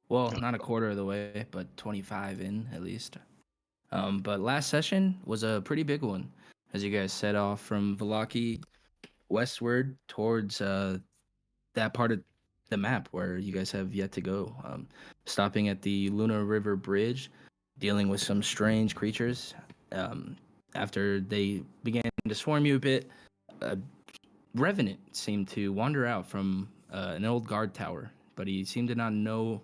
Well, not a quarter of the way, but 25 in at least. But last session was a pretty big one as you guys set off from Valaki westward towards that part of the map where you guys have yet to go. Stopping at the Luna River Bridge, dealing with some strange creatures. Um, After they began to swarm you a bit, a revenant seemed to wander out from an old guard tower, but he seemed to not know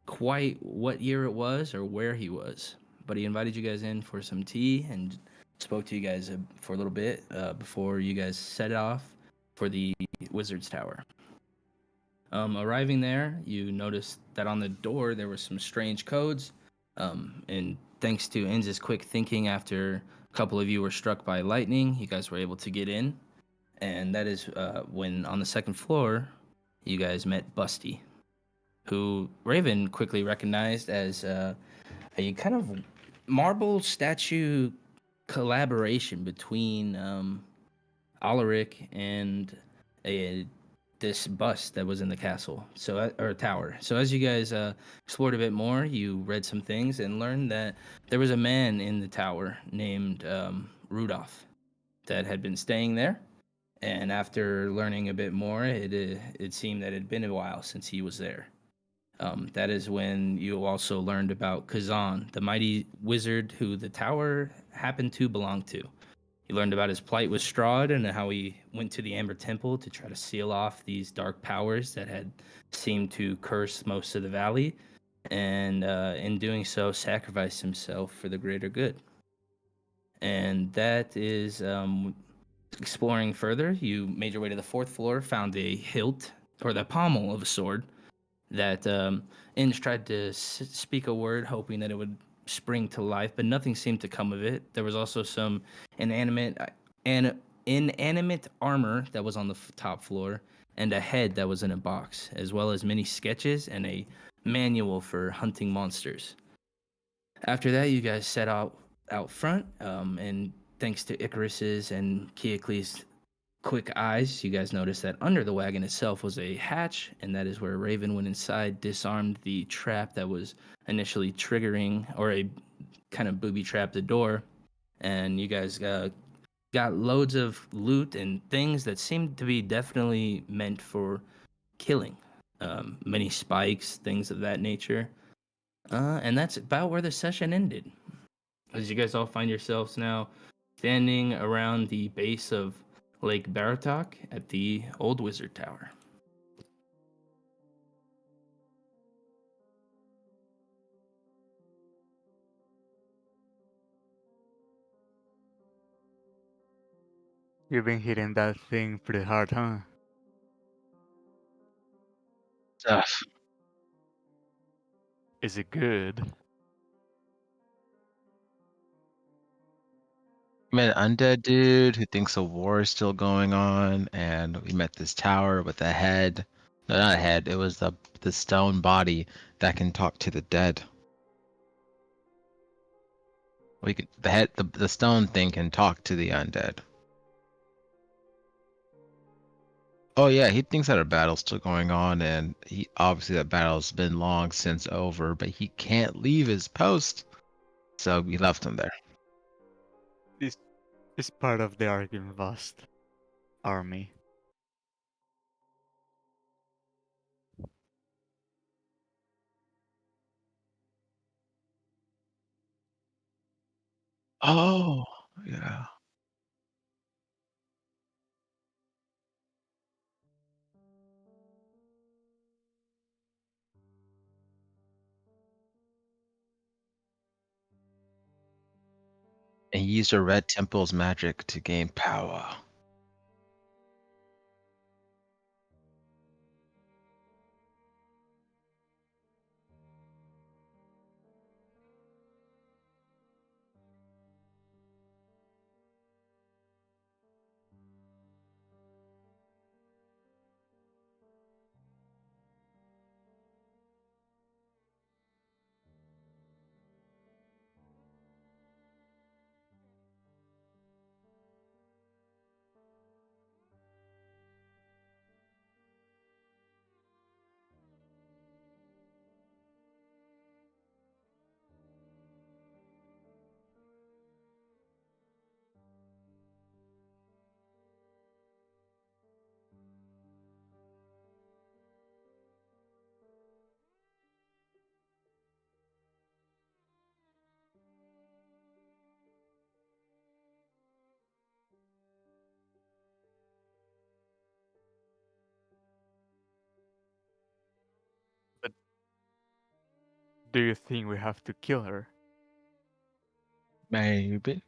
quite what year it was or where he was. But he invited you guys in for some tea and spoke to you guys for a little bit before you guys set off for the Wizard's Tower. Arriving there, you noticed that on the door there were some strange codes. And thanks to Enz's quick thinking, after a couple of you were struck by lightning, you guys were able to get in. And that is when on the second floor, you guys met Busty, who Raven quickly recognized as a kind of marble statue collaboration between Alaric and a this bust that was in the castle, or tower. So as you guys explored a bit more, you read some things and learned that there was a man in the tower named Rudolph that had been staying there. And after learning a bit more, it seemed that it had been a while since he was there. That is when you also learned about Kazan, the mighty wizard who the tower happened to belong to. You learned about his plight with Strahd and how he went to the Amber Temple to try to seal off these dark powers that had seemed to curse most of the valley, and in doing so, sacrificed himself for the greater good. And that is exploring further. You made your way to the fourth floor, found a hilt or the pommel of a sword that Inge tried to speak a word, hoping that it would spring to life, but nothing seemed to come of it. There was also some inanimate inanimate armor that was on the top floor, and a head that was in a box, as well as many sketches and a manual for hunting monsters. After that, you guys set out front, and thanks to Icarus's and Keocles' quick eyes, you guys noticed that under the wagon itself was a hatch, and that is where Raven went inside, disarmed the trap that was initially triggering, or a kind of booby trap the door, and you guys got loads of loot and things that seemed to be definitely meant for killing. Many spikes, things of that nature. And that's about where the session ended. As you guys all find yourselves now standing around the base of Lake Baratok at the Old Wizard Tower. You've been hitting that thing pretty hard, huh? Tough. Is it good? Met an undead dude who thinks a war is still going on, and we met this tower with a head. No, not a head. It was the stone body that can talk to the dead. We can the stone thing can talk to the undead. Oh yeah, he thinks that a battle's still going on, and he obviously that battle's been long since over, but he can't leave his post, so we left him there. This is part of the Argynvost army. Oh yeah. And he used a red temple's magic to gain power. Do you think we have to kill her? Maybe.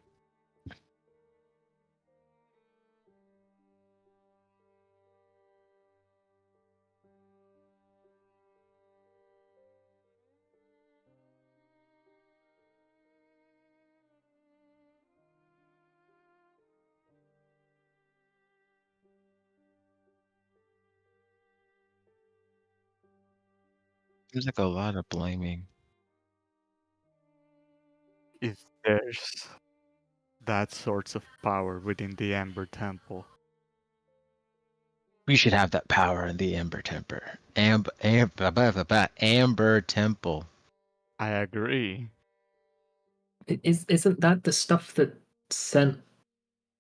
Seems like a lot of blaming. If there's that sorts of power within the Ember Temple. We should have that power in the Amber Temper. Amber Temple. I agree. Isn't that the stuff that sent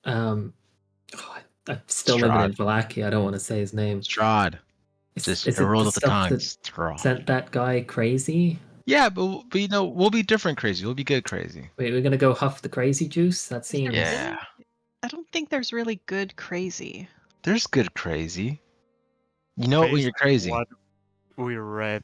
I'm still living in Valakia, I don't want to say his name. Strahd. Is Just it roll the of the stuff tongue. that Strahd. sent that guy crazy? Yeah, but you know, we'll be different crazy. We'll be good crazy. Wait, we're gonna go huff the crazy juice? That seems Yeah. I don't think there's really good crazy. There's good crazy. You know it when Based you're on crazy. What we read.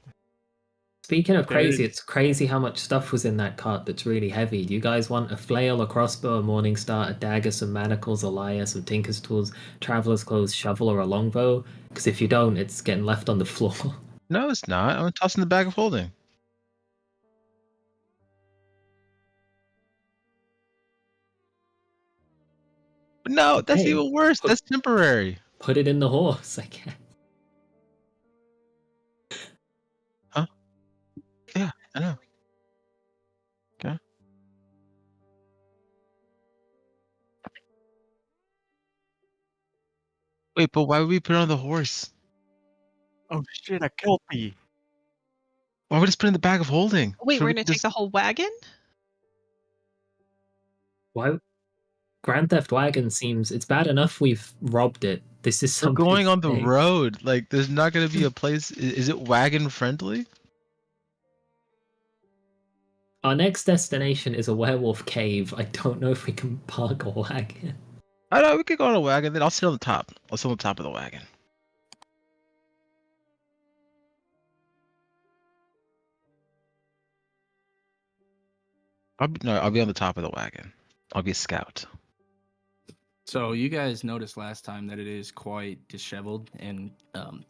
Speaking of crazy, There's- it's crazy how much stuff was in that cart that's really heavy. Do you guys want a flail, a crossbow, a morning star, a dagger, some manacles, a lyre, some tinker's tools, traveler's clothes, shovel, or a longbow? Because if you don't, it's getting left on the floor. No, it's not. I'm tossing the bag of holding. But no, that's Hey, even worse. That's temporary. Put it in the horse, I guess. Yeah, I know. Okay. Wait, but why would we put it on the horse? Oh shit, a kelpie! Why would we just put it in the bag of holding? Wait, Should we're we gonna take just- the whole wagon? Why? Grand Theft Wagon seems it's bad enough we've robbed it. This is We're something going on the road. Like, there's not going to be a place. Is it wagon friendly? Our next destination is a werewolf cave. I don't know if we can park a wagon. I know we could go on a wagon. Then I'll sit on the top. I'll sit on the top of the wagon. I'll be on the top of the wagon. I'll be a scout. So you guys noticed last time that it is quite disheveled and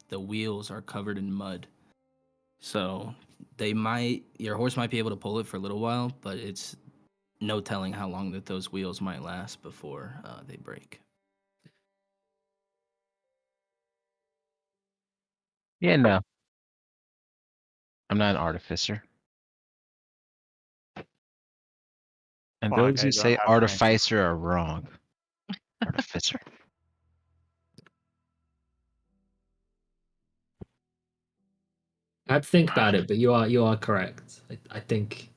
the wheels are covered in mud. So your horse might be able to pull it for a little while, but it's no telling how long that those wheels might last before they break. Yeah, no. I'm not an artificer. And Fuck, those I who don't say have artificer are wrong. Artificer. I'd think about it, but you are correct. I think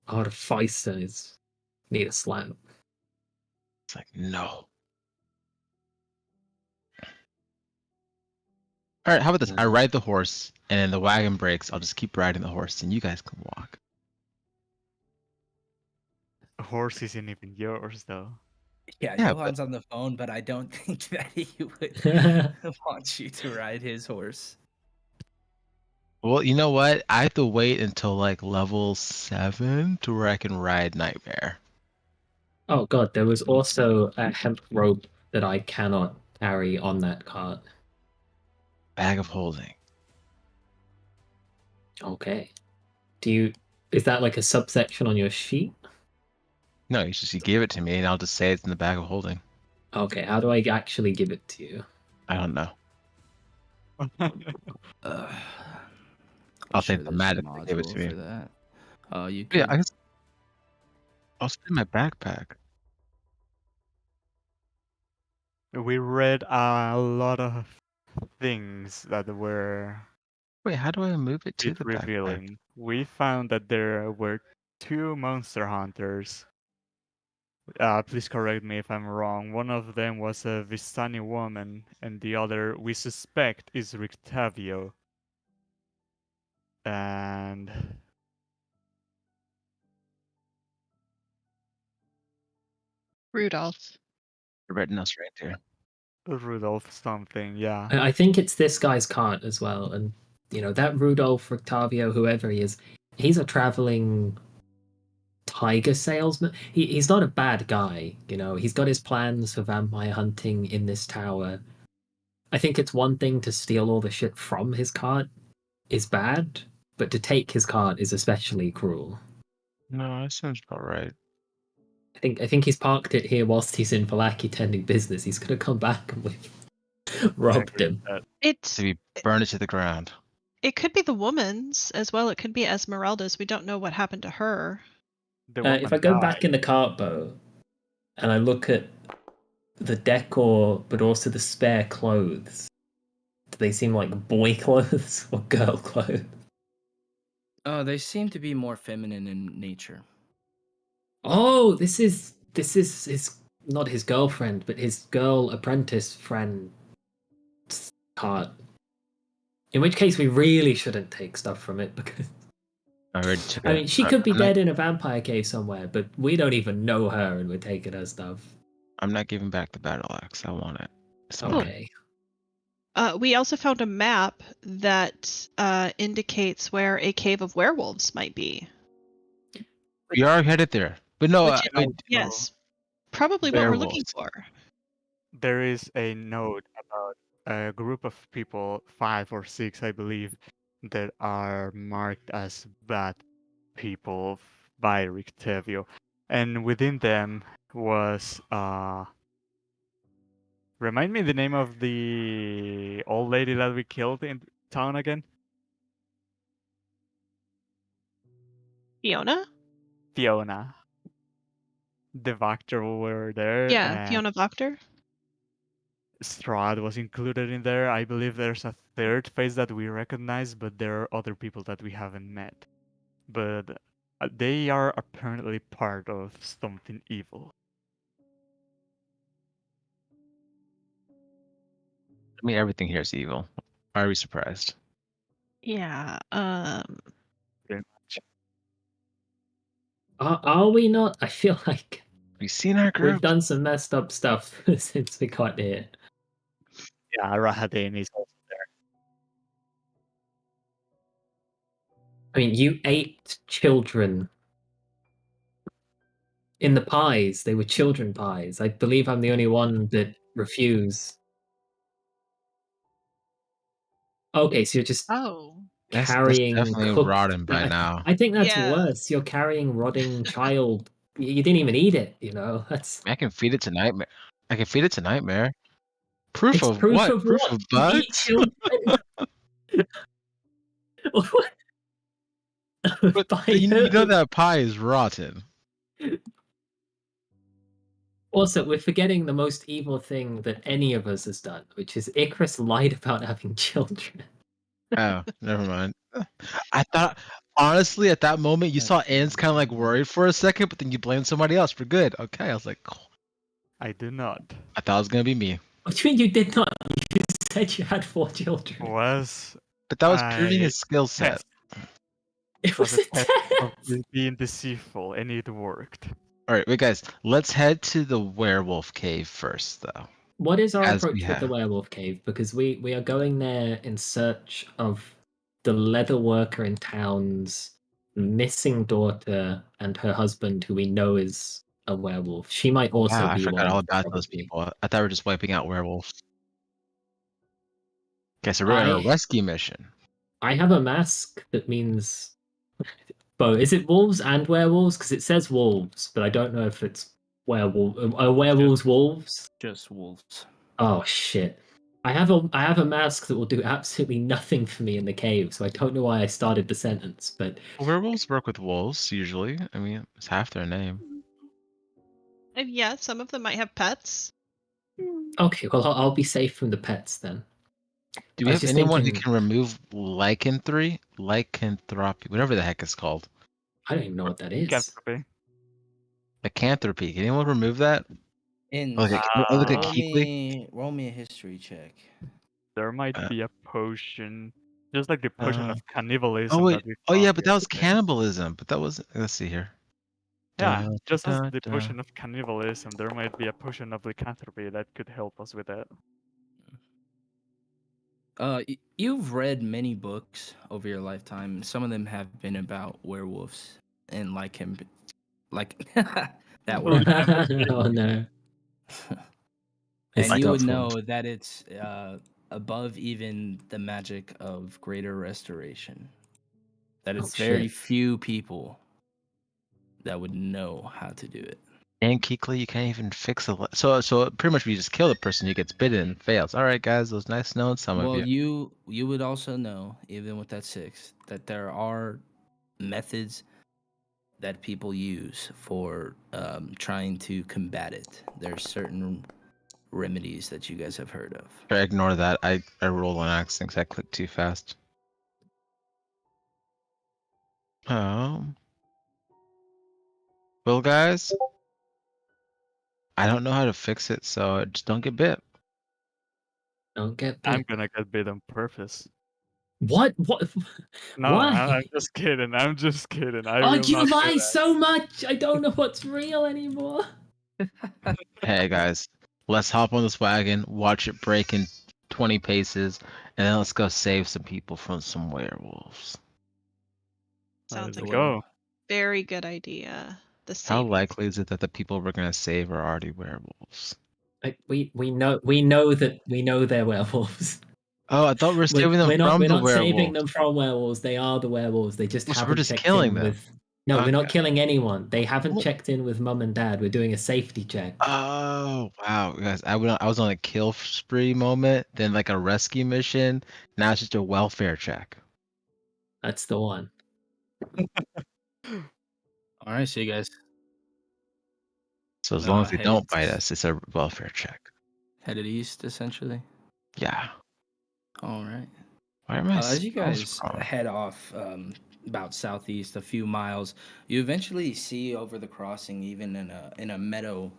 artificer is need a slap. It's like, no. All right, how about this? I ride the horse, and then the wagon breaks. I'll just keep riding the horse, and you guys can walk. A horse isn't even yours though. Yeah, Yeah, Johan's on the phone, but I don't think that he would want you to ride his horse. Well, you know what? I have to wait until like level 7 to where I can ride Nightmare. Oh god, there was also a hemp rope that I cannot carry on that cart. Bag of holding. Okay. Is that like a subsection on your sheet? No, you gave it to me, and I'll just say it's in the bag of holding. Okay, how do I actually give it to you? I don't know. I'm I'll say sure there's some thematically give it to module me. for that. You Yeah, could. I'll spin my backpack. We read a lot of things that were Wait, how do I move it to bit the backpack? revealing. We found that there were 2 monster hunters. Please correct me if I'm wrong. One of them was a Vistani woman, and the other we suspect is Rictavio. And Rudolph. Written us right there. Rudolph something, yeah. I think it's this guy's cart as well, and that Rudolph Octavio, whoever he is, he's a traveling tiger salesman. He's not a bad guy, you know. He's got his plans for vampire hunting in this tower. I think it's one thing to steal all the shit from his cart is bad, but to take his cart is especially cruel. No, that sounds about right. I think he's parked it here whilst he's in Vallaki tending business. He's gonna come back and we've I robbed agree him. with that. It's To be burned it to the ground. it could be the woman's as well. It could be Esmeralda's. We don't know what happened to her. The woman If I go died. back in the cart bow and I look at the decor, but also the spare clothes, do they seem like boy clothes or girl clothes? They seem to be more feminine in nature. Oh, this is his not his girlfriend, but his girl apprentice friend cart. In which case, we really shouldn't take stuff from it because I already took I it. mean, she could be I'm not- dead in a vampire cave somewhere, but we don't even know her, and we're taking her stuff. I'm not giving back the battle axe. I want it. It's mine. Okay. We also found a map that indicates where a cave of werewolves might be. We are headed there. But no, Which I, Yes, probably what we're looking Werewolves. for. There is a note about a group of people, 5 or 6, I believe, that are marked as bad people by Rictevio. And within them was remind me the name of the old lady that we killed in town again? Fiona? Fiona. The Vactor were there. Yeah, and Fiona Voctor. Strahd was included in there. I believe there's a third face that we recognize, but there are other people that we haven't met. But they are apparently part of something evil. I mean, everything here is evil. Why are we surprised? Yeah. Pretty much. Are we not? I feel like We've seen our we've group. done some messed up stuff since we got here. Yeah, Rahadin is also there. I mean, you ate children in the pies. They were children pies. I believe I'm the only one that refused. Okay, so you're just Oh. That's carrying definitely cooked. rotten by now. I think that's Yeah. worse. You're carrying rotting child. You didn't even eat it. You know that's. I can feed it to Nightmare. I can feed it to Nightmare. Proof It's of proof what? of Proof what? of You eat bugs? children. But By you know who? that pie is rotten. Also, we're forgetting the most evil thing that any of us has done, which is Icarus lied about having children. Oh, never mind. I thought, honestly, at that moment, you saw Anne's kind of like worried for a second, but then you blamed somebody else for good. Okay, I was like, cool. I do not. I thought it was gonna be me, What do you mean you did not? You said you had 4 children. Was but that was proving I his skill set. test? It Was was a a test of test. being deceitful, and it worked. All right, wait, guys, let's head to the werewolf cave first, though. What is our As we approach with the have. werewolf cave? Because we are going there in search of the leather worker in town's missing daughter and her husband, who we know is a werewolf. She might also Wow, I be forgot one. all about those Probably. people. I thought we were just wiping out werewolves. Okay, so we're on a rescue mission. I have a mask that means. Bo, is it wolves and werewolves? Because it says wolves, but I don't know if it's werewolf. Are werewolves wolves? Just wolves. Oh shit! I have a mask that will do absolutely nothing for me in the cave, so I don't know why I started the sentence. But Werewolves work with wolves usually. I mean, it's half their name. And yeah, some of them might have pets. okay, well I'll be safe from the pets then. Do I we was have just anyone who thinking- can remove lycanthropy, whatever the heck it's called? I don't even know what that is. Lycanthropy. Lycanthropy. Can anyone remove that? In Like roll roll me a history check. There might Uh, be a potion, just like the potion of cannibalism Oh wait. that we Oh yeah, found but that was yesterday. cannibalism. But that was. Let's see here. Yeah, Da, just as da, the da. potion of cannibalism, there might be a potion of lycanthropy that could help us with that. You've read many books over your lifetime. Some of them have been about werewolves and like him, like that word. Oh no. It's And you would tough one. know that it's above even the magic of greater restoration. That Oh it's very shit. few people that would know how to do it. And Keekly, you can't even fix a. So pretty much, if you just kill the person who gets bitten and fails. All right, guys, those nice knowing some of Well, you. you would also know, even with that 6, that there are methods that people use for trying to combat it. There's certain remedies that you guys have heard of. Try to ignore that. I rolled on accident because I clicked too fast. Um. Well, guys, I don't know how to fix it, so just don't get bit. Don't get I'm bit. gonna get bit on purpose. What? What? No, Why? I'm just kidding. I'm just kidding. I Oh, will you not do lie that. so much. I don't know what's real anymore. Hey guys, let's hop on this wagon, watch it break in 20 paces, and then let's go save some people from some werewolves. Sounds Let's like a go. very good idea. The How saving. likely is it that the people we're gonna save are already werewolves? We know they're werewolves. Oh, I thought we were saving them We're not from we're the not saving werewolves. them from werewolves. They are the werewolves. They just Well, so we're haven't just checked killing in them. with. No, we're Okay. not killing anyone. They haven't Well- checked in with mum and dad. We're doing a safety check. Oh wow, guys! I was on a kill spree moment, then like a rescue mission. Now it's just a welfare check. That's the one. All right, see you guys. So as long as they Headed don't bite us, it's a welfare check. headed east, essentially. Yeah. All right. Why am I? As you spells guys wrong? head off about southeast a few miles, you eventually see over the crossing, even in a meadow,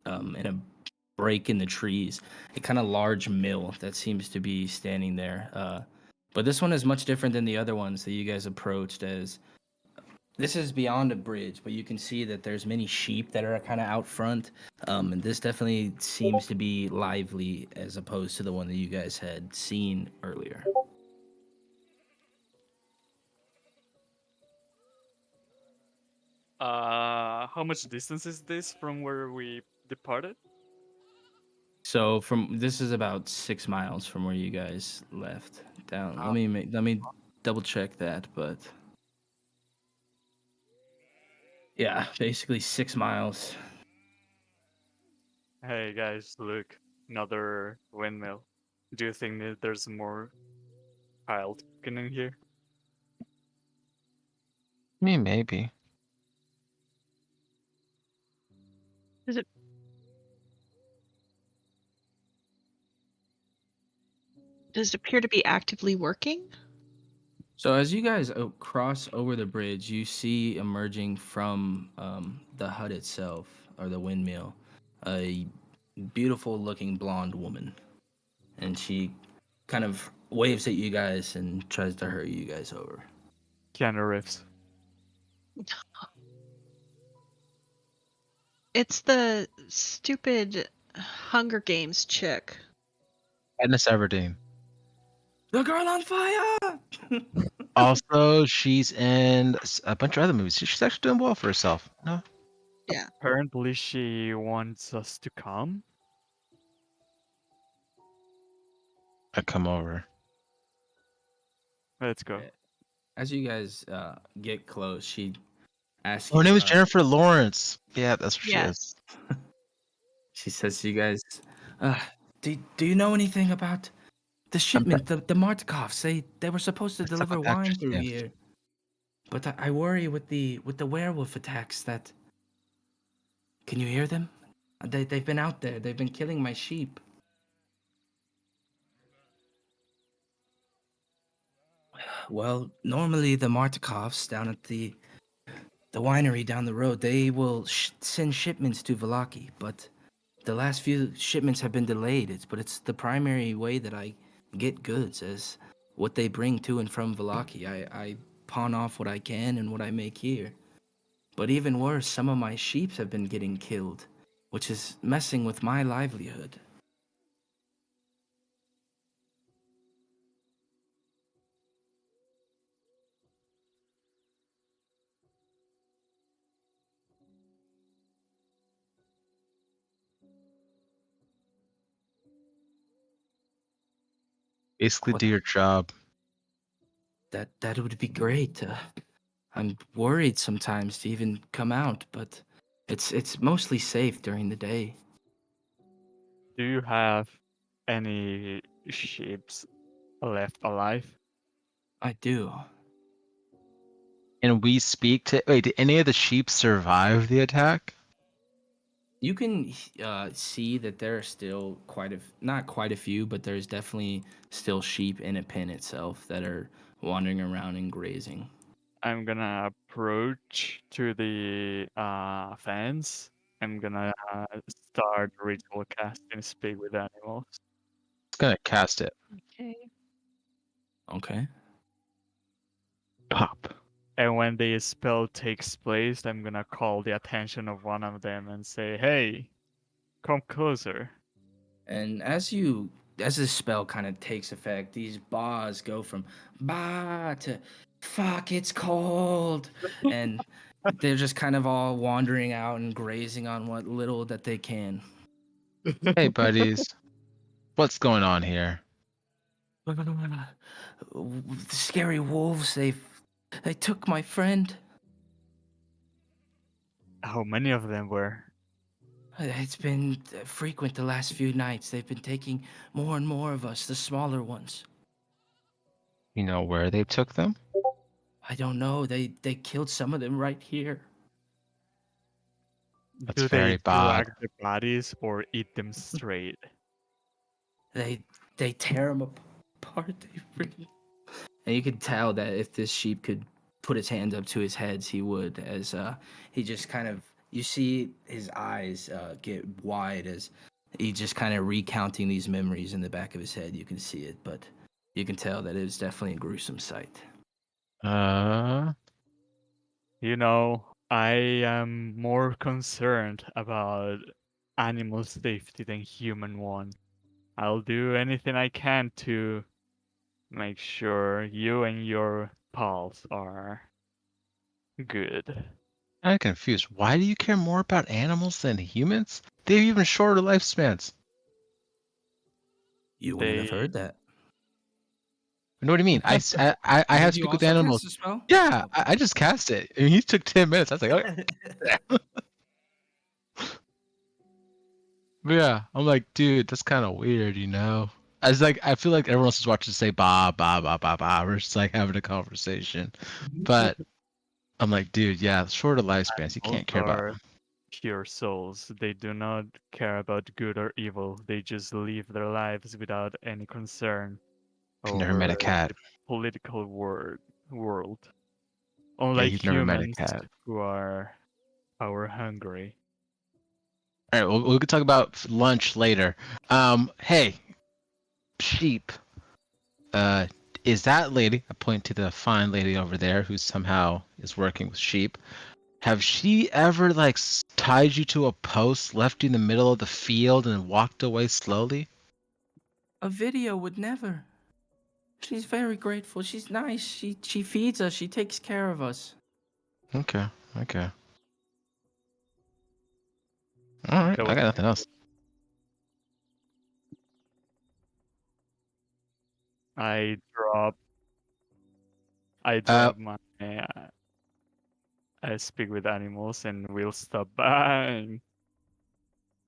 in a break in the trees, a kind of large mill that seems to be standing there. But this one is much different than the other ones that you guys approached. As this is beyond a bridge, but you can see that there's many sheep that are kind of out front, and this definitely seems to be lively as opposed to the one that you guys had seen earlier. How much distance is this from where we departed? So from this is about 6 miles from where you guys left down. Let me double check that, but yeah, basically 6 miles. Hey guys, look, another windmill. Do you think that there's more child cooking in here? I mean, maybe. Does it appear to be actively working? So as you guys cross over the bridge, you see emerging from the hut itself or the windmill a beautiful looking blonde woman, and she kind of waves at you guys and tries to hurry you guys over. Keanu Reeves. It's the stupid Hunger Games chick. Katniss Everdeen. The girl on fire! Also, she's in a bunch of other movies. She's actually doing well for herself. No, Apparently she wants us to come. I come over. Let's go. As you guys get close, she asks Oh, her you, name is Jennifer Lawrence. Yeah, that's what she is. Yes. she says to you guys, do you know anything about the shipment, the Martikovs? They were supposed to Let's talk deliver about Dr. wine through Smith. here. But I worry with the werewolf attacks that... Can you hear them? They've been out there. They've been killing my sheep. Well, normally the Martikovs down at the winery down the road, they will send shipments to Valaki, but the last few shipments have been delayed. It's the primary way that I get goods as what they bring to and from Valaki. I pawn off what I can and what I make here. But even worse, some of my sheep have been getting killed, which is messing with my livelihood. Basically, What- do your job. That would be great. I'm worried sometimes to even come out, but it's mostly safe during the day. Do you have any sheep left alive? I do. And we speak to. Wait, did any of the sheep survive the attack? You can see that there are still not quite a few, but there's definitely still sheep in a pen itself that are wandering around and grazing. I'm gonna approach to the fence. I'm gonna start ritual casting speak with animals. It's gonna cast it. Okay. Okay. Pop. And when the spell takes place, I'm gonna call the attention of one of them and say, "Hey, come closer." And as this spell kind of takes effect, these bars go from bah to fuck, it's cold, and they're just kind of all wandering out and grazing on what little that they can. Hey, buddies. What's going on here? The scary wolves, they took my friend. How many of them were? It's been frequent the last few nights. They've been taking more and more of us, the smaller ones. You know where they took them? I don't know. They killed some of them right here. That's Do very they bad. drag the bodies or eat them straight? They tear them apart. And you could tell that if this sheep could put his hands up to his heads, he would. As he just kind of, you see his eyes get wide as he just kind of recounting these memories in the back of his head. You can see it, but you can tell that it was definitely a gruesome sight. You know, I am more concerned about animal safety than human one. I'll do anything I can to make sure you and your pals are good. I'm confused. Why do you care more about animals than humans? They have even shorter lifespans. You wouldn't have They heard that. You know what I mean? I have Did to you speak with also animals. cast a spell? Yeah, Oh. I just cast it. And he took 10 minutes. I was like, okay. But yeah, I'm like, dude, that's kind of weird, you know? I was like, I feel like everyone else is watching say ba ba ba ba ba. We're just like having a conversation. But I'm like, dude, yeah, shorter lifespans. You animals can't care about. are pure souls. They do not care about good or evil. They just live their lives without any concern You've never met over a cat. the political world. Yeah, Unlike you've never met a humans cat. who are power hungry. All right, we could talk about lunch later. Hey, sheep. Uh, is that lady? I point to the fine lady over there who somehow is working with sheep. Have she ever like tied you to a post, left you in the middle of the field, and walked away slowly? A video would never. She's very grateful. She's nice. She feeds us. She takes care of us. Okay, okay. All right, That I was got nothing else. I drop Uh, my I speak with animals and we'll stop by.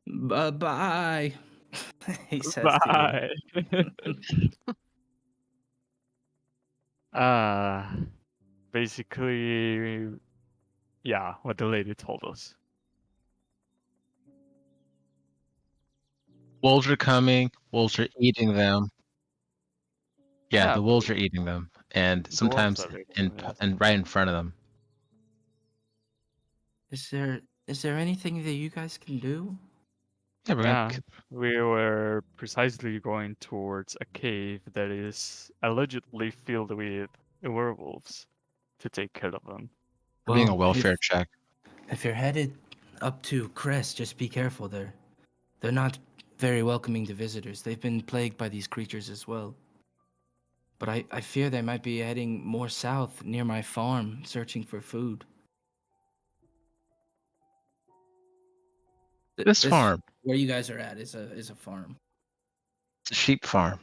Bye bye. He says to Bye. you. uh basically yeah, what the lady told us. wolves are coming. Wolves are eating them. Yeah, Yeah, the wolves are eating them, and the wolves sometimes are eating in them, yes. and right in front of them. Is there anything that you guys can do? Yeah, we're Yeah, gonna. we were precisely going towards a cave that is allegedly filled with werewolves to take care of them. We're being a Well, welfare check. if you're headed up to Crest, just be careful there. They're not very welcoming to visitors. They've been plagued by these creatures as well. But I fear they might be heading more south near my farm, searching for food. This farm, where you guys are at is a farm. it's a sheep farm.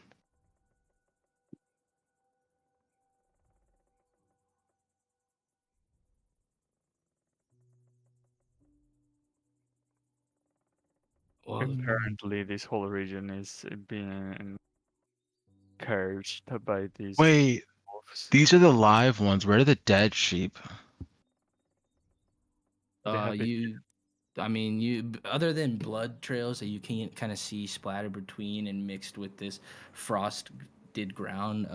Apparently, this whole region is being cursed by these Wait, wolves. these are the live ones. Where are the dead sheep? They have been you other than blood trails that you can kind of see splattered between and mixed with this frosted ground,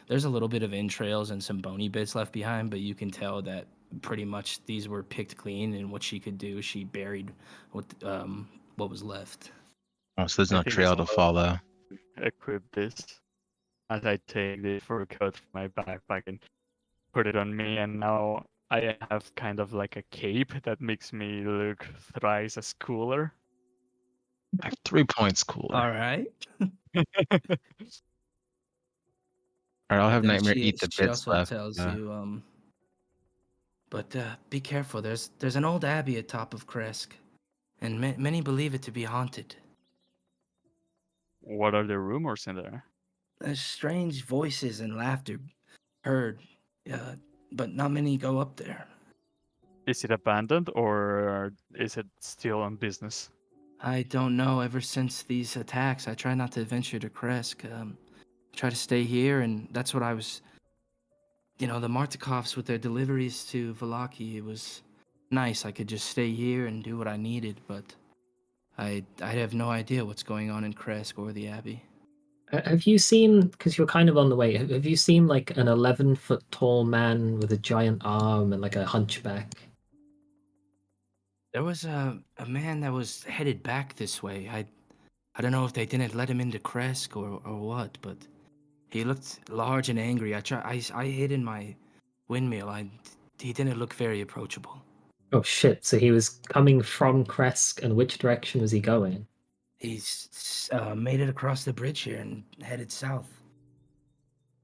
there's a little bit of entrails and some bony bits left behind, but you can tell that pretty much these were picked clean, and what she could do, she buried what was left. Oh, so there's I no think as trail to well follow. equip this as I take the fur coat from my backpack and put it on me, and now I have kind of like a cape that makes me look thrice as cooler. Like 3 points cooler. All right. All right, I'll have Then Nightmare eat the she bits also left. tells you, but be careful. There's an old abbey atop of Kresk, and many believe it to be haunted. What are the rumors in there? There's strange voices and laughter heard, but not many go up there. Is it abandoned or is it still on business? I don't know. Ever since these attacks, I try not to venture to Kresk. Try to stay here, and that's what I was. The Martikovs with their deliveries to Valaki, it was nice. I could just stay here and do what I needed, but I have no idea what's going on in Kresk or the Abbey. Have you seen, because you're kind of on the way, have you seen like an 11-foot tall man with a giant arm and like a hunchback? There was a man that was headed back this way. I don't know if they didn't let him into Kresk or what, but he looked large and angry. I hid in my windmill. He didn't look very approachable. Oh shit, so he was coming from Kresk, and which direction was he going? He's made it across the bridge here and headed south.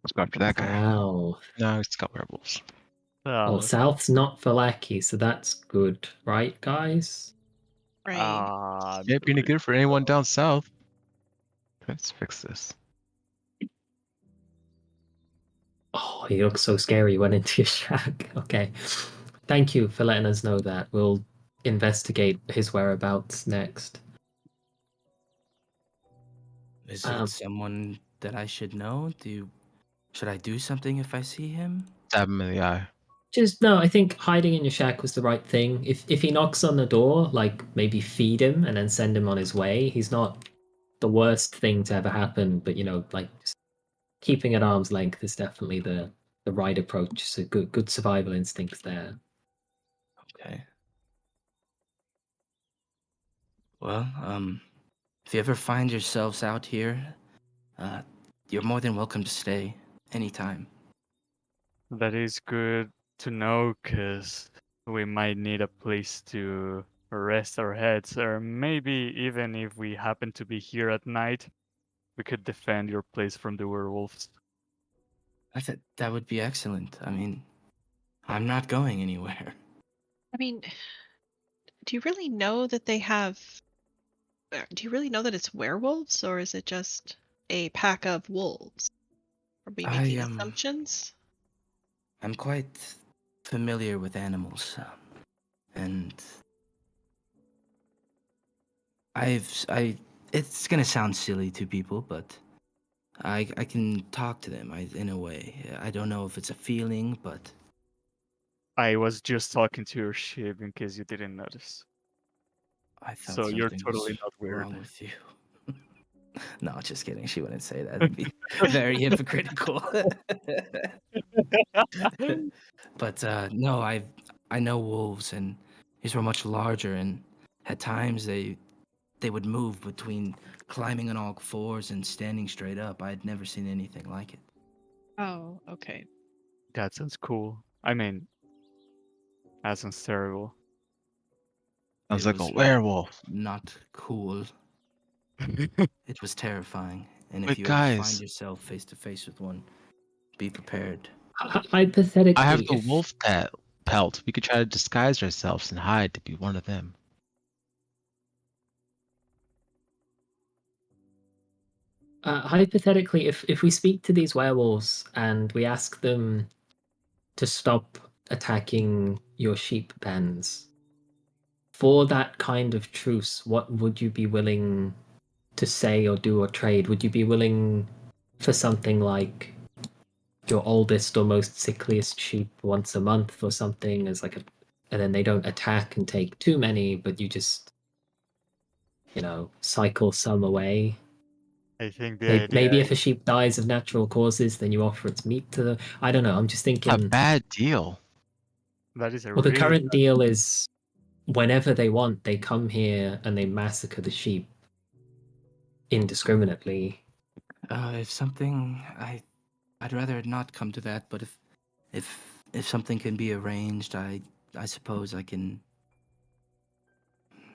Let's go after that guy. Wow. No, he's got werewolves. Well, south's not Valaki, so that's good, right, guys? Right. Can't be any good for anyone down south. Let's fix this. Oh, he looks so scary. He went into your shack. Okay. Thank you for letting us know that. We'll investigate his whereabouts next. Is it someone that I should know? Should I do something if I see him? Stab him in the eye. No, I think hiding in your shack was the right thing. If he knocks on the door, like maybe feed him and then send him on his way. He's not the worst thing to ever happen, but like just keeping at arm's length is definitely the right approach. So good survival instincts there. Okay. Well, if you ever find yourselves out here, you're more than welcome to stay anytime. That is good to know, because we might need a place to rest our heads, or maybe even if we happen to be here at night, we could defend your place from the werewolves. I thought that would be excellent. I mean, I'm not going anywhere. I mean, do you really know that they have? Do you really know that it's werewolves, or is it just a pack of wolves? Are we making assumptions? I'm quite familiar with animals, and it's gonna sound silly to people, but I can talk to them. In a way, I don't know if it's a feeling, but I was just talking to your ship in case you didn't notice. I thought So you're something totally was not weird. wrong with you. No, just kidding. She wouldn't say that. It'd be very hypocritical. But no, I know wolves, and these were much larger, and at times they would move between climbing on all fours and standing straight up. I had never seen anything like it. Oh, okay. That sounds cool. I mean, that sounds terrible. Sounds It like a was werewolf. not cool. It was terrifying. And if Wait, you ever find guys. yourself face to face with one, be prepared. Hypothetically, I have the wolf pelt. We could try to disguise ourselves and hide to be one of them. Hypothetically, if we speak to these werewolves and we ask them to stop attacking your sheep pens for that kind of truce, what would you be willing to say or do or trade? Would you be willing for something like your oldest or most sickliest sheep once a month or something as like a, and then they don't attack and take too many, but you just, cycle some away? I think the Maybe, idea maybe if a sheep dies of natural causes, then you offer its meat to them. I don't know. I'm just A thinking. bad deal. that is a Well, the really current deal is whenever they want, they come here and they massacre the sheep indiscriminately. If something, I'd rather it not come to that. But if something can be arranged, I suppose I can.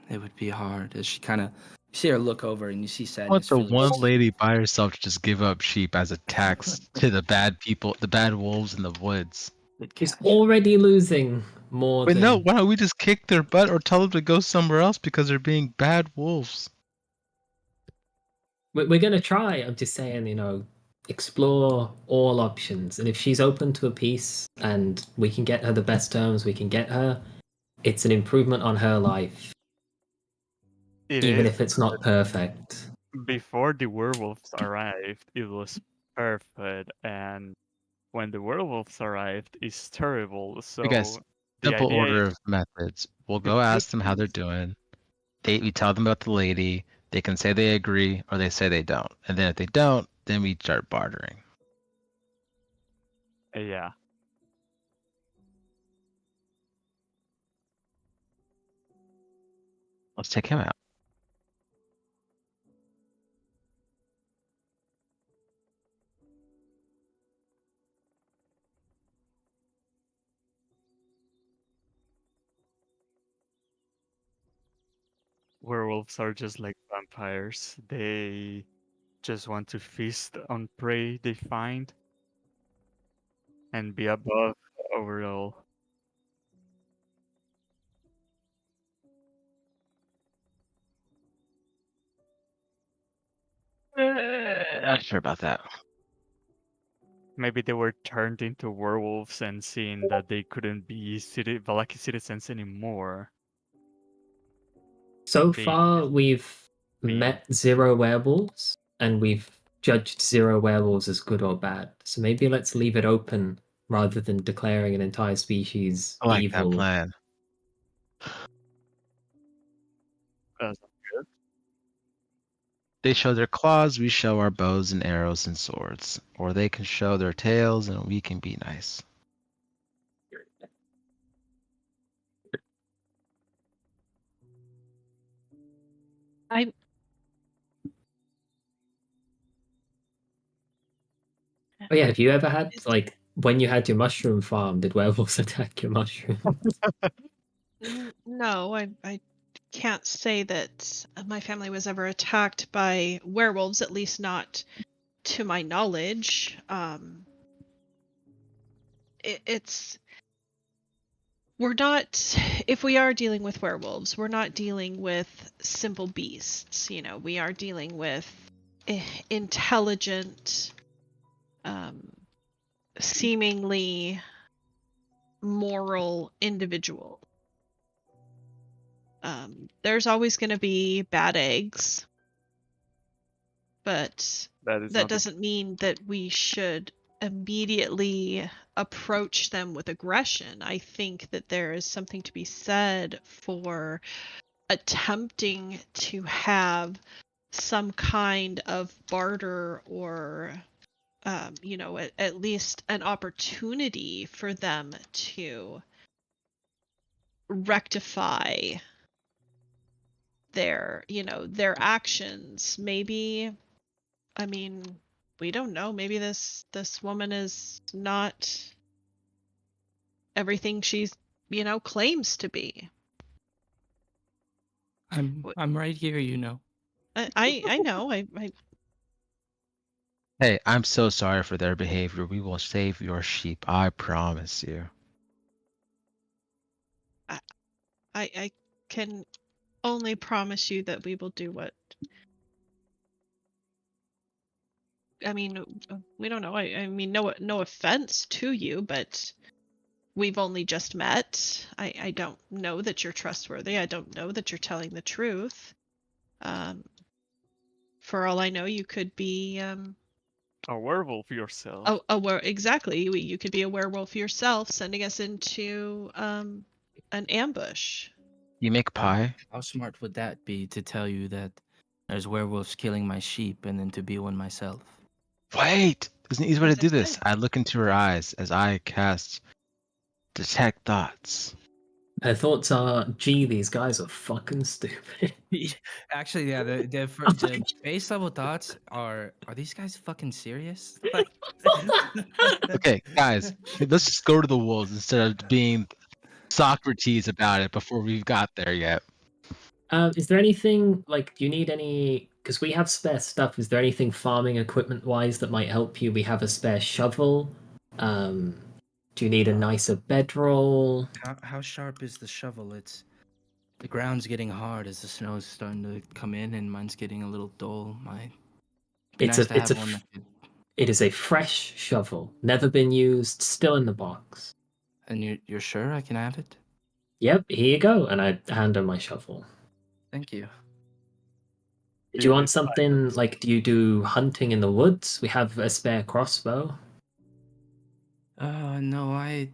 It would be hard. As she kind of, you see her look over, and you see I want sadness the filling. one lady by herself to just give up sheep as a tax to the bad people, the bad wolves in the woods. She's already losing more But than. no, why don't we just kick their butt or tell them to go somewhere else because they're being bad wolves? We're gonna try. I'm just saying, explore all options, and if she's open to a peace and we can get her the best terms we can get her, it's an improvement on her life, it even is. if it's not perfect. Before the werewolves arrived, it was perfect, and when the werewolves arrived, it's terrible. I guess So the simple idea order is of methods. We'll the go good ask them how they're things. doing. We tell them about the lady. They can say they agree or they say they don't. And then if they don't, then we start bartering. Yeah. Let's take him out. Werewolves are just like vampires. They just want to feast on prey they find and be above overall. Not sure about that. Maybe they were turned into werewolves and seeing that they couldn't be Valaki citizens anymore. So Being far, we've mean. met 0 werewolves, and we've judged 0 werewolves as good or bad. So maybe let's leave it open rather than declaring an entire species I like that evil. plan. That's good. They show their claws, we show our bows and arrows and swords. Or they can show their tails and we can be nice. Oh yeah, have you ever had, like, when you had your mushroom farm, did werewolves attack your mushrooms? No, I can't say that my family was ever attacked by werewolves, at least not to my knowledge. It's we're not, if we are dealing with werewolves, we're not dealing with simple beasts. We are dealing with intelligent, seemingly moral individual. There's always going to be bad eggs, but that doesn't mean that we should immediately approach them with aggression. I think that there is something to be said for attempting to have some kind of barter or at least an opportunity for them to rectify their actions. Maybe, I mean, we don't know, maybe this woman is not everything she's claims to be. I'm right here, I know. I Hey, I'm so sorry for their behavior. We will save your sheep. I promise you. I can only promise you that we will do what. I mean, we don't know. I mean, no offense to you, but we've only just met. I don't know that you're trustworthy. I don't know that you're telling the truth. For all I know, you could be A werewolf yourself. exactly. You could be a werewolf yourself, sending us into an ambush. You make pie? How smart would that be to tell you that there's werewolves killing my sheep and then to be one myself? Wait! There's an easy way What to does do it this. say? I look into her eyes as I cast Detect Thoughts. Her thoughts are, gee, these guys are fucking stupid. Actually, yeah, the base level thoughts are these guys fucking serious? Like, Okay, guys, let's just go to the wolves instead of being Socrates about it before we've got there yet. Is there anything, like, do you need any, because we have spare stuff, is there anything farming equipment-wise that might help you? We have a spare shovel. Do you need a nicer bedroll? How sharp is the shovel? The ground's getting hard as the snow's starting to come in, and mine's getting a little dull. Be It's nice to a, it's have a, one f- that could. it is a fresh shovel, never been used, still in the box. And you're sure I can have it? Yep, here you go. And I hand her my shovel. Thank you. Do you want It's fine, something that's- like, do you do hunting in the woods? We have a spare crossbow. No, I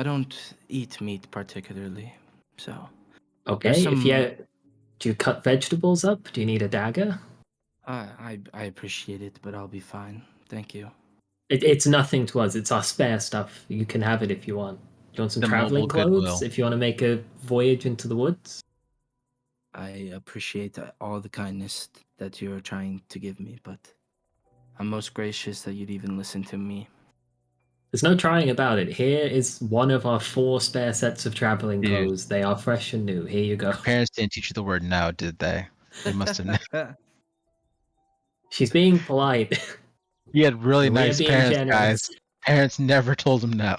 don't eat meat particularly, so Okay, there's if some. you do you cut vegetables up? Do you need a dagger? I appreciate it, but I'll be fine. Thank you. It's nothing to us. It's our spare stuff. You can have it if you want. Do you want some The mobile traveling clothes goodwill. if you want to make a voyage into the woods? I appreciate all the kindness that you're trying to give me, but I'm most gracious that you'd even listen to me. There's no trying about it. Here is one of our 4 spare sets of traveling Dude. clothes. They are fresh and new. Here you go. Parents didn't teach you the word no, did they? They must have. She's being polite. He had really We're nice being parents, generous. guys. Parents never told him no.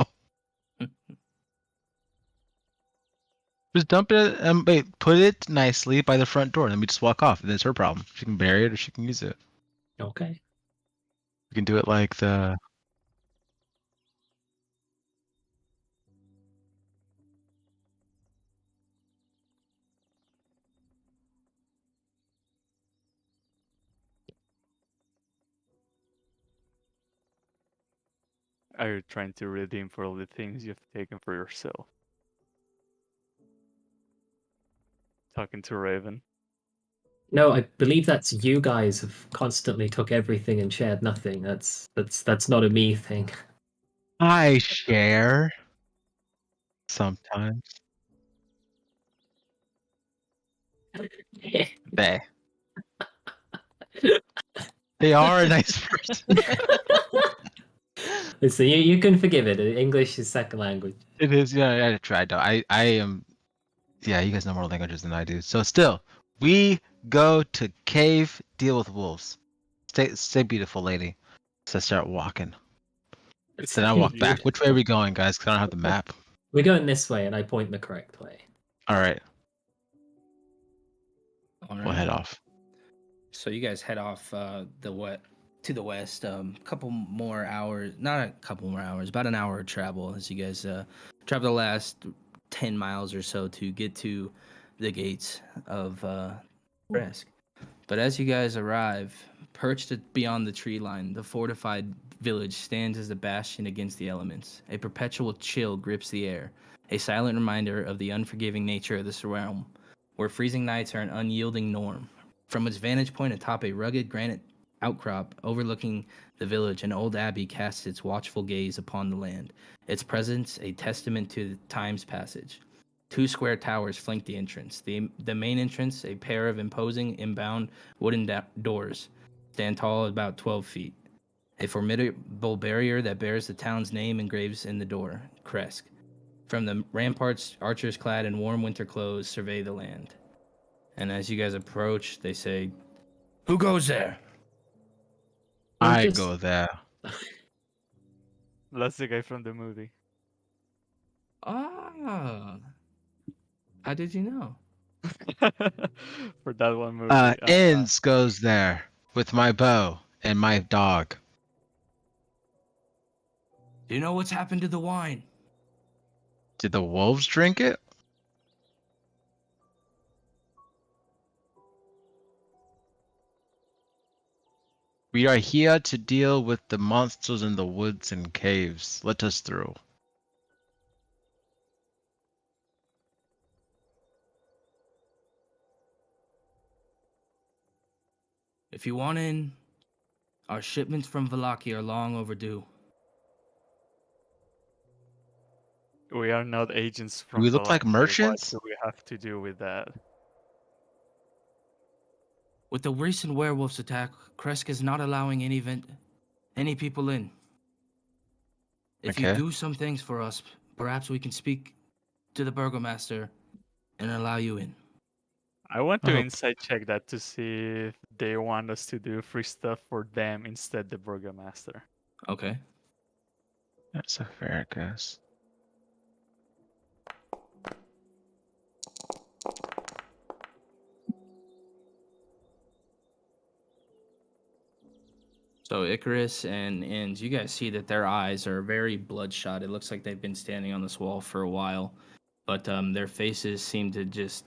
Just dump it. Wait, put it nicely by the front door, and then we just walk off. And it's her problem. She can bury it or she can use it. Okay. We can do it like the. Are you trying to redeem for all the things you've taken for yourself? Talking to Raven. No, I believe that's you guys have constantly took everything and shared nothing. That's not a me thing. I share. Sometimes. They. They are a nice person. Listen, you can forgive it. English is second language. It is, yeah, I tried though. I am, yeah, you guys know more languages than I do. So still, we go to cave, deal with wolves. Stay beautiful, lady. So I start walking. Then I walk back. Which way are we going, guys? Because I don't have the map. We're going this way, and I point the correct way. All right, All we'll right. head off. So you guys head off to the west. Couple more hours, not a couple more hours, about an hour of travel as you guys travel the last 10 miles or so to get to the gates of Bresk. But as you guys arrive, perched beyond the tree line, the fortified village stands as a bastion against the elements. A perpetual chill grips the air, a silent reminder of the unforgiving nature of this realm, where freezing nights are an unyielding norm. From its vantage point atop a rugged granite outcrop overlooking the village, an old abbey casts its watchful gaze upon the land, its presence a testament to the time's passage. 2 square towers flank the entrance. The main entrance, a pair of imposing, inbound wooden doors, stand tall at about 12 feet. A formidable barrier that bears the town's name engraves in the door, Kresk. From the ramparts, archers clad in warm winter clothes survey the land. And as you guys approach, they say, "Who goes there?" I just- go there. That's the guy from the movie. Ah. How did you know? For that one movie. Inns goes there with my bow and my dog. Do you know what's happened to the wine? Did the wolves drink it? We are here to deal with the monsters in the woods and caves. Let us through. If you want in, our shipments from Valaki are long overdue. We are not agents from We look like Valaki. merchants? What do we have to do with that? With the recent werewolves attack, Kresk is not allowing any people in. If you Okay. do some things for us, perhaps we can speak to the burgomaster and allow you in. I want to Oh. insight check that to see if they want us to do free stuff for them instead the burgomaster. Okay. That's a fair guess. So Icarus and you guys see that their eyes are very bloodshot. It looks like they've been standing on this wall for a while, but their faces seem to just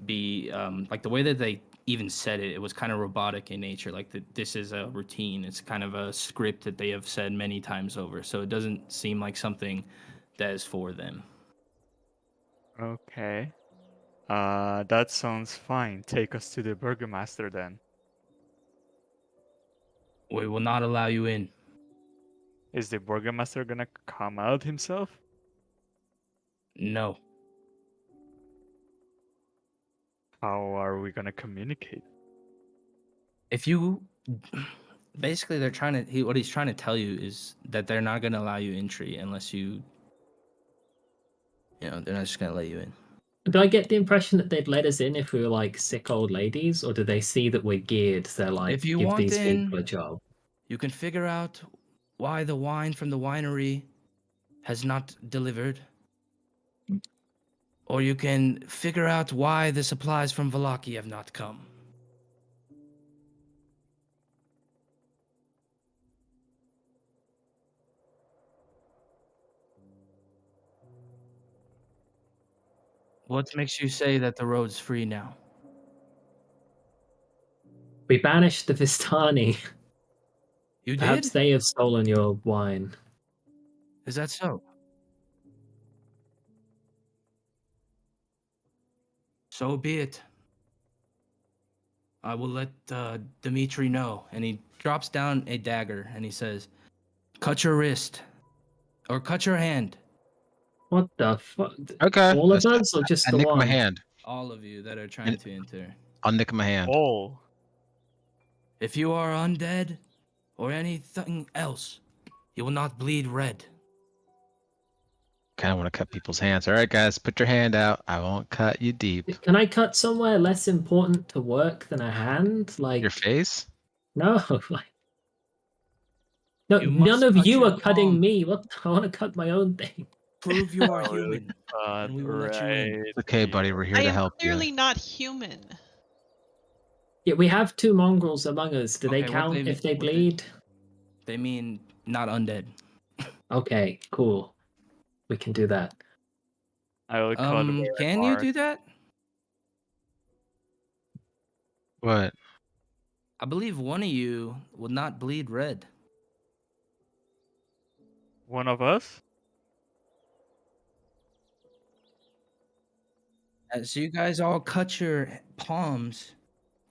be like the way that they even said it. It was kind of robotic in nature. Like this is a routine. It's kind of a script that they have said many times over. So it doesn't seem like something that is for them. Okay. That sounds fine. Take us to the burgomaster then. We will not allow you in. Is the burgomaster gonna come out himself? No. How are we gonna communicate? If you basically they're trying to what he's trying to tell you is that they're not going to allow you entry unless you know, they're not just going to let you in. Do I get the impression that they'd let us in if we were like sick old ladies, or do they see that we're geared? So they're like, If you give want these in, people a job. you can figure out why the wine from the winery has not delivered. Or you can figure out why the supplies from Valaki have not come. What makes you say that the road's free now? We banished the Vistani. You Perhaps did? they have stolen your wine. Is that so? So be it. I will let Dimitri know. And he drops down a dagger and he says, cut your wrist. Or cut your hand. What the fuck? Okay. All of us, or just I the nick my one? hand. All of you that are trying to enter. I'll nick my hand. Oh, If you are undead or anything else, you will not bleed red. Kind of want to cut people's hands. All right, guys, put your hand out. I won't cut you deep. Can I cut somewhere less important to work than a hand? Like Your face? no, like no. You None must of cut you your are cutting palm. me. What? I want to cut my own thing. Prove you are oh, really? human, and we will let you in. It's okay, buddy. We're here I to am help clearly you. not human. Yeah, we have two mongrels among us. Do they Okay, what count they- if they what they- bleed? They mean not undead. Okay, cool. We can do that. I will cut where Can I you mark. do that? What? I believe one of you will not bleed red. One of us? As you guys all cut your palms,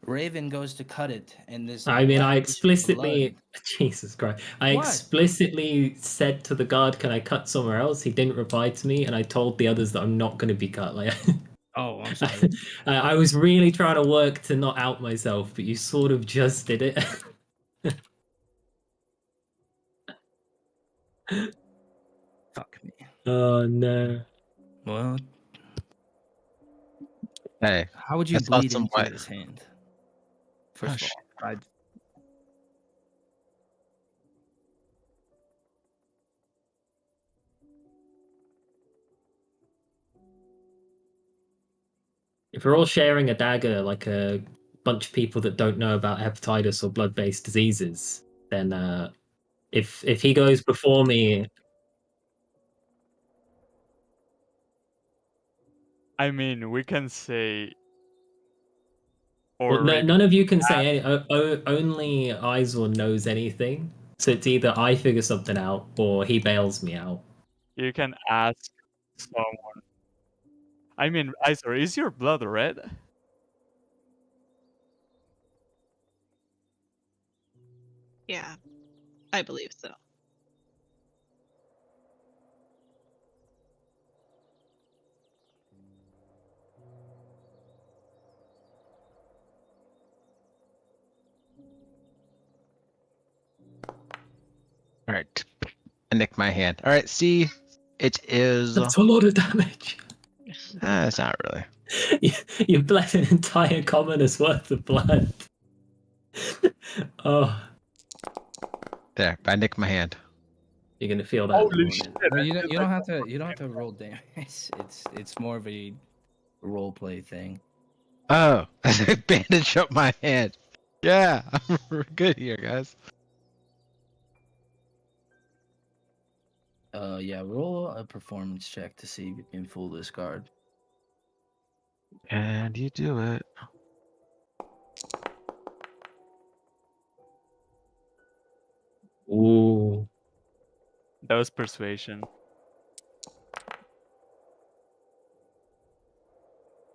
Raven goes to cut it, and this. I mean, I black explicitly, blood- Jesus Christ, I What? explicitly said to the guard, "Can I cut somewhere else?" He didn't reply to me, and I told the others that I'm not going to be cut. Like, Oh, I'm sorry. I was really trying to work to not out myself, but you sort of just did it. Fuck me. Oh no! Well, Hey, how would you I saw bleed some into white- his hand? First of all, If we're all sharing a dagger, like a bunch of people that don't know about hepatitis or blood-based diseases, then if he goes before me, I mean, we can say. Well, Or Raven. none of you can say any. Only Izor knows anything. So it's either I figure something out or he bails me out. You can ask someone. I mean, Isor, is your blood red? Yeah, I believe so. All right. I nicked my hand. All right. See, it is. That's a lot of damage. It's not really. You bled an entire commoner's worth of blood. Oh, There. I nicked my hand. you're gonna feel that in the Holy morning. shit! Well, I you feel don't like have to roll damage. It's more of a role play thing. Oh, I bandaged up my hand. Yeah, we're good here, guys. Yeah, roll a performance check to see if you can fool this guard. And you do it. Ooh. that was persuasion.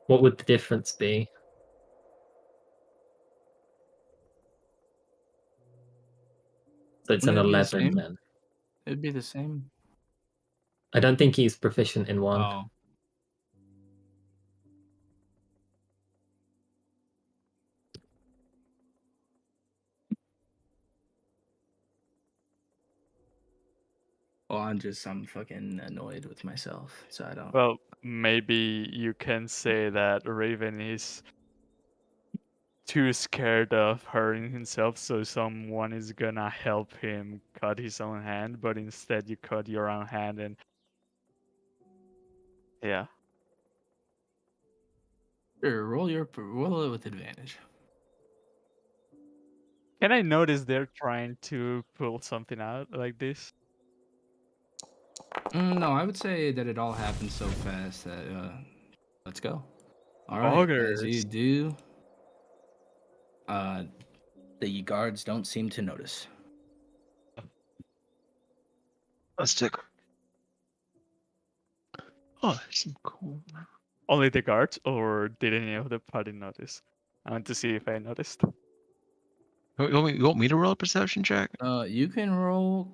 What would the difference be? So it's an Wouldn't it be the 11 same? then. It'd be the same. I don't think he's proficient in one. Oh. Well, I'm fucking annoyed with myself, so I don't. Well, maybe you can say that Raven is too scared of hurting himself, so someone is gonna help him cut his own hand, but instead you cut your own hand and. Yeah. Sure, roll it with advantage. Can I notice they're trying to pull something out like this? No, I would say that it all happened so fast that let's go. All right, as you Augers. do, the guards don't seem to notice. Let's take. Oh, that's some cool. Only the guards, or did any of the party notice? I want to see if I noticed. You want me to roll a perception check? You can roll.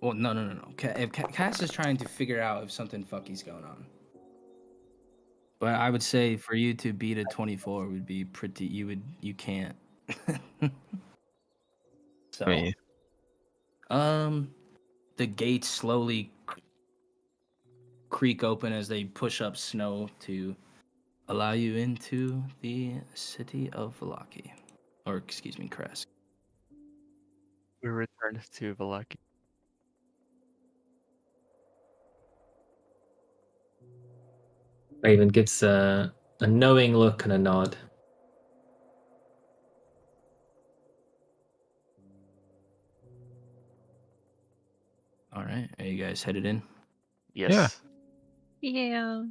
Well, no. If Cass is trying to figure out if something fucky's going on. But I would say for you to beat a 24 would be pretty. You can't. So, Wait. the gates slowly creak open as they push up snow to allow you into the city of Valaki, or excuse me, Kresk. We returned to Valaki. Raven gives a knowing look and a nod. All right, are you guys headed in? Yes. Yeah.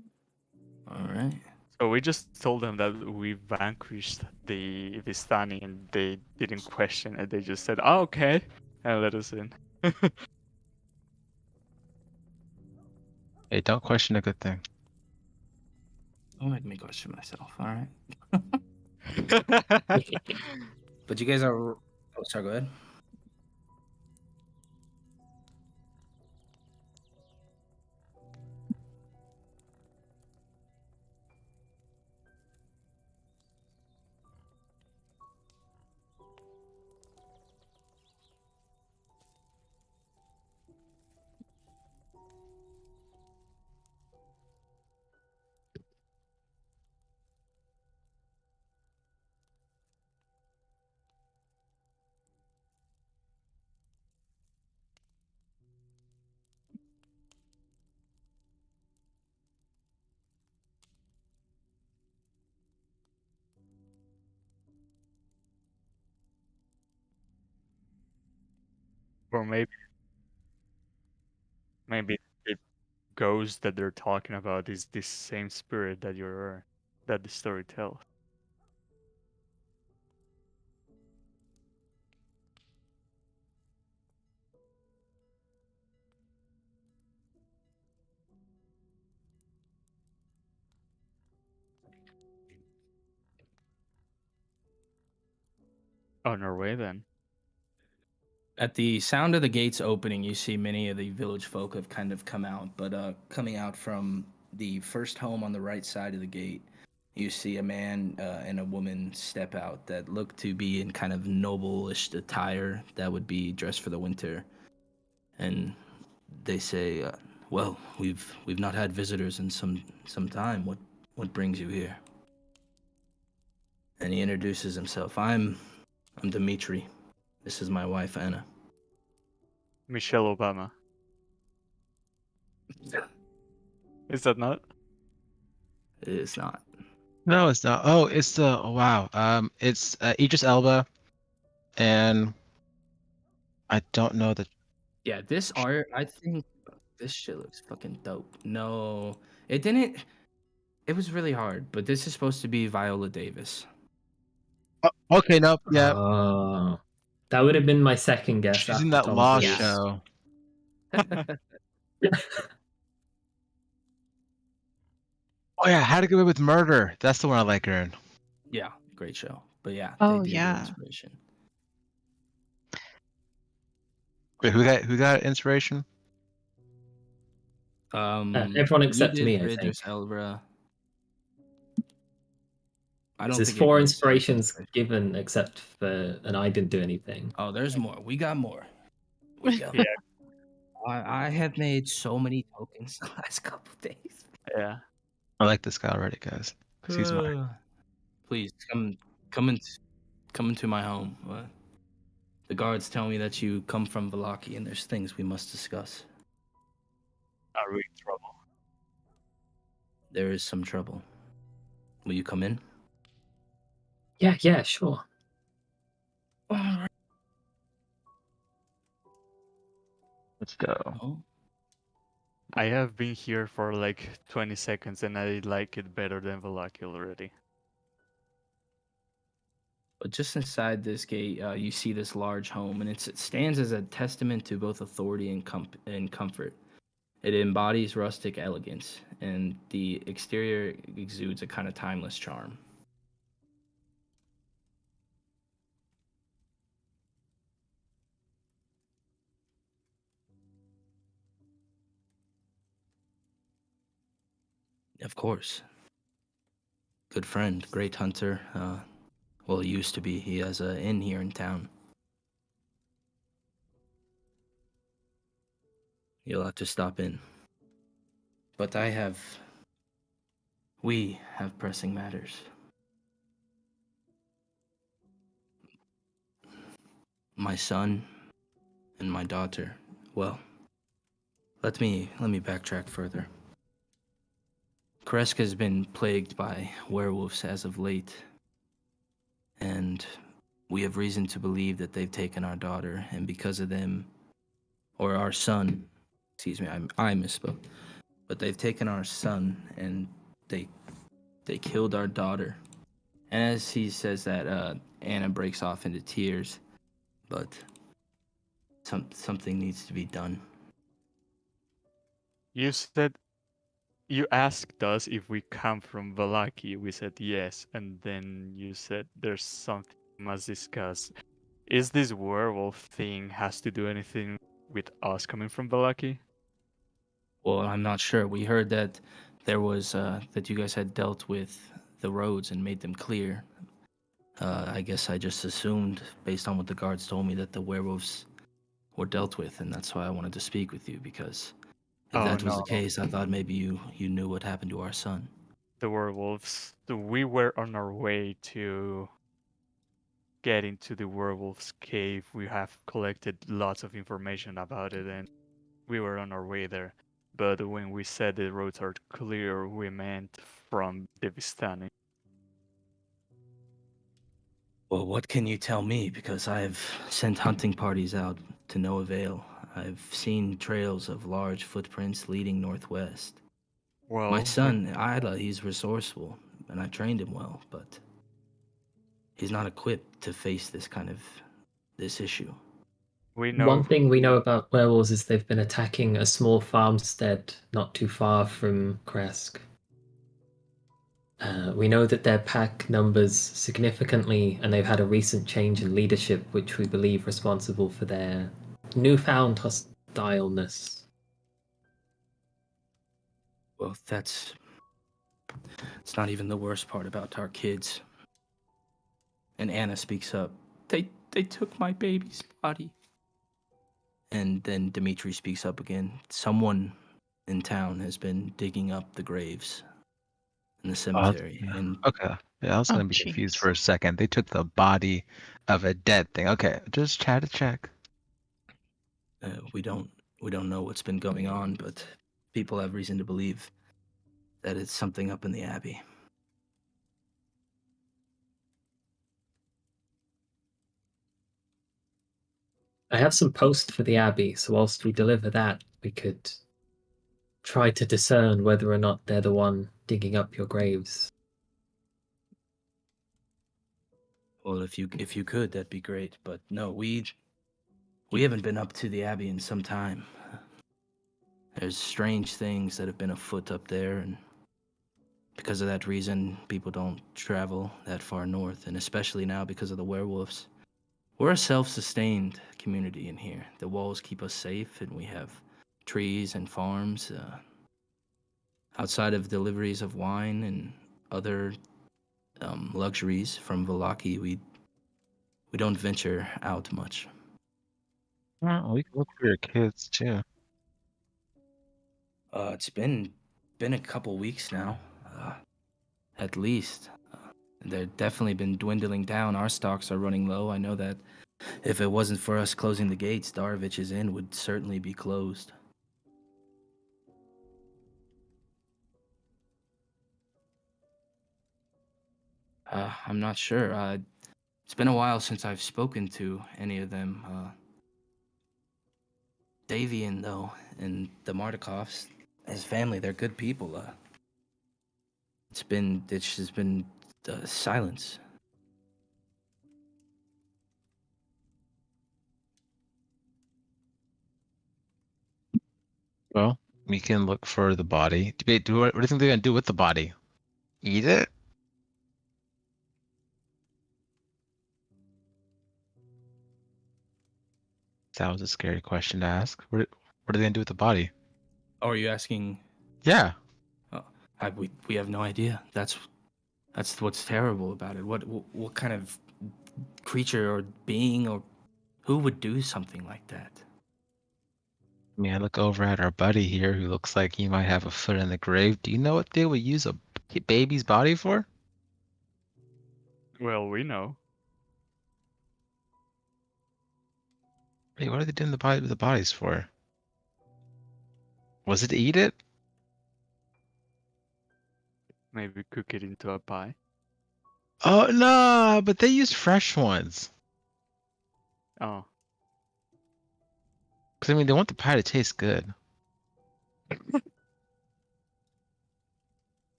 All right. So we just told them that we vanquished the Vistani and they didn't question it. They just said, oh, okay, and let us in. Hey, don't question a good thing. Don't make me question myself. All right. But you guys are. Oh, sorry. Go ahead. Or maybe ghost that they're talking about is this same spirit that the story tells. On our way then. At the sound of the gates opening, you see many of the village folk have kind of come out, but coming out from the first home on the right side of the gate, you see a man and a woman step out that look to be in kind of noble-ish attire that would be dressed for the winter. And they say, "Well, we've not had visitors in some time. What brings you here?" And he introduces himself. I'm Dimitri. This is my wife Anna. Michelle Obama. Is that not? It is not. No, it's not. Oh, it's the wow. It's Idris Elba, and I don't know the. Yeah, this art, I think this shit looks fucking dope. No, it didn't. It was really hard, but this is supposed to be Viola Davis. Oh, okay, nope. Yeah, Oh, that would have been my second guess she's in after that Tom Law Cruise. show. Oh yeah, How to Get Away with Murder. That's the one I like her in. Yeah, great show. But yeah, Oh, they do yeah. the inspiration. Wait, who got inspiration? Everyone you except did me, for I think. Idris Elba. I don't There's think 4 Idris did inspirations inspiration. given, except for, and I didn't do anything. Oh, there's more. We got more. We got. Yeah. I have made so many tokens the last couple days. Yeah. I like this guy already, guys. 'Cause he's mine. Please come into my home. The guards tell me that you come from Valaki, and there's things we must discuss. Are we in trouble? There is some trouble. Will you come in? Yeah, sure. Let's go. Oh, I have been here for like 20 seconds and I like it better than Valaki already. but just inside this gate, you see this large home, and it stands as a testament to both authority and comfort. It embodies rustic elegance, and the exterior exudes a kind of timeless charm. Of course. Good friend, great hunter. Well, he used to be. He has an inn here in town. You'll have to stop in. But we have pressing matters. My son and my daughter. Well, let me backtrack further. Kreska has been plagued by werewolves as of late, and we have reason to believe that they've taken our daughter, and because of them, or our son, excuse me, I misspoke, but they've taken our son and they killed our daughter. And as he says that, Anna breaks off into tears, but something needs to be done. You asked us if we come from Valaki. We said yes, and then you said there's something we must discuss. Is this werewolf thing has to do anything with us coming from Valaki? Well, I'm not sure. We heard that there was that you guys had dealt with the roads and made them clear. I guess I just assumed, based on what the guards told me, that the werewolves were dealt with, and that's why I wanted to speak with you, because if Oh, that was no. the case, I thought maybe you knew what happened to our son. The werewolves. We were on our way to get into the werewolf's cave. We have collected lots of information about it, and we were on our way there. But when we said the roads are clear, we meant from the Vistani. Well, what can you tell me? Because I've sent hunting parties out to no avail. I've seen trails of large footprints leading northwest. Well, My son, Isla, he's resourceful, and I trained him well, but he's not equipped to face this issue. we know. One thing we know about werewolves is they've been attacking a small farmstead not too far from Kresk. We know that their pack numbers significantly, and they've had a recent change in leadership, which we believe responsible for their newfound hostileness. Well, it's not even the worst part about our kids. And Anna speaks up. They took my baby's body. And then Dimitri speaks up again. Someone in town has been digging up the graves in the cemetery. yeah. And Okay. Yeah, I was Oh, gonna be confused jeez. for a second. They took the body of a dead thing. Okay, just try to check. we don't know what's been going on, but people have reason to believe that it's something up in the Abbey. I have some post for the Abbey, so whilst we deliver that, we could try to discern whether or not they're the one digging up your graves. Well, if you could, that'd be great. But no, we haven't been up to the Abbey in some time. There's strange things that have been afoot up there, and because of that reason, people don't travel that far north, and especially now because of the werewolves. We're a self-sustained community in here. The walls keep us safe, and we have trees and farms. Outside of deliveries of wine and other luxuries from Valaki, we don't venture out much. Well, we can look for your kids too. It's been a couple weeks now, at least. They've definitely been dwindling down. Our stocks are running low. I know that if it wasn't for us closing the gates, Darovich's Inn would certainly be closed. I'm not sure. It's been a while since I've spoken to any of them. Davian, though, and the Mardikovs, his family, they're good people. It's just been silence. Well, we can look for the body. What do you think they're gonna do with the body? Eat it? That was a scary question to ask. What are they gonna do with the body? Oh, are you asking? Yeah. We have no idea. That's what's terrible about it. What kind of creature or being or who would do something like that? I mean, I look over at our buddy here who looks like he might have a foot in the grave. Do you know what they would use a baby's body for? Well, we know. Hey, what are they doing the bodies for? Was it to eat it? Maybe cook it into a pie. Oh no, but they use fresh ones. Oh, Cause I mean, they want the pie to taste good.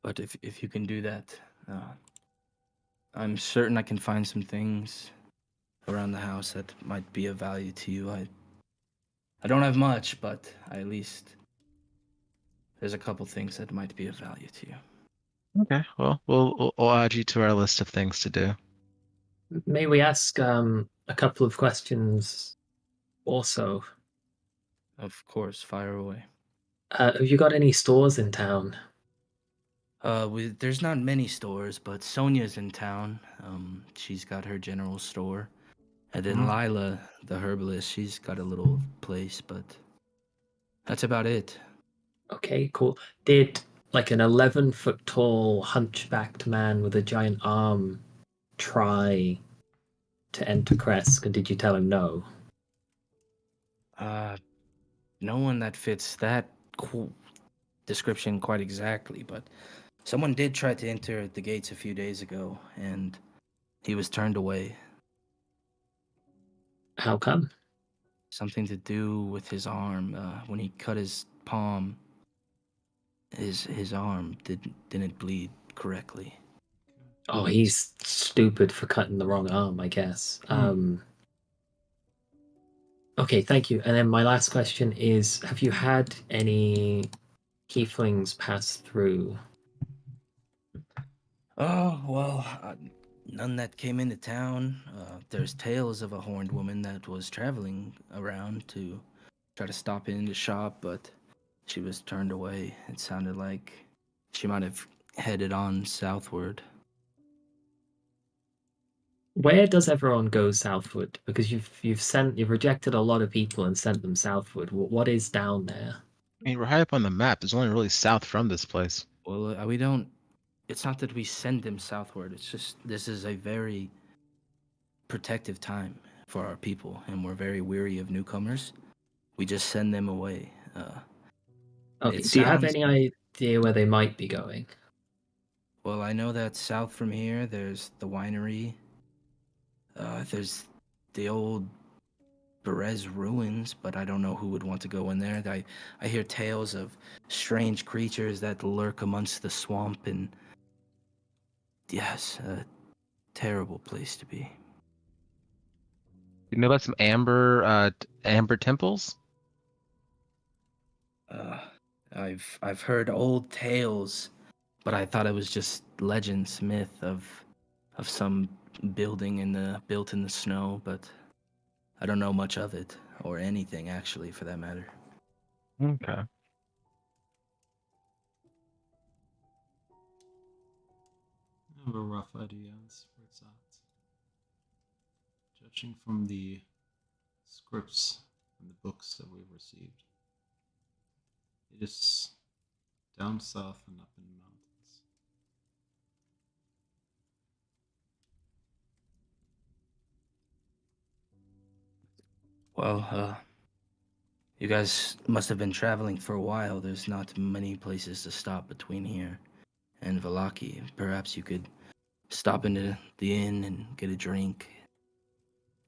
But if you can do that, I'm certain I can find some things around the house that might be of value to you. I don't have much, but at least there's a couple things that might be of value to you. Okay, well, we'll add you to our list of things to do. May we ask a couple of questions also? Of course, fire away. Have you got any stores in town? There's not many stores, but Sonia's in town. She's got her general store. And then Lila, the herbalist, she's got a little place, but that's about it. Okay, cool. Did like an 11-foot tall, hunchbacked man with a giant arm try to enter Kresk, and did you tell him no? No one that fits that description quite exactly, but someone did try to enter the gates a few days ago, and he was turned away. How come? Something to do with his arm. When he cut his palm, his arm didn't bleed correctly. Oh, he's stupid for cutting the wrong arm, I guess. Okay, thank you. And then my last question is, have you had any tieflings pass through? Oh, well, none that came into town. There's tales of a horned woman that was traveling around to try to stop in the shop, but she was turned away. It sounded like she might have headed on southward. Where does everyone go southward? Because you've rejected a lot of people and sent them southward. What is down there? I mean, we're high up on the map. There's only really south from this place. Well, we don't. It's not that we send them southward. It's just this is a very protective time for our people, and we're very weary of newcomers. We just send them away. Okay, It do you have sounds any idea where they might be going? well. I know that south from here, there's the winery. There's the old Perez ruins, but I don't know who would want to go in there. I hear tales of strange creatures that lurk amongst the swamp, and yes, a terrible place to be. You know about some amber temples? I've heard old tales, but I thought it was just legends, myth of some building built in the snow, but I don't know much of it or anything actually, for that matter. Okay. I have a rough idea as where it's at. Judging from the scripts and the books that we've received, it is down south and up in the mountains. Well, you guys must have been traveling for a while. There's not many places to stop between here and Valaki. Perhaps you could stop into the inn and get a drink.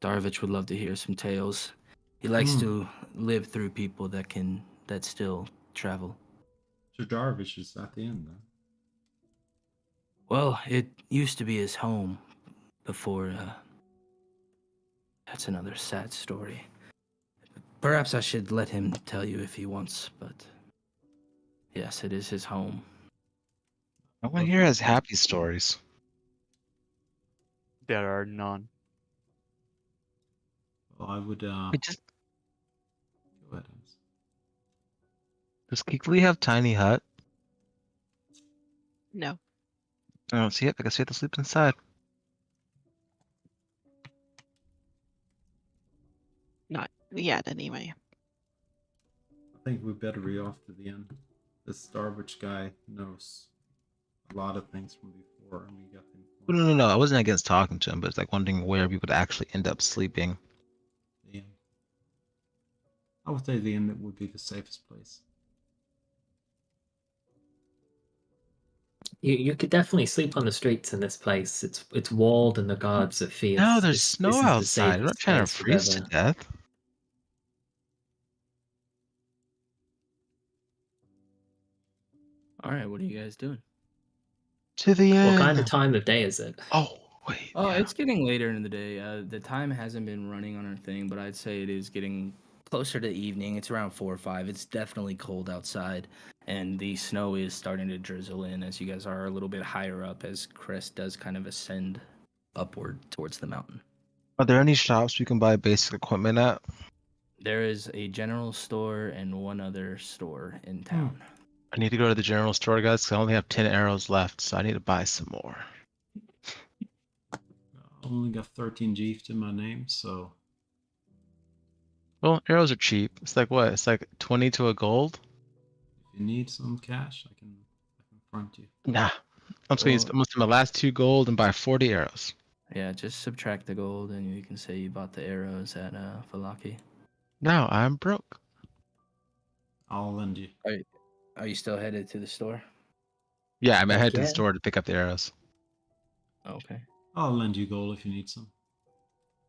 Darvich would love to hear some tales. He likes to live through people that still travel. So Darvish is at the end, then. Well, it used to be his home before. That's another sad story. Perhaps I should let him tell you if he wants, but yes, it is his home. No one here has happy stories. There are none. Well, I would. Just Go ahead, Hans. does Kikli have tiny hut? No. I don't see it. I guess we have to sleep inside. Not yet, anyway. I think we better be off to the end. This Darvich guy knows a lot of things from before, and we got the No. I wasn't against talking to him, but it's like wondering where we would actually end up sleeping. the end. I would say the end would be the safest place. You could definitely sleep on the streets in this place. It's walled and the guards are fierce. No, there's This snow is the outside. I'm not safest trying to place you've freeze to ever- death. All right, what are you guys doing? To the end. What kind of time of day is it? Oh, wait. Oh, yeah. it's getting later in the day. The time hasn't been running on our thing, but I'd say it is getting closer to evening. It's around 4 or 5. It's definitely cold outside, and the snow is starting to drizzle in as you guys are a little bit higher up as Crest does kind of ascend upward towards the mountain. Are there any shops we can buy basic equipment at? There is a general store and one other store in town. I need to go to the general store, guys, because I only have 10 arrows left, so I need to buy some more. I only got 13 G to my name, so Well, arrows are cheap. It's like what? It's like 20 to a gold? if you need some cash, I can front you. Nah. I'm just going to use my last 2 gold and buy 40 arrows. Yeah, just subtract the gold and you can say you bought the arrows at Valaki. No, I'm broke. I'll lend you. Are you still headed to the store? Yeah, I'm Heck headed to the yeah. store to pick up the arrows. Okay. I'll lend you gold if you need some.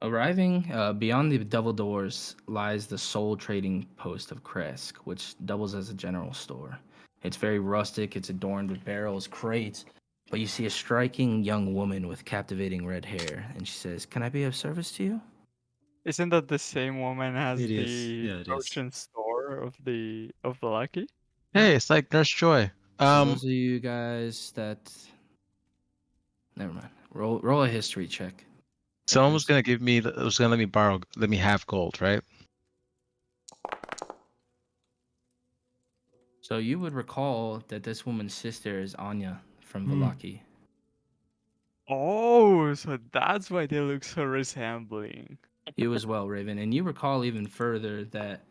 Arriving beyond the double doors lies the sole trading post of Kresk, which doubles as a general store. It's very rustic, it's adorned with barrels, crates, but you see a striking young woman with captivating red hair, and she says, "Can I be of service to you?" Isn't that the same woman as It is. the Yeah, it is. potion store of the Lucky? Hey, it's like Nurse Joy. So those of you guys that... Never mind. Roll a history check. Someone was gonna let me have gold, right? So you would recall that this woman's sister is Anya from Hmm. Valaki. Oh, so that's why they look so resembling. You as well, Raven. And you recall even further that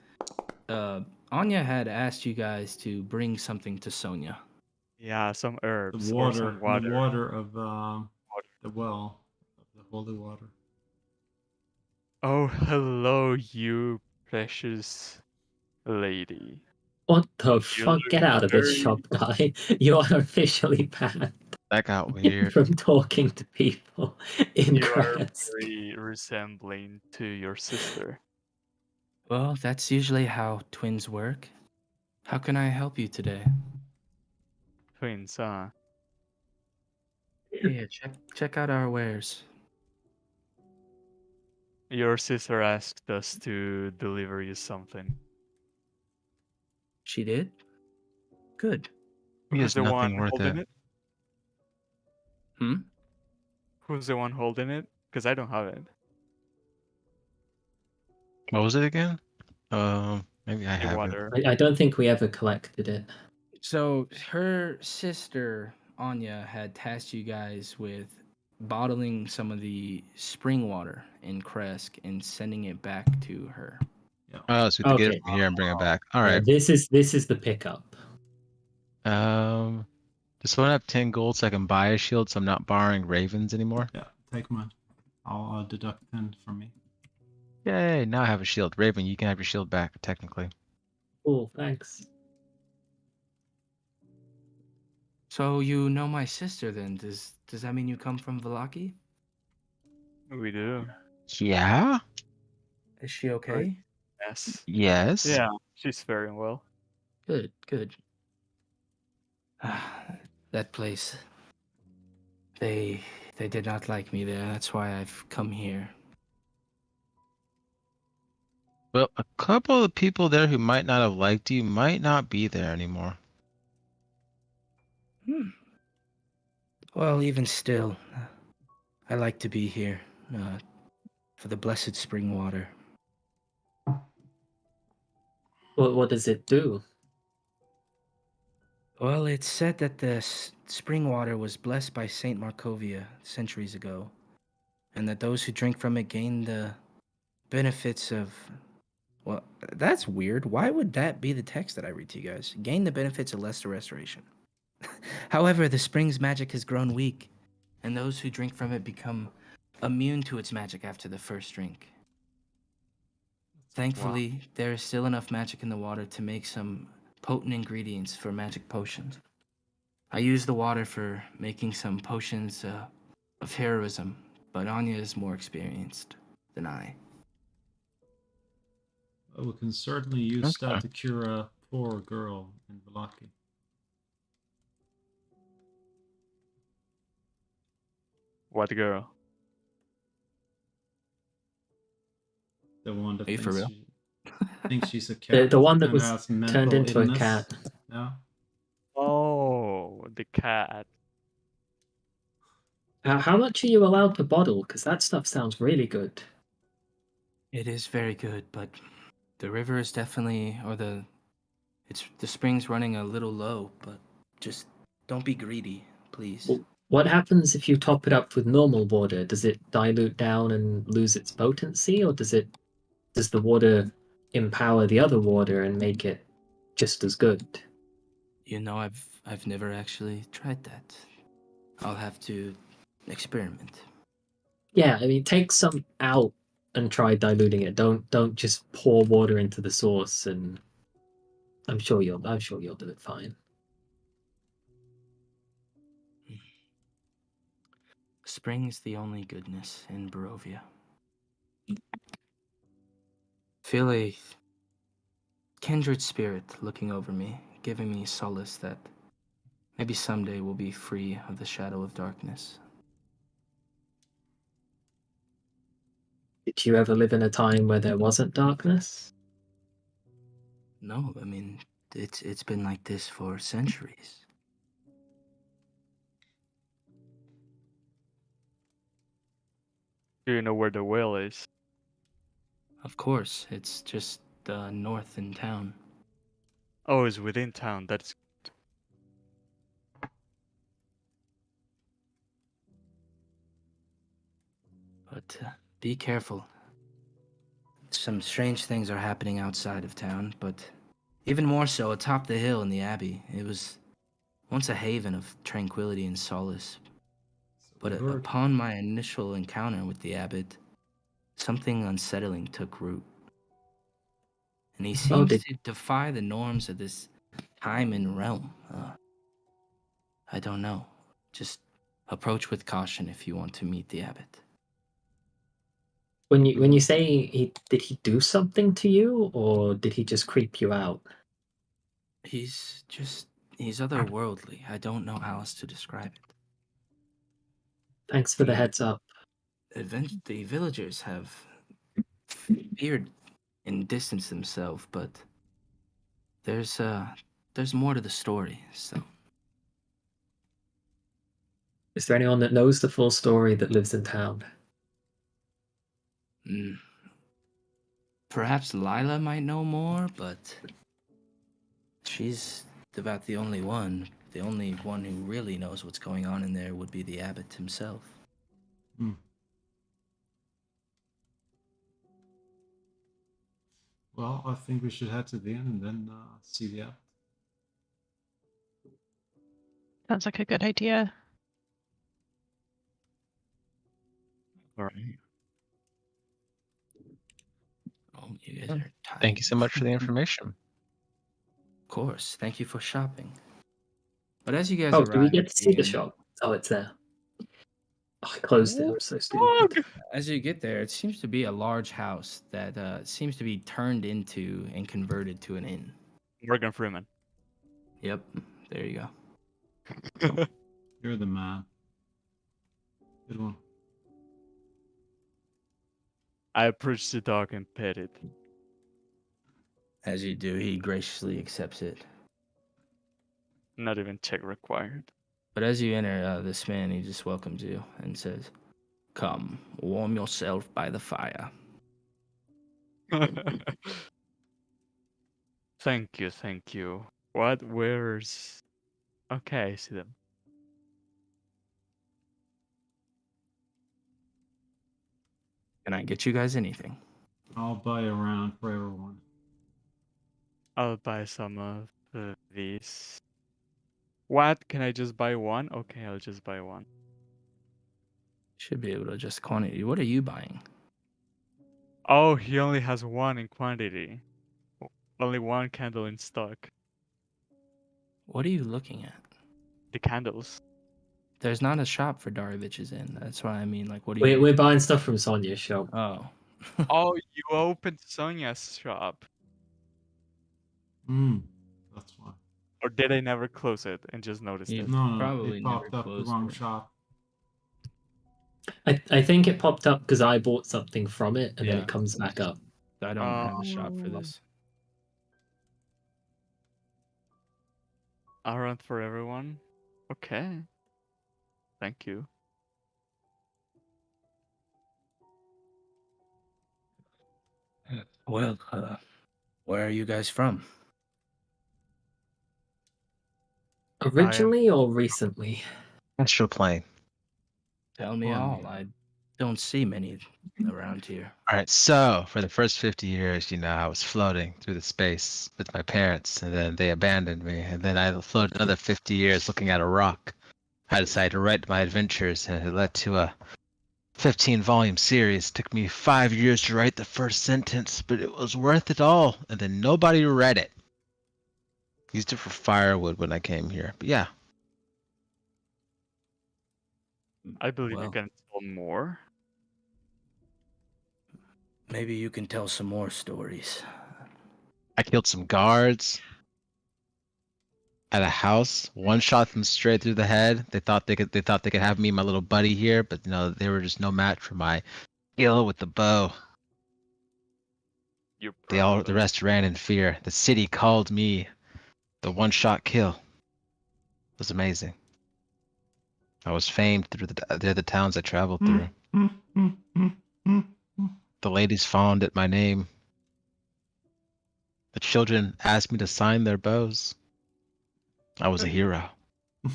Anya had asked you guys to bring something to Sonia. Yeah, some herbs The or water, some water. the water of the well, of the holy water. Oh, hello, you precious lady. What the You fuck? look Get out of this very shop, guy. You are officially banned That got weird. from talking to people in You are Crest. very resembling to your sister. Well, that's usually how twins work. How can I help you today? Twins, huh? Yeah, check out our wares. Your sister asked us to deliver you something. She did? Good. He Who's has the one nothing worth holding it. it? Hmm? Who's the one holding it? Because I don't have it. What was it again? Maybe I The have it. water. I don't think we ever collected it. So her sister, Anya, had tasked you guys with bottling some of the spring water in Kresk and sending it back to her. Yeah. Oh, so we have to get Okay. it from here and bring it back. All Yeah, right. this is the pickup. Does someone have 10 gold so I can buy a shield so I'm not borrowing ravens anymore? Yeah, take mine. I'll deduct 10 from me. Yay, now I have a shield. Raven, you can have your shield back, technically. Cool, thanks. So you know my sister then? Does that mean you come from Valaki? We do. Yeah? Is she okay? Yes. Yes. Yeah, she's very well. Good, good. That place. They did not like me there. That's why I've come here. Well, a couple of people there who might not have liked you might not be there anymore. Well, even still, I like to be here for the blessed spring water. What does it do? Well, it's said that the spring water was blessed by Saint Markovia centuries ago, and that those who drink from it gain the benefits of... Well, that's weird. Why would that be the text that I read to you guys? Gain the benefits of lesser restoration. However, the spring's magic has grown weak, and those who drink from it become immune to its magic after the first drink. Thankfully, there is still enough magic in the water to make some potent ingredients for magic potions. I use the water for making some potions of heroism, but Anya is more experienced than I. Well, we can certainly use Okay. that to cure a poor girl in Valaki. What girl? The one that Are you for real? thinks she's a cat The one that and was has turned mental into illness. a cat. Yeah. Oh, the cat. How much are you allowed to bottle? Because that stuff sounds really good. It is very good, but the river is definitely, the spring's running a little low, but just don't be greedy, please. What happens if you top it up with normal water? Does it dilute down and lose its potency, or does the water empower the other water and make it just as good? You know, I've never actually tried that. I'll have to experiment. Yeah, I mean, take some out and try diluting it. Don't just pour water into the source, and I'm sure you'll do it fine. Spring is the only goodness in Barovia. feel a kindred spirit looking over me, giving me solace that maybe someday we'll be free of the shadow of darkness. Did you ever live in a time where there wasn't darkness? No, I mean, it's been like this for centuries. Do you know where the whale is? Of course, it's just north in town. Oh, it's within town. That's But be careful. Some strange things are happening outside of town, but even more so atop the hill in the Abbey. It was once a haven of tranquility and solace. So But we heard. upon my initial encounter with the abbot, something unsettling took root. And he seems to defy the norms of this time and realm. I don't know. Just approach with caution if you want to meet the abbot. When you say did he do something to you, or did he just creep you out? He's otherworldly. I don't know how else to describe it. Thanks for the heads up. The villagers have feared and distanced themselves, but there's more to the story. So Is there anyone that knows the full story that lives in town? perhaps Lila might know more, but she's about the only one. The only one who really knows what's going on in there would be the abbot himself. Well, I think we should head to the inn and then see the app. Sounds like a good idea. all right. Oh, you guys are tired. Thank you so much for the information. Of course. Thank you for shopping. But as you guys Oh, arrive, do we get to see the in- shop? Oh, it's there. Oh, I closed it. I'm so stupid. As you get there, it seems to be a large house that seems to be turned into and converted to an inn. Morgan Freeman. Yep, there you go. You're the man. Good one. I approach the dog and pet it. As you do, he graciously accepts it. Not even check required. But as you enter, this man, he just welcomes you and says, "Come, warm yourself by the fire." Thank you, thank you. What? Where's... Okay, I see them. Can I get you guys anything? I'll buy a round for everyone. I'll buy some of these. What? Can I just buy one? Okay, I'll just buy one. Should be able to adjust quantity. What are you buying? Oh, he only has one in quantity. Only one candle in stock. What are you looking at? The candles. There's not a shop for Darovich's Inn. That's what I mean. Like, what are We're, you? we're buying stuff from Sonia's shop. Oh. Oh, you opened Sonia's shop. That's why. Or did I never close it and just noticed You it? No, probably it never popped up the closed wrong it. shop. I think it popped up because I bought something from it, and then Yeah. it comes back up. I don't have a shop for Oh. this. Around for everyone? Okay. Thank you. Well, where are you guys from? Originally or recently? Astral plane. Tell me Well, all. I don't see many around here. All right, so for the first 50 years, I was floating through the space with my parents, and then they abandoned me, and then I floated another 50 years looking at a rock. I decided to write my adventures, and it led to a 15-volume series. It took me 5 years to write the first sentence, but it was worth it all, and then nobody read it. Used it for firewood when I came here, but yeah. I believe you Well, can tell more. Maybe you can tell some more stories. I killed some guards at a house. One shot them straight through the head. They thought they could have me, my little buddy here, but they were just no match for my skill with the bow. The rest ran in fear. The city called me the one-shot kill. It was amazing. I was famed through the towns I traveled through. The ladies fawned at my name. The children asked me to sign their bows. I was a hero. A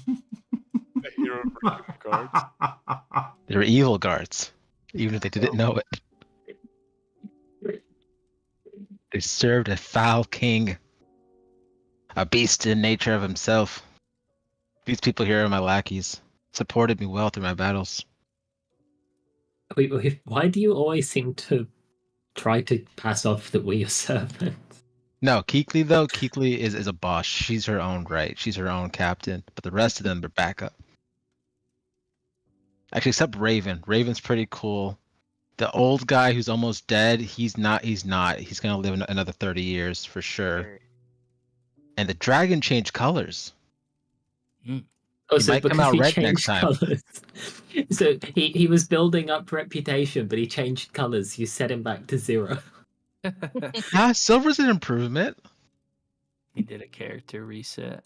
hero for killing guards. They were evil guards, even if they didn't know it. They served a foul king, a beast in nature of himself. These people here are my lackeys, supported me well through my battles. Wait, why do you always seem to try to pass off that we're your servants? No, Keekly is a boss. She's her own right. She's her own captain. But the rest of them are backup. Actually, except Raven. Raven's pretty cool. The old guy who's almost dead, he's not. He's gonna live another 30 years for sure. And the dragon changed colors. Oh, He so might come because out he red changed next time. colors. So he was building up reputation, but he changed colors. You set him back to 0. Silver's an improvement. He did a character reset.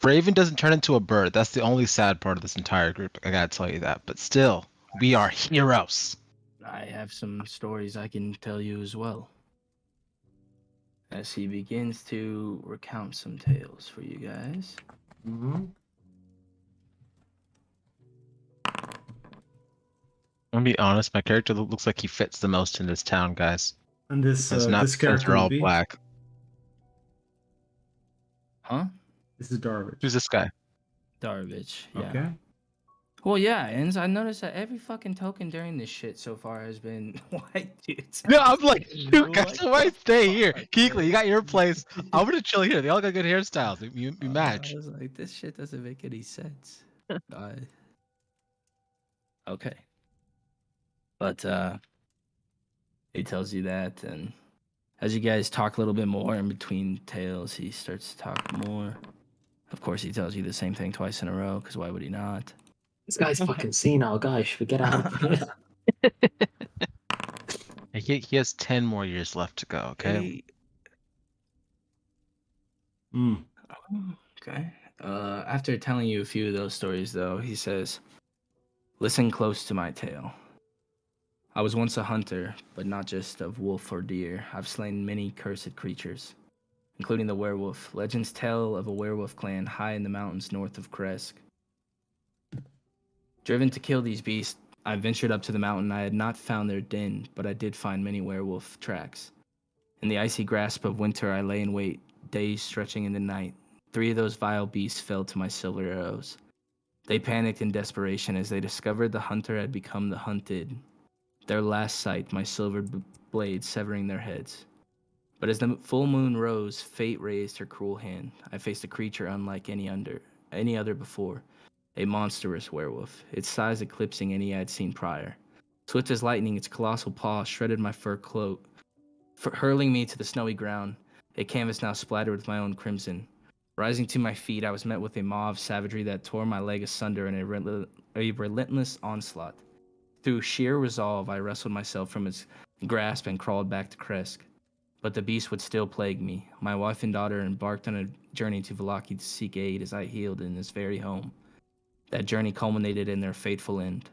Raven doesn't turn into a bird. That's the only sad part of this entire group. I gotta tell you that. But still, we are heroes. I have some stories I can tell you as well. As he begins to recount some tales for you guys. Mm-hmm. I'm gonna be honest, my character looks like he fits the most in this town, guys. And this It's not this because character they're all would be? black. Huh? This is Darvish. Who's this guy? Darvich, yeah. Okay. Well, yeah, and I noticed that every fucking token during this shit so far has been white dudes. No, I'm like, dude, guys, What why the stay here? fuck, Keekly, man? you got your place. I'm gonna chill here. They all got good hairstyles. You match. I was like, this shit doesn't make any sense. Okay. But he tells you that, and as you guys talk a little bit more in between tales, he starts to talk more. Of course, he tells you the same thing twice in a row, because why would he not? This guy's fucking senile, guys. Forget out of here. He has 10 more years left to go, okay? Mm. Okay. After telling you a few of those stories, though, he says, listen close to my tale. I was once a hunter, but not just of wolf or deer. I've slain many cursed creatures, including the werewolf. Legends tell of a werewolf clan high in the mountains north of Kresk. Driven to kill these beasts, I ventured up to the mountain. I had not found their den, but I did find many werewolf tracks. In the icy grasp of winter, I lay in wait, days stretching into night. 3 of those vile beasts fell to my silver arrows. They panicked in desperation as they discovered the hunter had become the hunted. Their last sight, my silver blade severing their heads. But as the full moon rose, fate raised her cruel hand. I faced a creature unlike any other before. A monstrous werewolf, its size eclipsing any I had seen prior. Swift as lightning, its colossal paw shredded my fur cloak, hurling me to the snowy ground, a canvas now splattered with my own crimson. Rising to my feet, I was met with a maw of savagery that tore my leg asunder in a relentless onslaught. Through sheer resolve, I wrestled myself from its grasp and crawled back to Kresk. But the beast would still plague me. My wife and daughter embarked on a journey to Vallaki to seek aid as I healed in this very home. That journey culminated in their fateful end.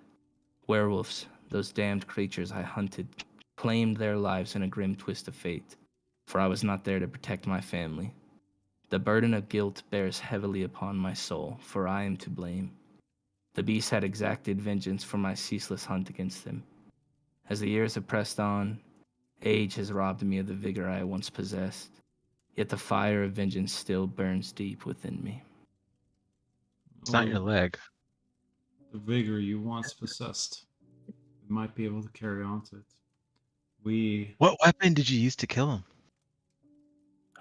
Werewolves, those damned creatures I hunted, claimed their lives in a grim twist of fate, for I was not there to protect my family. The burden of guilt bears heavily upon my soul, for I am to blame. The beast had exacted vengeance for my ceaseless hunt against them. As the years have pressed on, age has robbed me of the vigor I once possessed, yet the fire of vengeance still burns deep within me. It's not your leg. The vigor you once possessed. We might be able to carry on to it. What weapon did you use to kill him?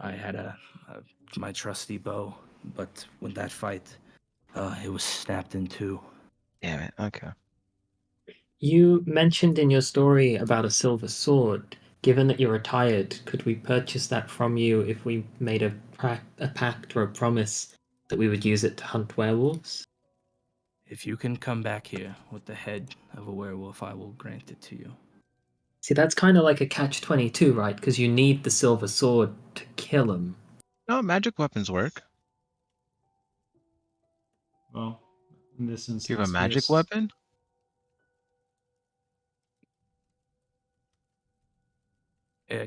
I had my trusty bow, but with that fight, it was snapped in 2. Damn it. Okay. You mentioned in your story about a silver sword. given that you're retired, could we purchase that from you if we made a pact or a promise that we would use it to hunt werewolves? If you can come back here with the head of a werewolf, I will grant it to you. See, that's kind of like a catch-22, right? Because you need the silver sword to kill him. No, magic weapons work. Well, in this instance, You have a we magic just- weapon?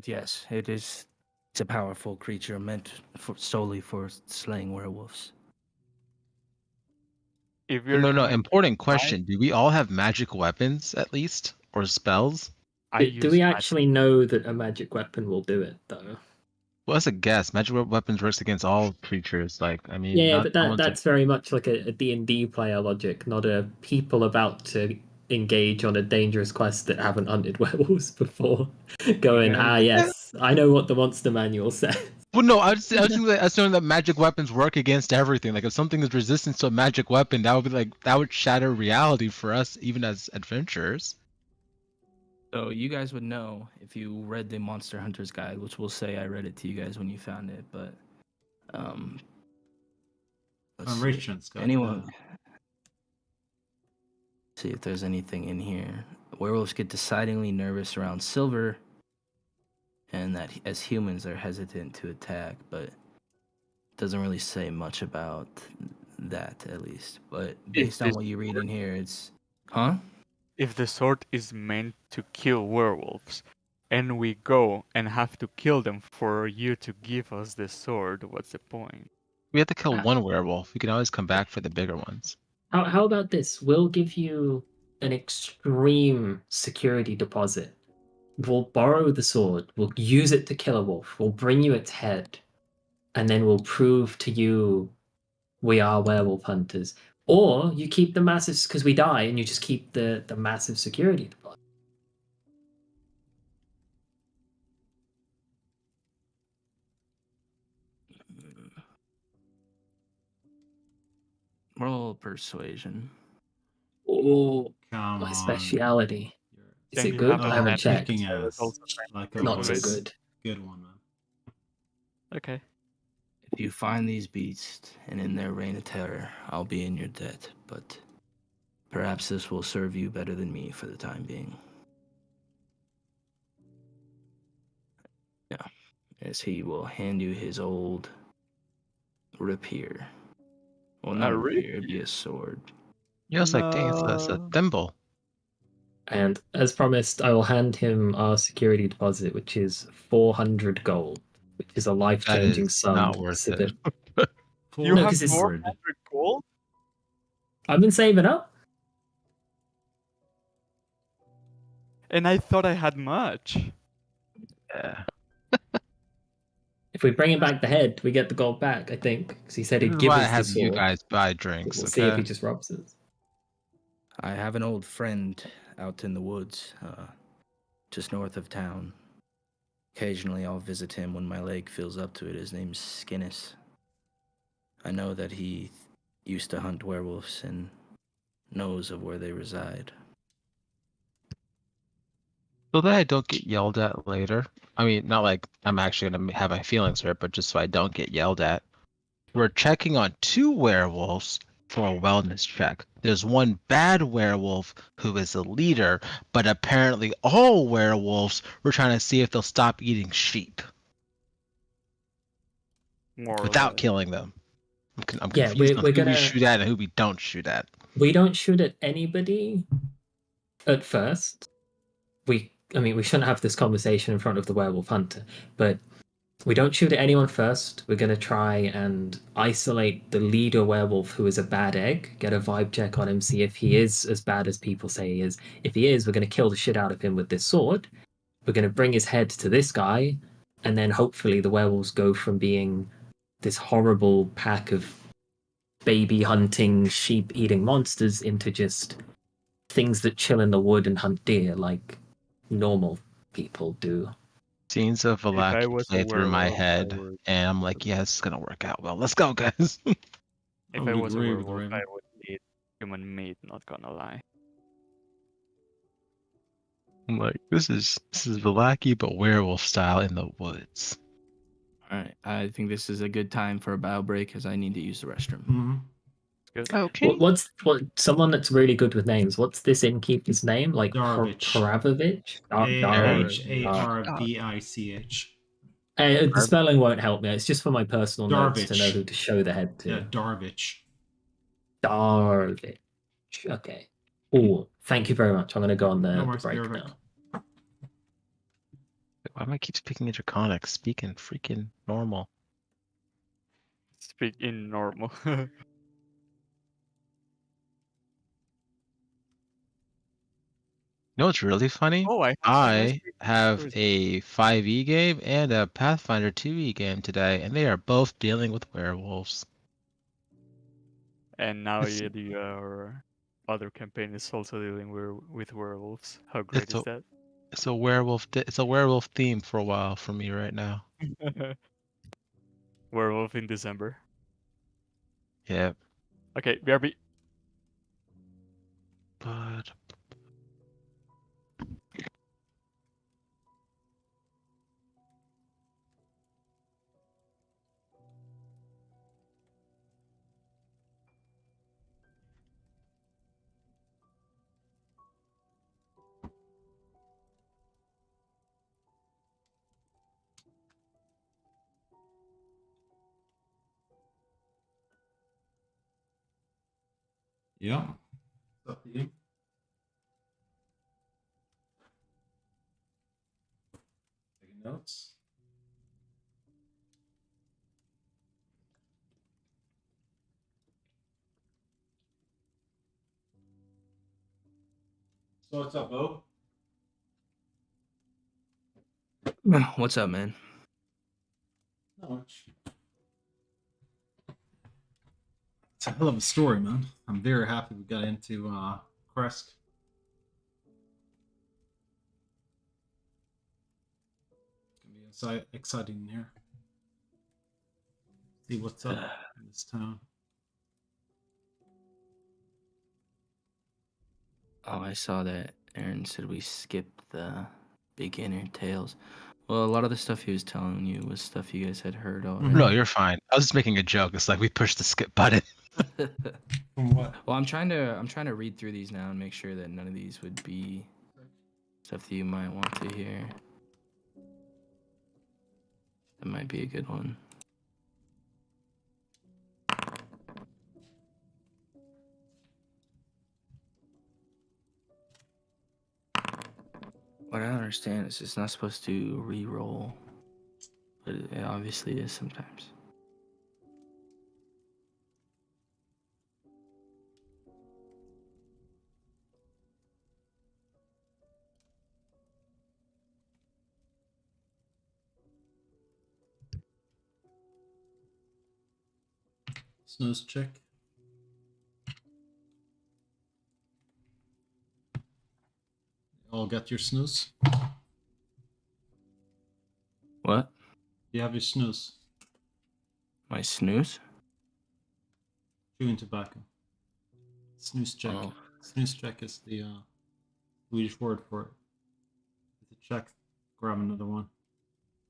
Yes, it is. It's a powerful creature meant solely for slaying werewolves. If you're No, coming important back, question. Do we all have magic weapons at least? Or spells? I Do use we magic. actually know that a magic weapon will do it, though? Well, that's a guess. Magic weapons works against all creatures. Like, I mean, Yeah, not but all ones are- that's very much like a D&D player logic, not a people about to engage on a dangerous quest that haven't hunted werewolves before. Going, Guys- yes, I know what the monster manual says. Well, no, I was assuming that magic weapons work against everything. Like, if something is resistant to a magic weapon, that would be like that would shatter reality for us, even as adventurers. So you guys would know if you read the Monster Hunter's Guide, which will say I read it to you guys when you found it. But let's see. Rachel's got Anyone? the- See if there's anything in here. Werewolves get decidedly nervous around silver, and that as humans they're hesitant to attack, but it doesn't really say much about that, at least. But based on this what you read in here, it's If the sword is meant to kill werewolves, and we go and have to kill them for you to give us the sword, what's the point? We have to kill Ah. one werewolf. We can always come back for the bigger ones. How about this? We'll give you an extreme security deposit. We'll borrow the sword. We'll use it to kill a wolf. We'll bring you its head. And then we'll prove to you we are werewolf hunters. Or you keep the massive, because we die, and you just keep the massive security deposit. roll persuasion. Oh, Come my on. speciality. You're- Is Thank it you, good? Papa. I haven't Oh, checked. kicking I was ass. also trying Like to a Not so good. good. good one, man. Okay. If you find these beasts and in their reign of terror, I'll be in your debt, but perhaps this will serve you better than me for the time being. Yeah, as he will hand you his old rapier. Well, not a rapier, it'd be a sword. Yeah, it's like, dang, it's a No. thimble. And as promised, I will hand him our security deposit, which is 400 gold, which is a That life-changing is sum. not worth it. You No, have 'cause it's- 400 gold? I've been saving up. And I thought I had much. Yeah. If we bring him back the head, we get the gold back, I think. Because he said This he'd is give why I us the have you sword. guys buy But drinks, we'll see if okay? he just robs us. I have an old friend out in the woods, just north of town. Occasionally I'll visit him when my leg feels up to it. His name's Skinnis. I know that he used to hunt werewolves and knows of where they reside. So that I don't get yelled at later. I mean, not like I'm actually gonna have my feelings hurt, but just so I don't get yelled at. We're checking on 2 werewolves for a wellness check. There's one bad werewolf who is a leader, but apparently all werewolves we're trying to see if they'll stop eating sheep More or without less. killing them. I'm Yeah, confused on we're who we gonna- shoot at and who we don't shoot at. We don't shoot at anybody at first. We shouldn't have this conversation in front of the werewolf hunter, but we don't shoot at anyone first. We're going to try and isolate the leader werewolf who is a bad egg, get a vibe check on him, see if he is as bad as people say he is. If he is, we're going to kill the shit out of him with this sword. We're going to bring his head to this guy, and then hopefully the werewolves go from being this horrible pack of baby hunting, sheep eating monsters into just things that chill in the wood and hunt deer like normal people do. Scenes of I Valaki was a play through my werewolf, I head, would- and I'm like, yeah, this is gonna work out well. Let's go, guys. If I I would was a agree with werewolf, Raven. I would eat human meat, not gonna lie. I'm like, this is Vallaki, but werewolf style in the woods. All right, I think this is a good time for a bow break because I need to use the restroom. Mm-hmm. Good. Okay. What someone that's really good with names? What's this innkeeper's name? Like Darvich. Paravovich? Darvich. The spelling won't help me. It's just for my personal notes to know Darvich. who to show the head to. Yeah, Darvich. Darvich. Okay. Oh, thank you very much. I'm going to go on No the worries, break be right now. Why am I keep speaking in Draconic? Speaking freaking normal. Speak in normal. You know what's really funny? Oh, I have some nice I have a 5e game and a Pathfinder 2e game today, and they are both dealing with werewolves. And now your other campaign is also dealing with werewolves. How great is that? It's a werewolf. It's a werewolf theme for a while for me right now. Werewolf in December. Yeah. Okay, BRB. But Yeah. It's up to you. Taking notes. So what's up, Bo? What's up, man? Not much. It's a hell of a story, man. I'm very happy we got into Kresk. It's gonna be exciting in here. See what's up in this town. Oh, I saw that Aaron said we skipped the beginner tales. Well, a lot of the stuff he was telling you was stuff you guys had heard already. no, you're fine. I was just making a joke. It's like we pushed the skip button. From what? Well, I'm trying to read through these now and make sure that none of these would be stuff that you might want to hear. That might be a good one. What I don't understand is it's not supposed to re-roll, but it obviously is sometimes. Snooze check. All got your snooze? What? You have your snooze. My snooze? Chewing tobacco. Snooze check. Oh. Snooze check is the Swedish word for it. It's a check. Grab another one.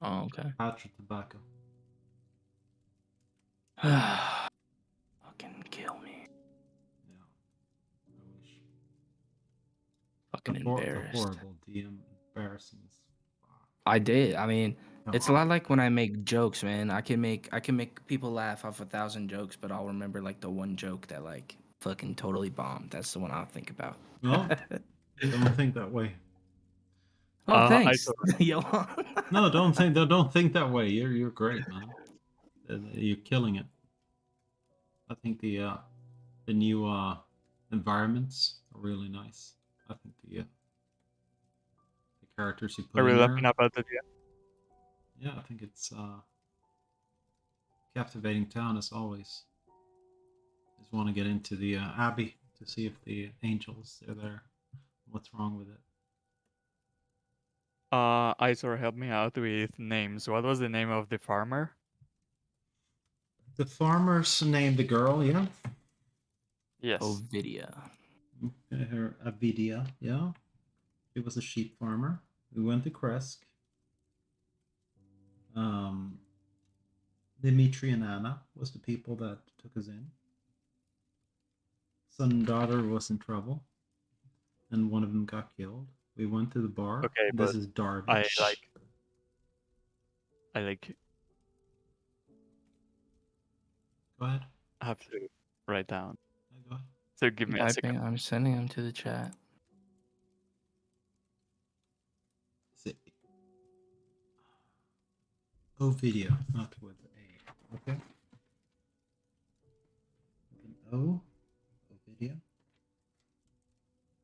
Oh, okay. Patch of tobacco. Fucking kill me. Yeah. I wish. Fucking embarrassed. Horrible DM. Embarrassing as fuck. I did. I mean, Come it's a on. lot like when I make jokes, man. I can make people laugh off 1,000 jokes, but I'll remember like the one joke that like fucking totally bombed. That's the one I'll think about. No, don't think that way. Oh, thanks. Yo. No, don't think that way. You're great, man. You're killing it. I think the new environments are really nice. I think the characters you put Are we in laughing there. about it? Yeah, I think it's captivating town as always. Just want to get into the abbey to see if the angels are there. What's wrong with it? Isor, help me out with names. What was the name of the farmer? The farmers named the girl, yeah. Yes. Ovidia. Her Avidia, yeah. She was a sheep farmer. We went to Kresk. Dimitri and Anna was the people that took us in. Son and daughter was in trouble, and one of them got killed. We went to the bar. Okay, This but is Darvish. I like Go ahead. have to write down. Go ahead. So give me a second. I'm sending them to the chat. O video, not with A. Okay. With an O video.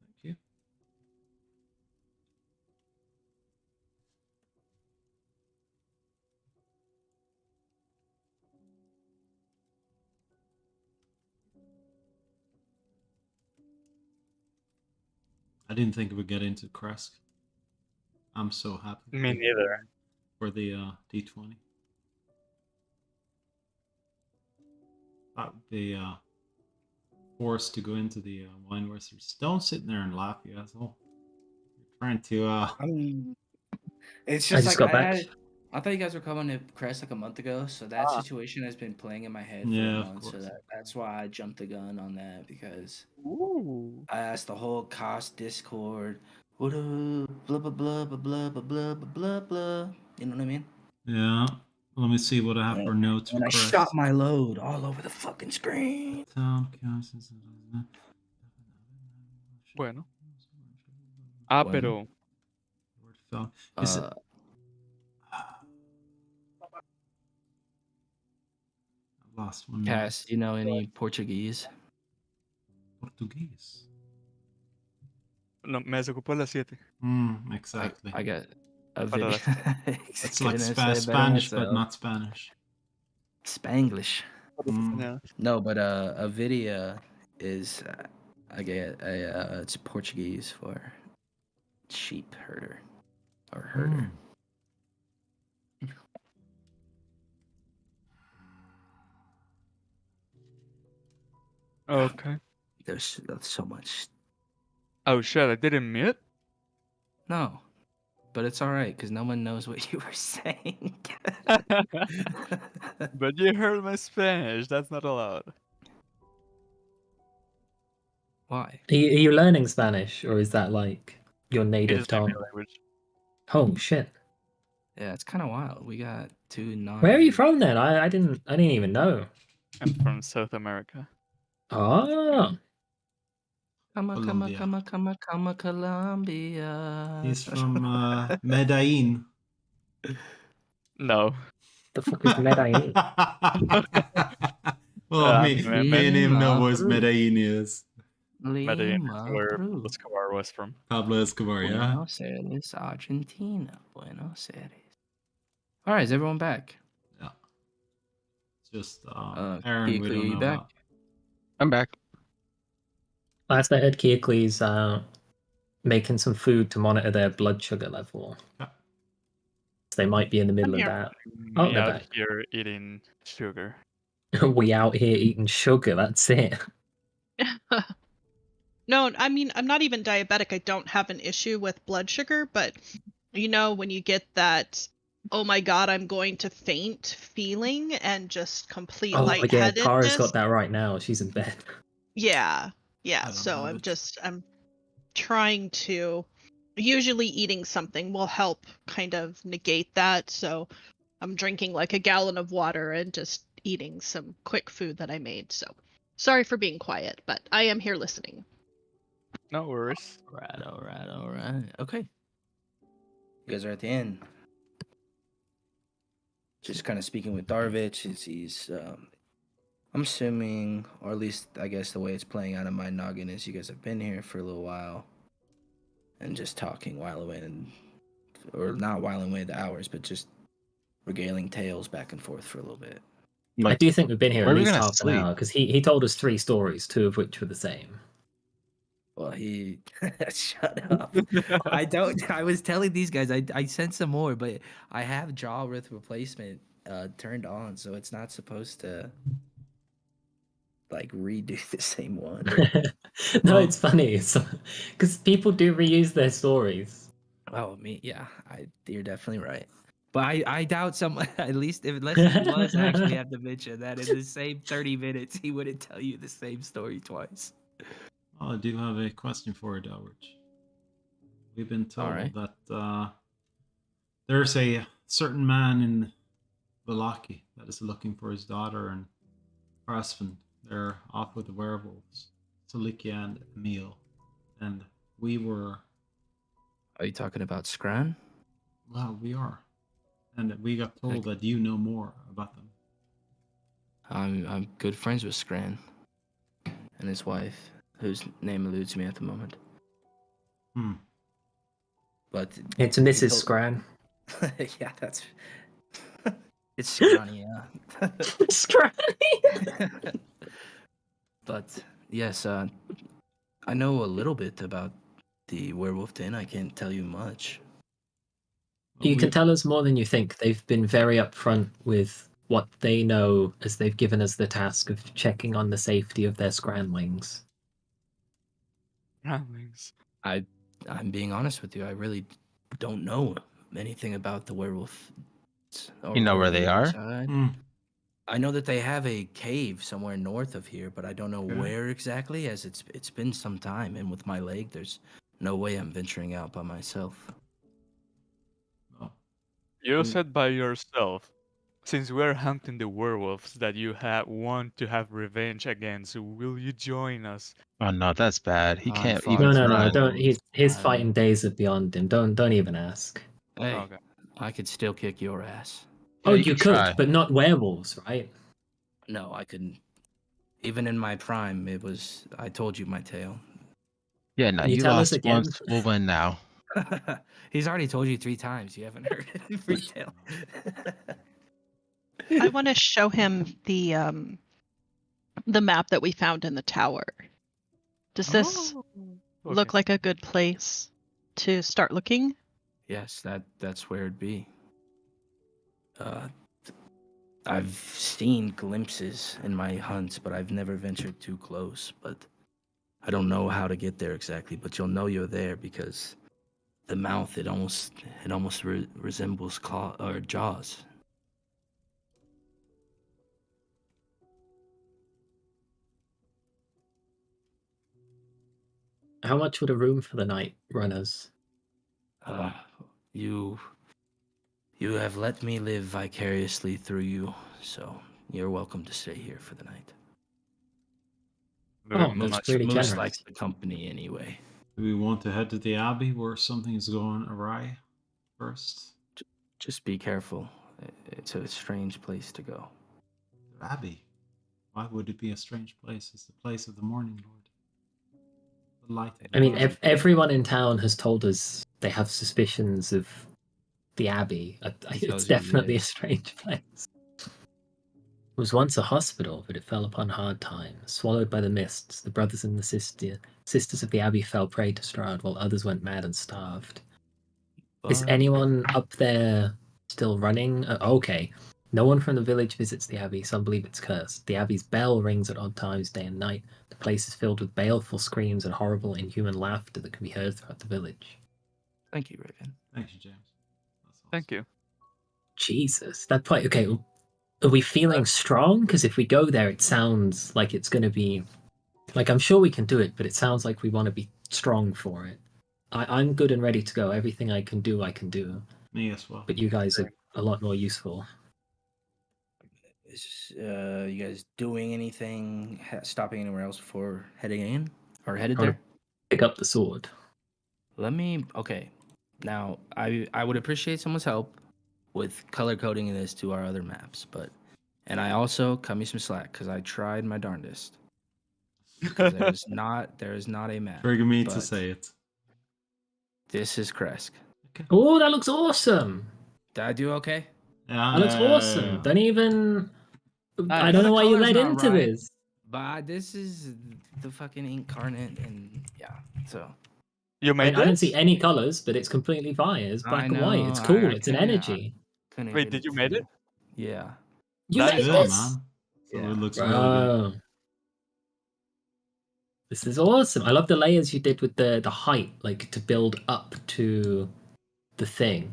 Thank you. I didn't think it would get into Kresk. I'm so happy. Me neither. For the D20. They forced to go into the wine wizards. Don't sit there and laugh, you asshole. You're trying to I mean, it's I just just like got back. I thought you guys were coming to Crest like a month ago, so that situation has been playing in my head for Yeah, a of month. So course. that's why I jumped the gun on that, because Ooh. I asked the whole COS Discord, what up, blah blah blah blah blah blah blah blah blah blah. You know what I mean? Yeah. Let me see what I have for notes for And I Crest. shot my load all over the fucking screen. Bueno. Bueno. Pero Is it? I lost one. Cass, do you know any Portuguese? Portuguese. no, me desocupó las 7. Exactly. I got a Para video. It's like Spanish, but not Spanish. Spanglish. Yeah. No, but a video is I get it's Portuguese for sheep herder or herder. Okay. There's so much. Oh shit, I didn't mute? No, but it's all right because no one knows what you were saying. But you heard my Spanish. That's not allowed. Why? Are you learning Spanish, or is that like your It native is my main tongue? language. Oh shit! Yeah, it's kind of wild. We got two non. Where are you from then? I didn't even know. I'm from South America. Oh, Colombia. He's from Medellin. No. the fuck is Medellin? Well, me and him know what Medellin is. Medellin is where Pablo Escobar was from. Pablo Escobar, yeah. Buenos Aires, Argentina. Buenos Aires. All right, is everyone back? Yeah. It's just Aaron, we don't know back? about. I'm back. Last I heard, Keoklee's making some food to monitor their blood sugar level. Yeah. So they might be in the middle of here. that. Me Oh, they're out back. here eating sugar. We out here eating sugar. That's it. No, I mean, I'm not even diabetic. I don't have an issue with blood sugar, but you know, when you get that, oh my god, I'm going to faint feeling and just complete Oh yeah, lightheadedness. Tara's got that right now. She's in bed. Yeah. I don't So have I'm trying to. Usually eating something will help kind of negate that. So I'm drinking like a gallon of water and just eating some quick food that I made. So sorry for being quiet, but I am here listening. No worries. All right. Okay. You guys are at the end. Just kind of speaking with Darvich. He's I'm assuming, or at least I guess the way it's playing out in my noggin is you guys have been here for a little while and just talking while away, or not while away the hours, but just regaling tales back and forth for a little bit. I do think we've been here where at are we least gonna half an sleep? hour because he told us 3 stories, 2 of which were the same. Well, he shut up. I was telling these guys I sent some more, but I have jaw width replacement turned on, so it's not supposed to like redo the same one. No, Well- it's funny. Because people do reuse their stories. Oh, yeah, you're definitely right. But I doubt someone, at least unless he was actually at the mention that in the same 30 minutes he wouldn't tell you the same story twice. I do have a question for you, Dalrich. We've been told right. that there's a certain man in Valaki that is looking for his daughter and her husband. They're off with the werewolves, Salikia and Emil. And we were, Are you talking about Scran? well, we are. And we got told that you know more about them. I'm good friends with Scran and his wife, whose name eludes me at the moment. Hmm. But It's Mrs. Scran. yeah, that's it's scrawny, yeah. Scranny. But yes, I know a little bit about the Werewolf Den. I can't tell you much. You can tell us more than you think. They've been very upfront with what they know, as they've given us the task of checking on the safety of their scramblings. Ramblings. I'm being honest with you. I really don't know anything about the werewolf. You know where they are? Hmm. I know that they have a cave somewhere north of here, but I don't know Okay. where exactly, as it's been some time, and with my leg, there's no way I'm venturing out by myself. Oh. You said by yourself, since we're hunting the werewolves that you want to have revenge against, will you join us? Oh no, that's bad. He I can't fought even No, run. don't. His I- fighting days are beyond him. Don't even ask. Hey, Okay. I could still kick your ass. Yeah, Oh, you you could could, try. but not werewolves, right? No, I couldn't. Even in my prime, it was. I told you my tale. Yeah, no, Can you you tell us lost again? once. We'll win now. He's already told you 3 times. You haven't heard it in retail. I want to show him the map that we found in the tower. Does this look like a good place to start looking? Yes, that's where it'd be. I've seen glimpses in my hunts, but I've never ventured too close. But I don't know how to get there exactly. But you'll know you're there because the mouth it almost resembles claw or jaws. How much would a room for the night run us? You have let me live vicariously through you, so you're welcome to stay here for the night. Very Oh, that's much. really Moose generous. likes the company anyway. Do we want to head to the Abbey where something is going awry first? Just be careful. It's a strange place to go. The Abbey? Why would it be a strange place? It's the place of the Morning Lord. The light of the I mean, world. everyone in town has told us they have suspicions of the Abbey. It's Tells you, definitely yeah. a strange place. It was once a hospital, but it fell upon hard times. Swallowed by the mists, the brothers and the sisters of the Abbey fell prey to Strahd, while others went mad and starved. Is But anyone up there still running? Okay. No one from the village visits the Abbey. Some believe it's cursed. The Abbey's bell rings at odd times, day and night. The place is filled with baleful screams and horrible, inhuman laughter that can be heard throughout the village. thank you, Raven. Thank you, James. That's awesome. Thank you. Jesus, that place. Okay, are we feeling strong? Because if we go there, it sounds like it's going to be. Like, I'm sure we can do it, but it sounds like we want to be strong for it. I'm good and ready to go. Everything I can do, I can do. Me as well. But you guys are a lot more useful. Is you guys doing anything? Stopping anywhere else before heading in or headed I wanna there? pick up the sword. Let me. Okay. Now, I would appreciate someone's help with color coding this to our other maps, and I also cut me some slack because I tried my darndest. Because there is not a map. Trigger me to but say it. This is Kresk. Oh, that looks awesome! Did I do okay? Yeah, That looks awesome. Don't even. I know don't the know why you color's led not into right. this. But this is the fucking incarnate, and yeah, so. You I made mean, I don't see this? any colors, but it's completely fine. It's black and white. It's cool. It's an energy. Wait, did you made it? Yeah. You That made is yeah, this? man. So Yeah. it looks really good. Bro. This is awesome. I love the layers you did with the height, like to build up to the thing.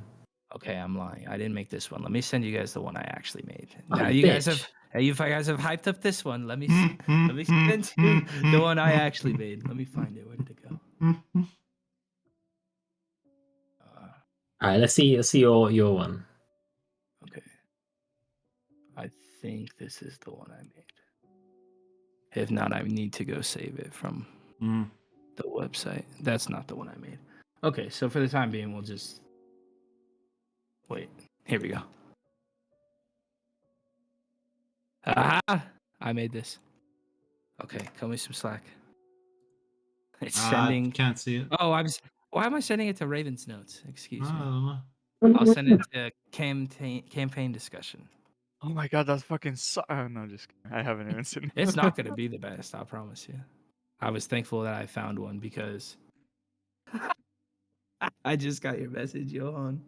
Okay, I'm lying. I didn't make this one. Let me send you guys the one I actually made. Oh, Now you you guys have bitch. you guys have hyped up this one. Let me send you the one I actually made. Let me find it. Where did it go? All right, let's see your one. Okay. I think this is the one I made. If not, I need to go save it from the website. That's not the one I made. Okay, so for the time being, we'll just wait. Here we go. Aha! I made this. Okay, cut me some slack. It's sending. Can't see it. Oh, why am I sending it to Raven's notes? Excuse I me. don't know. I'll send it to campaign discussion. Oh my god, that's fucking oh, no, just kidding. I haven't even seen it. It's not gonna be the best, I promise you. I was thankful that I found one because I just got your message, Johan.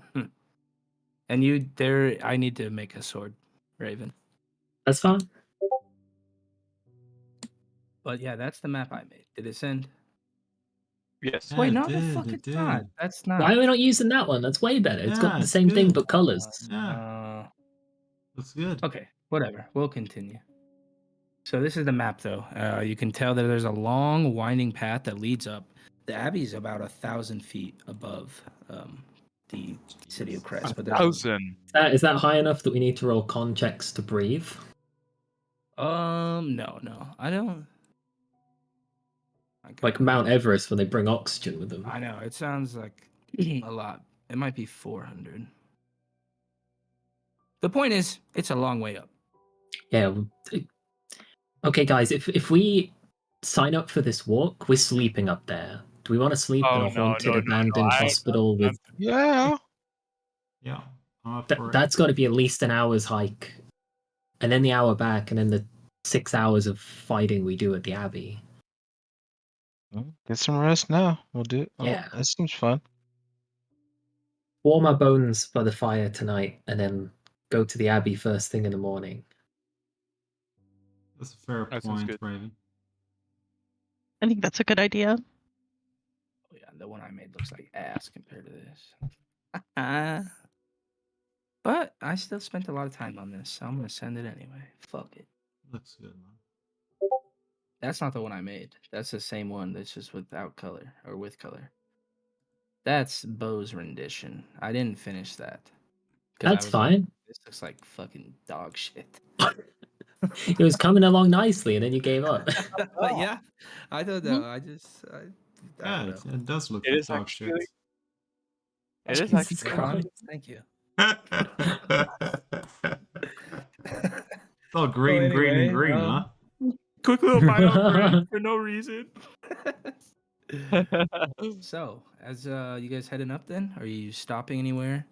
And I need to make a sword, Raven. That's fine. But yeah, that's the map I made. Did it send? Yes. Yeah, Wait, it no, the did, fuck it it's not. did. That's not. Why are we not using that one? That's way better. It's got Yeah, the it's same thing good. but colors. Yeah, looks good. Okay, whatever. We'll continue. So this is the map, though. You can tell that there's a long, winding path that leads up. The abbey is about 1,000 feet above the city of Crest. But there's 1,000. Is that high enough that we need to roll con checks to breathe? No, I don't. Like Mount Everest when they bring oxygen with them. I know it sounds like a lot. It might be 400. The point is, it's a long way up. Yeah. Okay, guys, if we sign up for this walk, we're sleeping up there. Do we want to sleep in Oh, a no, haunted, no. abandoned hospital with? Yeah. Yeah, I'm up for it. That's got to be at least an hour's hike, and then the hour back, and then the 6 hours of fighting we do at the Abbey. Well, get some rest now. We'll do it. Yeah. That seems fun. Warm our bones by the fire tonight, and then go to the Abbey first thing in the morning. That's a fair That sounds point, good. Raven. I think that's a good idea. Oh yeah, the one I made looks like ass compared to this. But I still spent a lot of time on this, so I'm gonna send it anyway. Fuck it. Looks good, man. That's not the one I made. That's the same one. That's just without color or with color. That's Bo's rendition. I didn't finish that. 'Cause I That's was like, fine. this looks like fucking dog shit. It was coming along nicely, and then you gave up. But yeah, I don't know. I don't Yeah, know. it does look It like is dog shit. actually- It is Jesus actually. Christ. Thank you. It's all green, green, and green, huh? Quick little final rant for no reason. So, as you guys heading up, then are you stopping anywhere?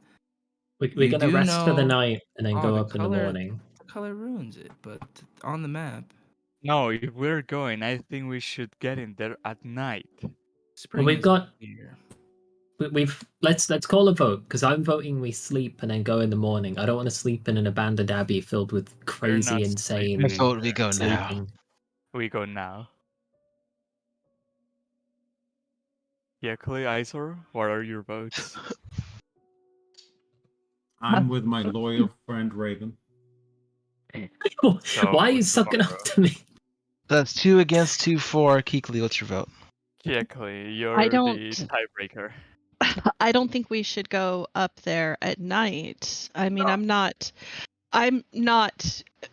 We're You gonna do rest for the know- night and then Oh, go the up in the color- morning. The color ruins it, but on the map, No, if we're going, I think we should get in there at night. spring we've is got- here. Let's call a vote, because I'm voting we sleep and then go in the morning. I don't want to sleep in an abandoned abbey filled with crazy, not insane I vote we go now. sleeping. We go now. Yeah, Clay, Isor, what are your votes? I'm with my loyal friend Raven. Why are you sucking up to me? That's 2 against 2 for Keekly. What's your vote? Yeah, Clay, you're don't- the tiebreaker. I don't think we should go up there at night. I mean, I'm not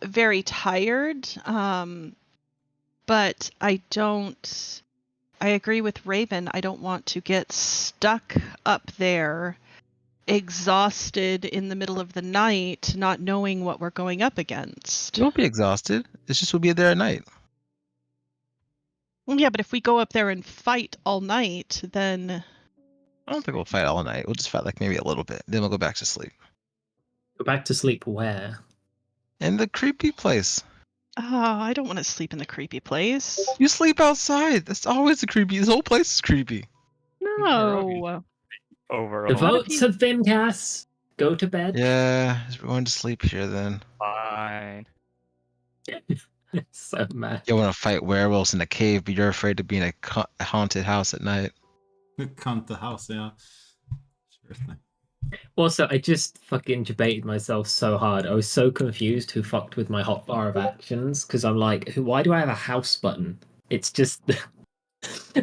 very tired. But I agree with Raven. I don't want to get stuck up there, exhausted in the middle of the night, not knowing what we're going up against. Don't be exhausted. It's just we'll be there at night. Yeah, but if we go up there and fight all night, then I don't think we'll fight all night. We'll just fight like maybe a little bit. Then we'll go back to sleep. Go back to sleep where? In the creepy place. I don't want to sleep in the creepy place. You sleep outside. That's always the creepy. This whole place is creepy. No. Overall. The What if votes you- have been cast. Go to bed. Yeah, we're going to sleep here then. Fine. It's so mad. You want to fight werewolves in a cave, but you're afraid to be in a haunted house at night. Come to the house, yeah. Sure thing. Also, I just fucking debated myself so hard. I was so confused who fucked with my hotbar of actions because I'm like, why do I have a house button? It's just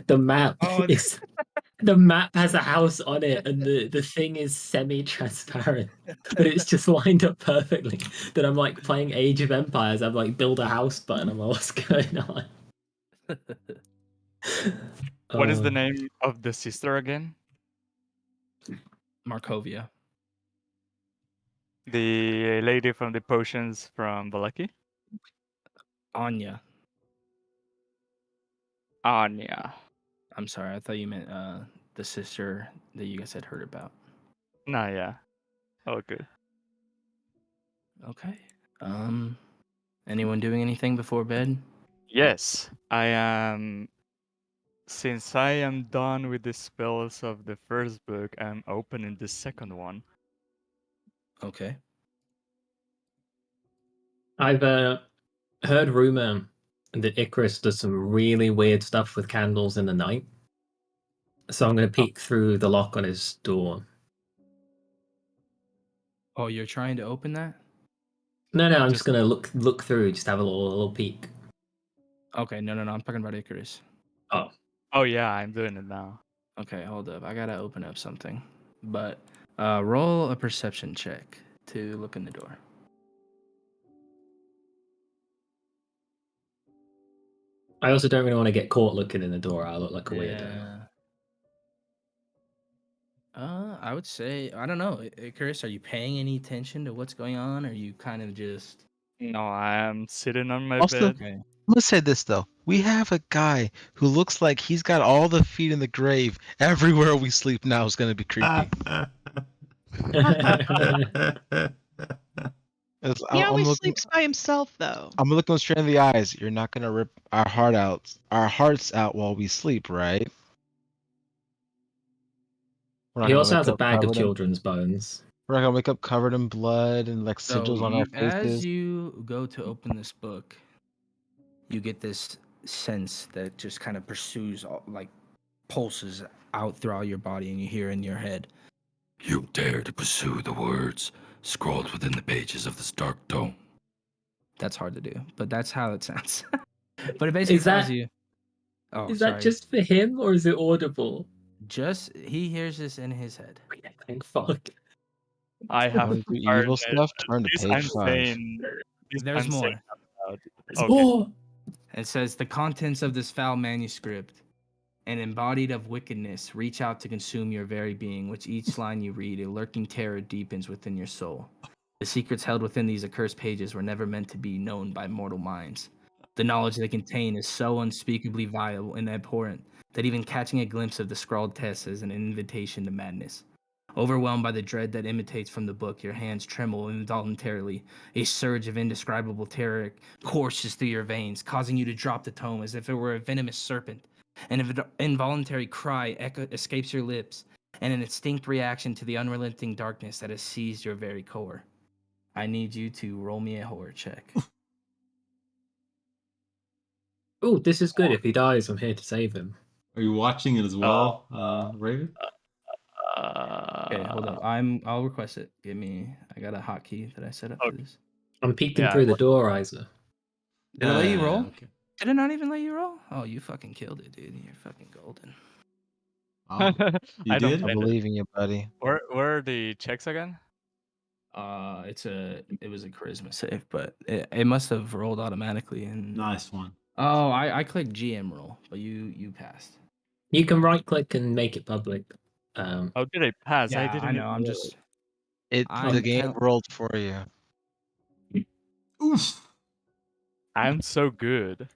the map Oh, is the map has a house on it and the thing is semi-transparent, but it's just lined up perfectly. That I'm like playing Age of Empires. I'm like build a house button. I'm like, what's going on? What is the name of the sister again? Markovia. The lady from the potions from Valaki? Anya. Anya. I'm sorry, I thought you meant the sister that you guys had heard about. Nah, yeah. Oh, good. Okay. Anyone doing anything before bed? Yes, I am. Since I am done with the spells of the first book, I'm opening the second one. Okay. I've heard rumor that Icarus does some really weird stuff with candles in the night. So I'm going to peek through the lock on his door. Oh, you're trying to open that? No, I'm just going to look through, just have a little peek. Okay, no, I'm talking about Icarus. Oh yeah, I'm doing it now. Okay, hold up. I gotta open up something. But roll a perception check to look in the door. I also don't really want to get caught looking in the door. I'll look like a weirdo. Yeah. I would say, I don't know. Icarus, are you paying any attention to what's going on? Or are you kind of just... No, I am sitting on my Also, bed. Okay. I'm gonna say this though. We have a guy who looks like he's got all the feet in the grave. Everywhere we sleep now is gonna be creepy. He I'm always looking. sleeps by himself, though. I'm looking straight in the eyes. You're not gonna rip our hearts out while we sleep, right? We're not He gonna also wake has a up bag of covered in. children's bones. We're not gonna wake up covered in blood and like So, sigils on our as faces. you go to open this book, you get this sense that just kind of pursues, like, pulses out throughout your body, and you hear in your head, "You dare to pursue the words scrawled within the pages of this dark tome." That's hard to do, but that's how it sounds. But it basically tells you... Oh, Is sorry. that just for him or is it audible? Just he hears this in his head. Thank fuck. I have Want to do heard evil it. stuff? Turn to This page I'm 5. saying. This There's I'm more. saying out loud. There's Okay. more. It says, "The contents of this foul manuscript, and embodied of wickedness, reach out to consume your very being. Which each line you read, a lurking terror deepens within your soul. The secrets held within these accursed pages were never meant to be known by mortal minds. The knowledge they contain is so unspeakably vile and abhorrent that even catching a glimpse of the scrawled text is an invitation to madness. Overwhelmed by the dread that emanates from the book, your hands tremble involuntarily. A surge of indescribable terror courses through your veins, causing you to drop the tome as if it were a venomous serpent. An involuntary cry escapes your lips, and an instinct reaction to the unrelenting darkness that has seized your very core. I need you to roll me a horror check." Oh, this is good. If he dies, I'm here to save him. Are you watching it as well, Raven? Okay, hold up. I'll request it. I got a hotkey that I set up for this. I'm peeking Yeah, through the door, Isa. Did it let you roll? Okay. Did it not even let you roll? Oh, you fucking killed it, dude. You're fucking golden. Oh, you I don't did? I get it. believe in you, buddy. Where are the checks again? It was a charisma save, but it must have rolled automatically. And Nice one. oh, I clicked GM roll, but you passed. You can right click and make it public. Oh, did I pass? Yeah, I didn't I know. even I'm roll. just. The game rolled for you. Oof. I'm so good.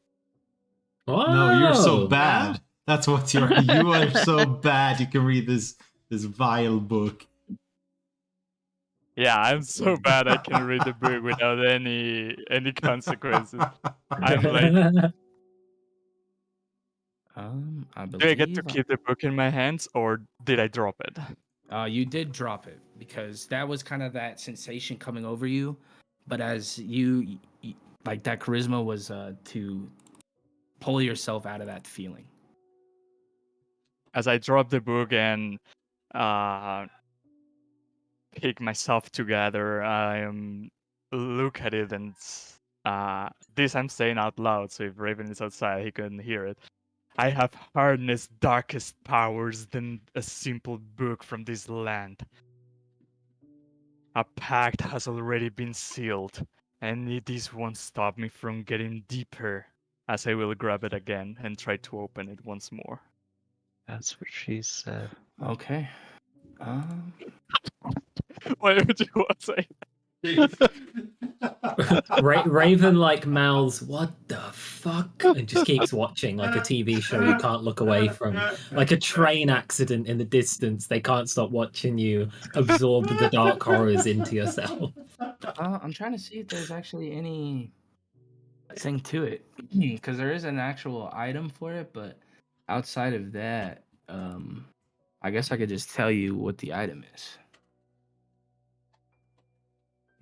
Whoa! No, you're so bad. That's what you are. You are so bad. You can read this vile book. Yeah, I'm so bad I can read the book without any consequences. I'm like, I believe. do I get to keep the book in my hands or did I drop it? You did drop it because that was kind of that sensation coming over you, but as like that charisma was to pull yourself out of that feeling. As I drop the book and pick myself together, I look at it and this I'm saying out loud, so if Raven is outside, he couldn't hear it. I have harnessed darkest powers than a simple book from this land. A pact has already been sealed, and this won't stop me from getting deeper, as I will grab it again and try to open it once more. That's what she said. Okay. Why would you want to say? Raven like mouths, "What the fuck?" and just keeps watching like a TV show you can't look away from, like a train accident in the distance. They can't stop watching you absorb the dark horrors into yourself. I'm trying to see if there's actually any thing to it, because there is an actual item for it, but outside of that, I guess I could just tell you what the item is.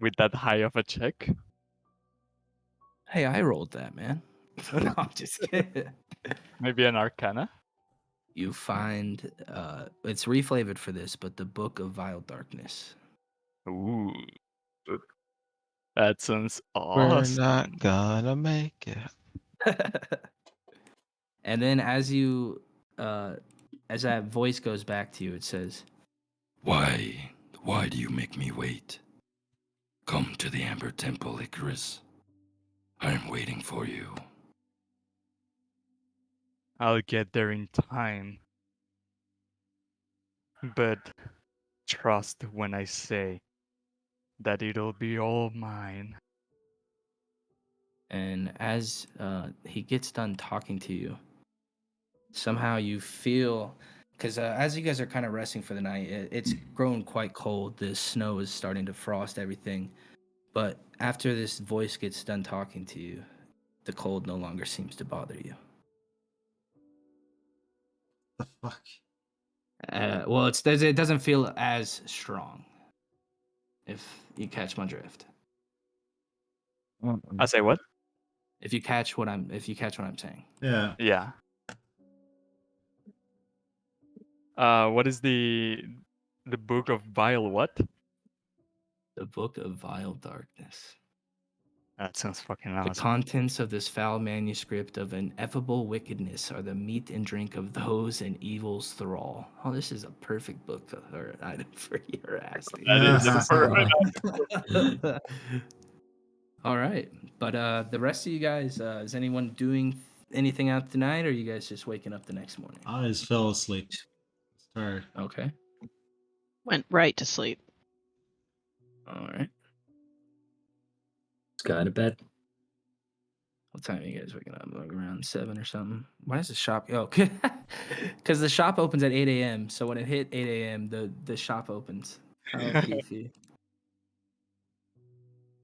With that high of a check? Hey, I rolled that, man. No, I'm just kidding. Maybe an arcana? You find it's reflavored for this, but the Book of Vile Darkness. Ooh. That sounds We're awesome. not gonna make it. And then as you as that voice goes back to you, it says, Why do you make me wait? Come to the Amber Temple, Icarus. I am waiting for you. I'll get there in time. But trust when I say that it'll be all mine. And as he gets done talking to you, somehow you feel, because as you guys are kind of resting for the night, it's grown quite cold. The snow is starting to frost everything. But after this voice gets done talking to you, the cold no longer seems to bother you. The fuck? Well, it doesn't feel as strong, if you catch my drift. I say what? If you catch what I'm saying. Yeah. Yeah. What is the Book of Vile what? The Book of Vile Darkness. That sounds fucking The awesome. contents of this foul manuscript of ineffable wickedness are the meat and drink of those in evil's thrall. Oh, this is a perfect book or item for your ass. Dude. That is perfect. All right, but the rest of you guys, is anyone doing anything out tonight, or are you guys just waking up the next morning? I just fell asleep. It's tired. Okay. Went right to sleep. All right. Let's go to bed. What time are you guys waking up? Like around 7 or something? Why does the shop? Oh, because the shop opens at 8 a.m. So when it hit 8 a.m., the shop opens. How goofy.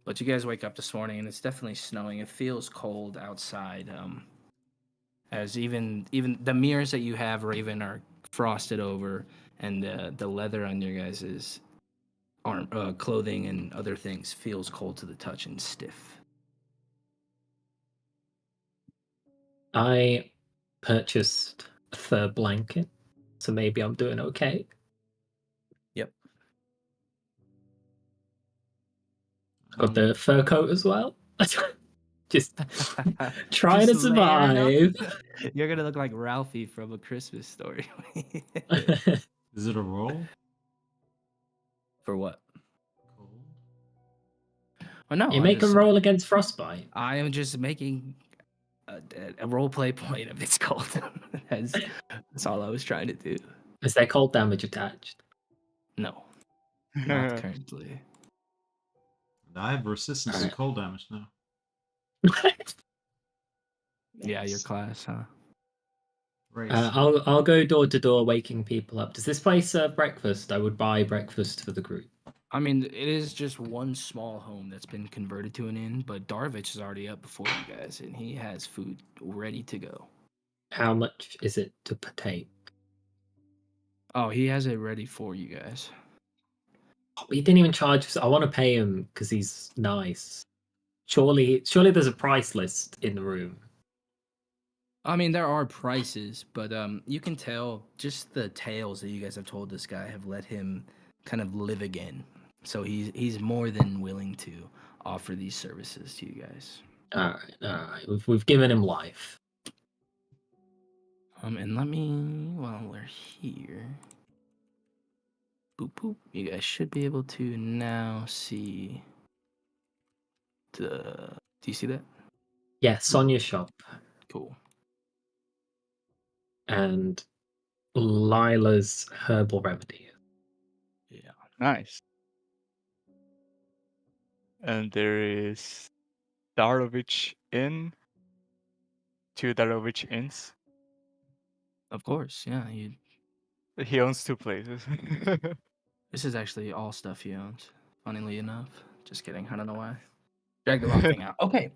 But you guys wake up this morning and it's definitely snowing. It feels cold outside. As even the mirrors that you have, Raven, are frosted over, and the leather on your guys' clothing and other things feels cold to the touch and stiff. I purchased a fur blanket, so maybe I'm doing okay. Yep. Got the fur coat as well. Just trying Just to layering survive. up. You're gonna look like Ralphie from A Christmas Story. Is it a roll? For what? Cold. Oh no, You I'm make just them roll against frostbite. I am just making a role play point of it's cold. that's all I was trying to do. Is there cold damage attached? No, not currently. And I have resistance to Alright. cold damage now. Yeah, your class, huh? Race. I'll go door to door waking people up. Does this place serve breakfast? I would buy breakfast for the group. I mean, it is just one small home that's been converted to an inn, but Darvich is already up before you guys, and he has food ready to go. How much is it to partake? Oh, he has it ready for you guys. Oh, he didn't even charge us. I want to pay him because he's nice. Surely there's a price list in the room. I mean, there are prices, but you can tell just the tales that you guys have told this guy have let him kind of live again. So he's more than willing to offer these services to you guys. All right. We've given him life. And let me, while we're here, boop boop. You guys should be able to now see the. Do you see that? Yeah, Sonia's shop Cool. and Lila's herbal remedy. Yeah. Nice. And there is Darovich Inn. 2 Darovich Inns. Of course. Yeah. He owns 2 places. This is actually all stuff he owns. Funnily enough. Just kidding. I don't know why. Drag the rock thing out. Okay.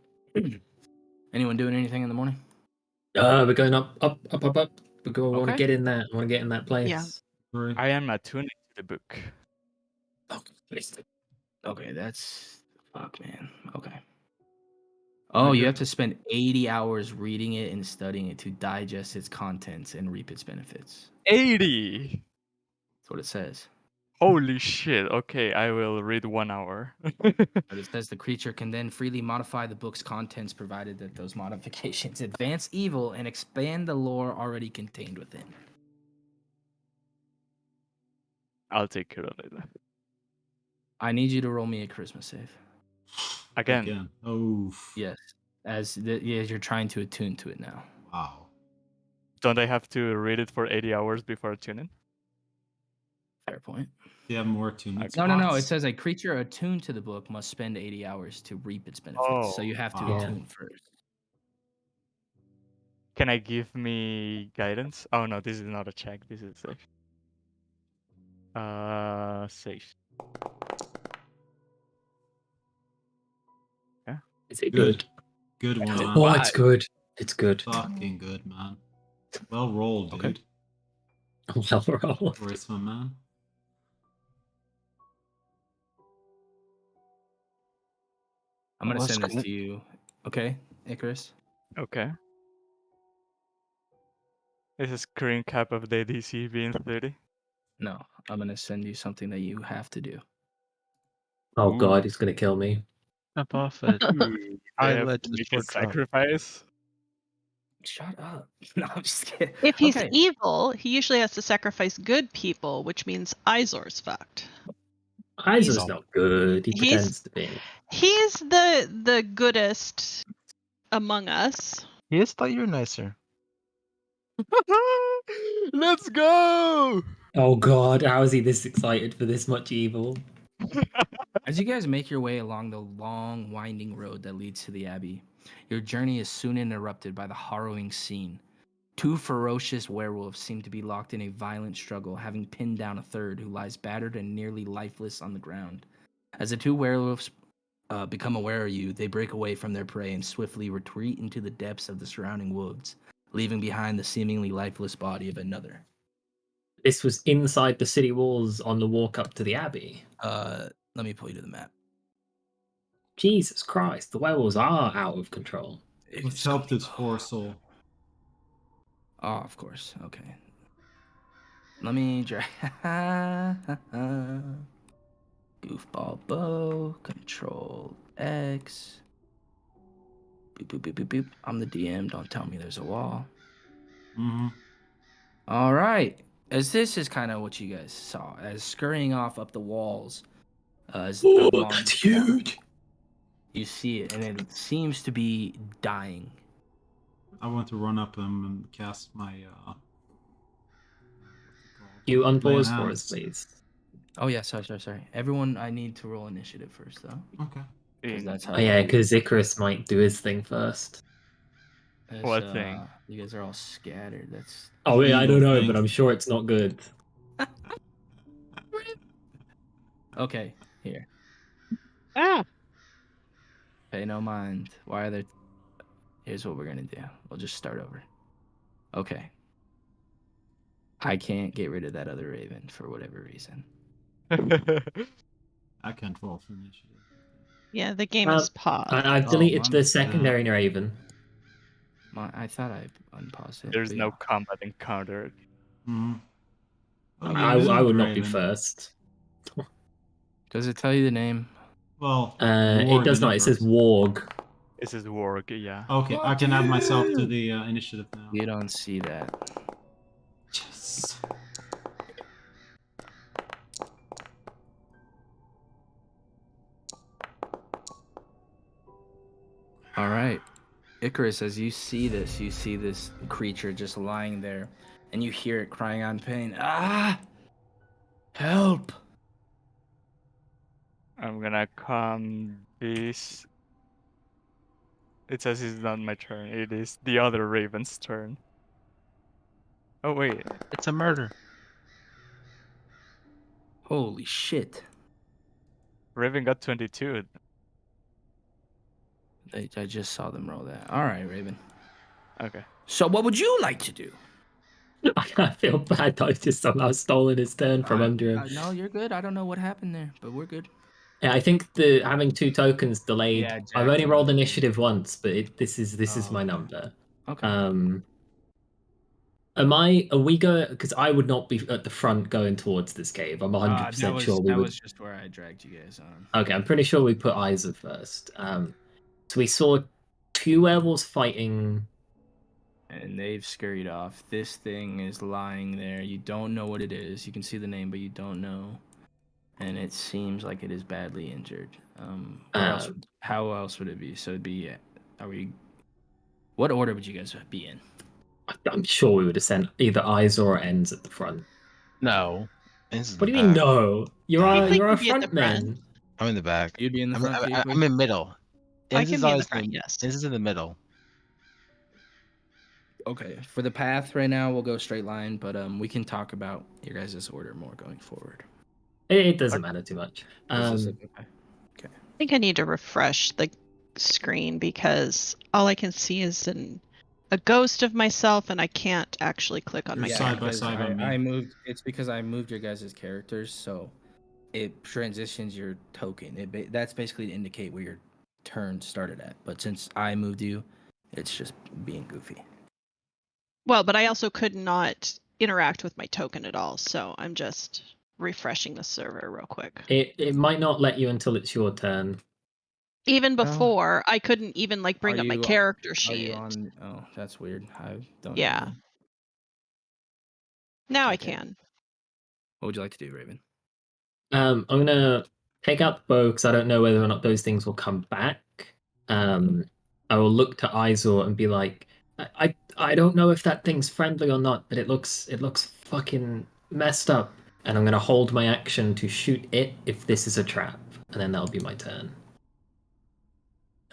Anyone doing anything in the morning? We're going up. We want to Okay. get in that. Want to get in that place. Yeah. Right. I am attuning to the book. Okay, that's fuck, man. Okay. Oh, you have to spend 80 hours reading it and studying it to digest its contents and reap its benefits. 80! That's what it says. Holy shit. Okay, I will read 1 hour. But it says the creature can then freely modify the book's contents provided that those modifications advance evil and expand the lore already contained within. I'll take care of it. I need you to roll me a charisma save. Again. Oh. Yes. As you're trying to attune to it now. Wow. Don't I have to read it for 80 hours before tuning? Fair point. You have more tuning No. It spots? says a creature attuned to the book must spend 80 hours to reap its benefits. Oh, so you have to wow. attune first. Can I give me guidance? Oh no, this is not a check. This is safe. Safe. Yeah. Is it good? Good one, man. Oh, it's good. It's good. Fucking good, man. Well rolled, dude. Okay. Well rolled. Charisma, man. I'm gonna Well, send this screw- to you. Okay, Icarus? Okay. Is a screen cap of the DC being 30? No, I'm gonna send you something that you have to do. Oh Ooh. god, he's gonna kill me. Step off it. I I have led to to make the a short drop. sacrifice. Shut up. No, I'm just kidding. If he's Okay. evil, he usually has to sacrifice good people, which means Izor's fucked. Izor's He's- not good. He he's- pretends to be. He's the goodest among us. He is thought you're nicer. Let's go! Oh god, how is he this excited for this much evil? As you guys make your way along the long, winding road that leads to the Abbey, your journey is soon interrupted by the harrowing scene. 2 ferocious werewolves seem to be locked in a violent struggle, having pinned down a third who lies battered and nearly lifeless on the ground. As the 2 werewolves become aware of you, they break away from their prey and swiftly retreat into the depths of the surrounding woods, leaving behind the seemingly lifeless body of another. This was inside the city walls on the walk up to the Abbey. Let me pull you to the map. Jesus Christ, the werewolves are out of control. Let's help this poor soul. Oh, of course. Okay. Let me drag. Goofball bow. Control X. Boop, boop, boop, boop, boop. I'm the DM. Don't tell me there's a wall. Mm-hmm. All right. As this is kind of what you guys saw, as scurrying off up the walls. Oh, along that's the wall, huge. You see it, and it seems to be dying. I want to run up him and cast my You Laying unpause for hands. us, please. Oh yeah, sorry. Everyone, I need to roll initiative first, though. Okay. Because that's how. Oh yeah, because Icarus might do his thing first. What thing? You guys are all scattered. That's Oh yeah, I Evil don't know, thing. but I'm sure it's not good. okay. Here, Ah! pay no mind. Why are there? Here's what we're gonna do. We'll just start over. Okay. I can't get rid of that other raven for whatever reason. I can't roll for initiative. Yeah, the game is paused. I've Oh, deleted my the bad. secondary Raven. I thought I unpaused it. There's but no yeah. combat encountered. Mm. Oh, you I moved, would not be Raven. first. Does it tell you the name? Well, It Warg does in not. It says first. Warg. This is work, yeah. Okay, I Fuck can add myself to you! the initiative now. You don't see that. Yes. All right. Icarus, as you see this creature just lying there, and you hear it crying out in pain. Ah! Help! I'm gonna come this. It says it's not my turn. It is the other Raven's turn. Oh wait, It's a murder. Holy shit. Raven got 22. I just saw them roll that. All right, Raven. Okay. So what would you like to do? I feel bad that I just somehow stolen his turn from under him. No, you're good. I don't know what happened there, but we're good. Yeah, I think having 2 tokens delayed. Yeah, I've only Jack rolled did. initiative once, but this is my Oh. number. Okay. Are we going? Because I would not be at the front going towards this cave. I'm 100% sure we that would. was just where I dragged you guys on. Okay, I'm pretty sure we put Isa first. So we saw 2 werewolves fighting. And they've scurried off. This thing is lying there. You don't know what it is. You can see the name, but you don't know. And it seems like it is badly injured. Where else? How else would it be? So it'd be. Are we? What order would you guys be in? I'm sure we would have sent either Isa or Ends at the front. No. This is What the do you mean back. no? You're I a think you're a you'd be at the front man. I'm in the back. You'd be in the front. I'm in middle. I Ins can is be in the always front, yes. Ins is in the middle. Okay. For the path right now, we'll go straight line, but we can talk about your guys' order more going forward. It doesn't matter too much. Okay. I think I need to refresh the screen because all I can see is a ghost of myself, and I can't actually click on my Yeah, Side by because side on me. I moved. It's because I moved your guys' characters, so it transitions your token. That's basically to indicate where your turn started at. But since I moved you, it's just being goofy. Well, but I also could not interact with my token at all, so I'm just refreshing the server real quick. It might not let you until it's your turn. Even before, I couldn't even bring up my character Are sheet. you on? Oh, that's weird. I don't. Yeah. know. Now I Okay. can. What would you like to do, Raven? I'm gonna take out the bow because I don't know whether or not those things will come back. I will look to Izor and be like, I don't know if that thing's friendly or not, but it looks fucking messed up. And I'm gonna hold my action to shoot it if this is a trap, and then that'll be my turn.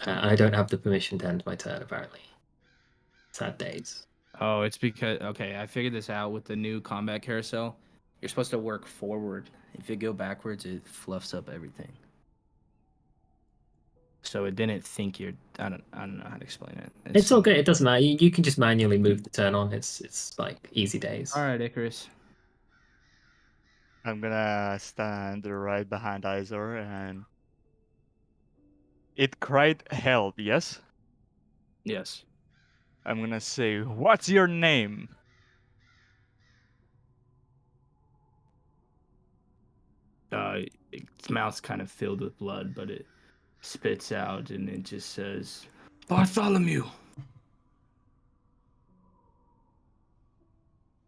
I don't have the permission to end my turn apparently. Sad days. Oh, it's because I figured this out with the new combat carousel. You're supposed to work forward. If you go backwards, it fluffs up everything. So it didn't think you're. I don't know how to explain it. It's all good. It doesn't matter. You can just manually move the turn on. It's like easy days. All right, Icarus. I'm gonna stand right behind Izor and it cried help, yes? Yes. I'm gonna say, what's your name? Its mouth's kind of filled with blood, but it spits out and it just says, Bartholomew.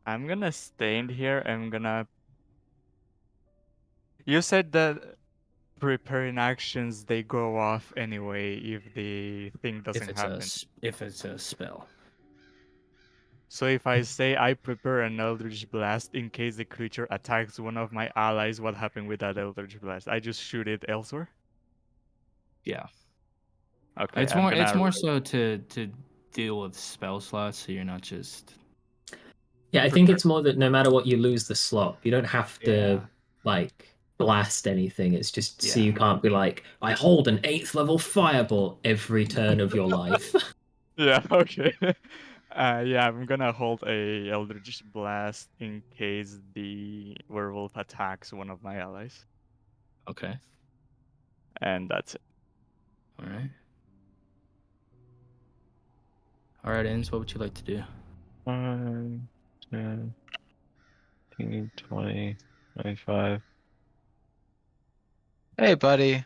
I'm gonna stand here. I'm gonna. You said that preparing actions they go off anyway if the thing doesn't happen. If it's a spell. So if I say I prepare an Eldritch Blast in case the creature attacks one of my allies, what happened with that Eldritch Blast? I just shoot it elsewhere? Yeah. Okay. It's more so to deal with spell slots, so you're not just. Yeah, I think it's more that no matter what you lose the slot. You don't have to blast anything. It's just so you can't be like, I hold an 8th level fireball every turn of your life. Yeah, okay. Yeah, I'm gonna hold a Eldritch Blast in case the werewolf attacks one of my allies. Okay. And that's it. All right. All right, Ends, what would you like to do? 5, 10, 15, 20, 25. Hey, buddy.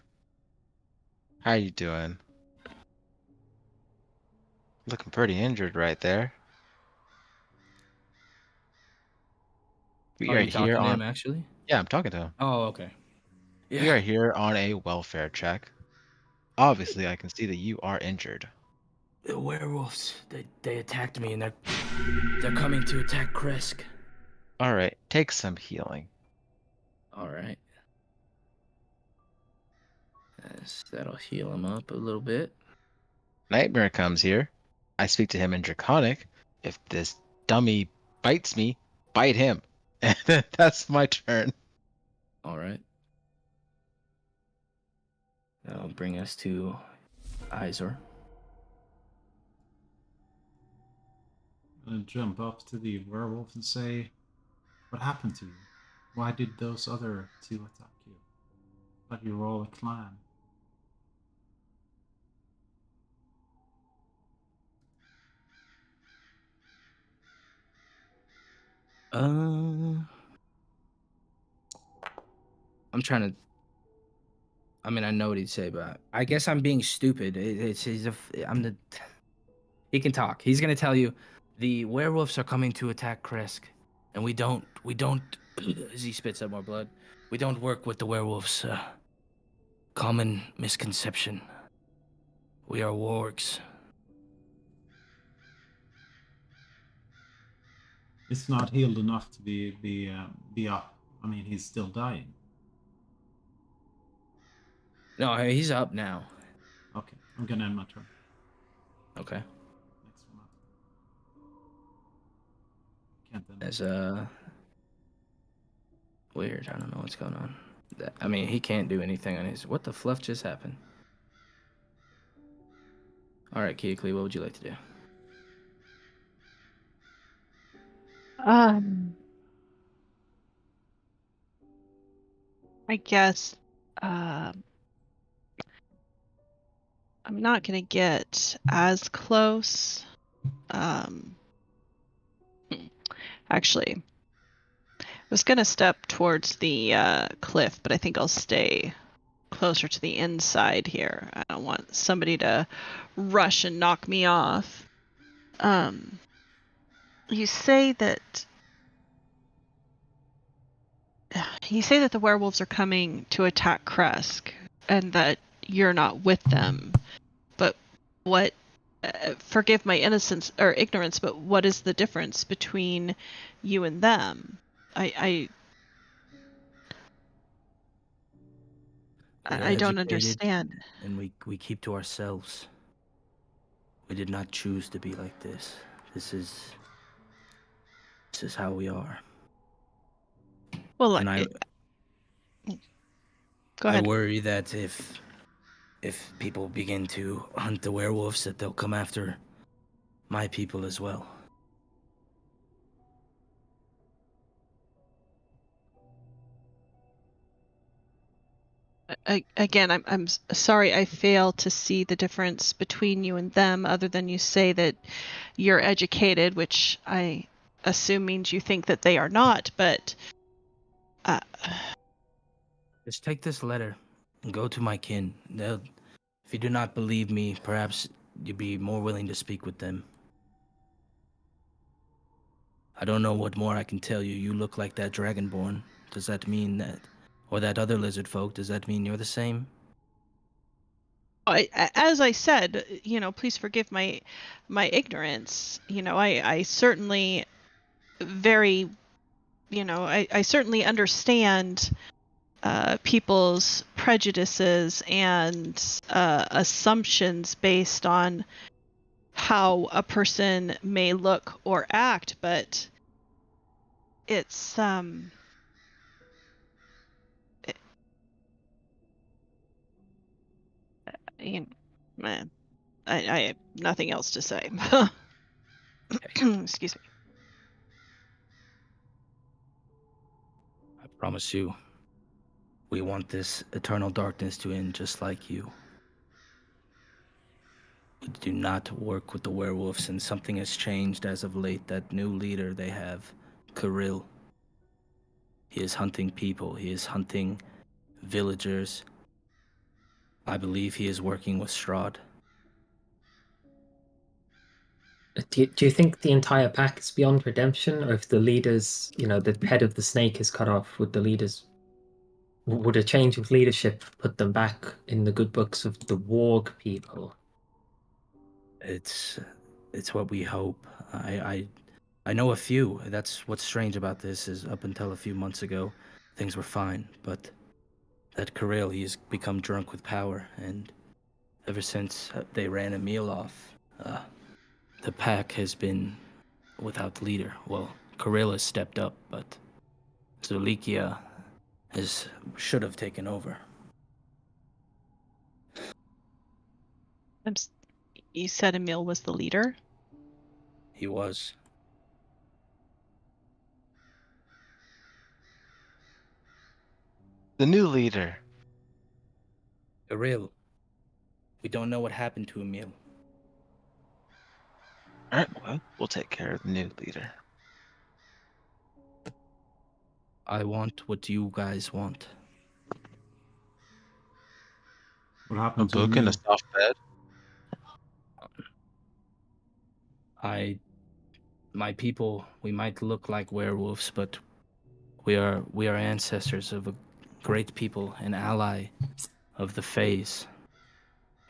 How you doing? Looking pretty injured right there. We Are are you here talking to him, on. actually? Yeah, I'm talking to him. Oh, okay. We Yeah. are here on a welfare check. Obviously, I can see that you are injured. The werewolves, they attacked me, and they're coming to attack Kresk. All right, take some healing. All right. Yes, that'll heal him up a little bit. Nightmare comes here. I speak to him in Draconic. If this dummy bites me, bite him. And that's my turn. All right. That'll bring us to Izor. I'm gonna jump up to the werewolf and say, "What happened to you? Why did those other two attack you? But you're all a clan." I'm trying to. I mean, I know what he'd say, but I guess I'm being stupid. I'm the. He can talk. He's gonna tell you, the werewolves are coming to attack Kresk, and we don't. As he spits out more blood, we don't work with the werewolves. Common misconception. We are wargs. It's not healed enough to be up. I mean, he's still dying. No, he's up now. Okay, I'm gonna end my turn. Okay. Next one up. Can't end. That's weird. I don't know what's going on. I mean, he can't do anything on his. What the fluff just happened? All right, Keekly, what would you like to do? I guess I'm not gonna get as close. Actually, I was gonna step towards the cliff, but I think I'll stay closer to the inside here. I don't want somebody to rush and knock me off. You say that the werewolves are coming to attack Kresk, and that you're not with them. But what? Forgive my innocence or ignorance, but what is the difference between you and them? I don't understand. And we keep to ourselves. We did not choose to be like this. This is how we are. Well, And go I ahead. worry that if people begin to hunt the werewolves, that they'll come after my people as well. Again, I'm sorry I fail to see the difference between you and them, other than you say that you're educated, which I assume means you think that they are not, but Just take this letter and go to my kin. If you do not believe me, perhaps you'd be more willing to speak with them. I don't know what more I can tell you. You look like that Dragonborn. Does that mean that, or that other lizard folk, does that mean you're the same? as I said, please forgive my ignorance. I certainly very, I certainly understand people's prejudices and assumptions based on how a person may look or act, but it's man, I have nothing else to say. Excuse me. I promise you, we want this eternal darkness to end just like you. We do not work with the werewolves, and something has changed as of late. That new leader they have, Kirill. He is hunting people. He is hunting villagers. I believe he is working with Strahd. Do you think the entire pack is beyond redemption, or if the leaders, the head of the snake is cut off, would a change of leadership put them back in the good books of the warg people? It's what we hope. I know a few. That's what's strange about this is up until a few months ago, things were fine. But that Kirill, he's become drunk with power, and ever since they ran Emil off, the pack has been without leader. Well, Kirill has stepped up, but Zulikia should have taken over. You said Emil was the leader? He was. The new leader. Kirill. We don't know what happened to Emil. All right, well, we'll take care of the new leader. I want what you guys want. What A happened to book and a Emil? soft bed. My people, we might look like werewolves, but we are ancestors of a great people, an ally of the Fays.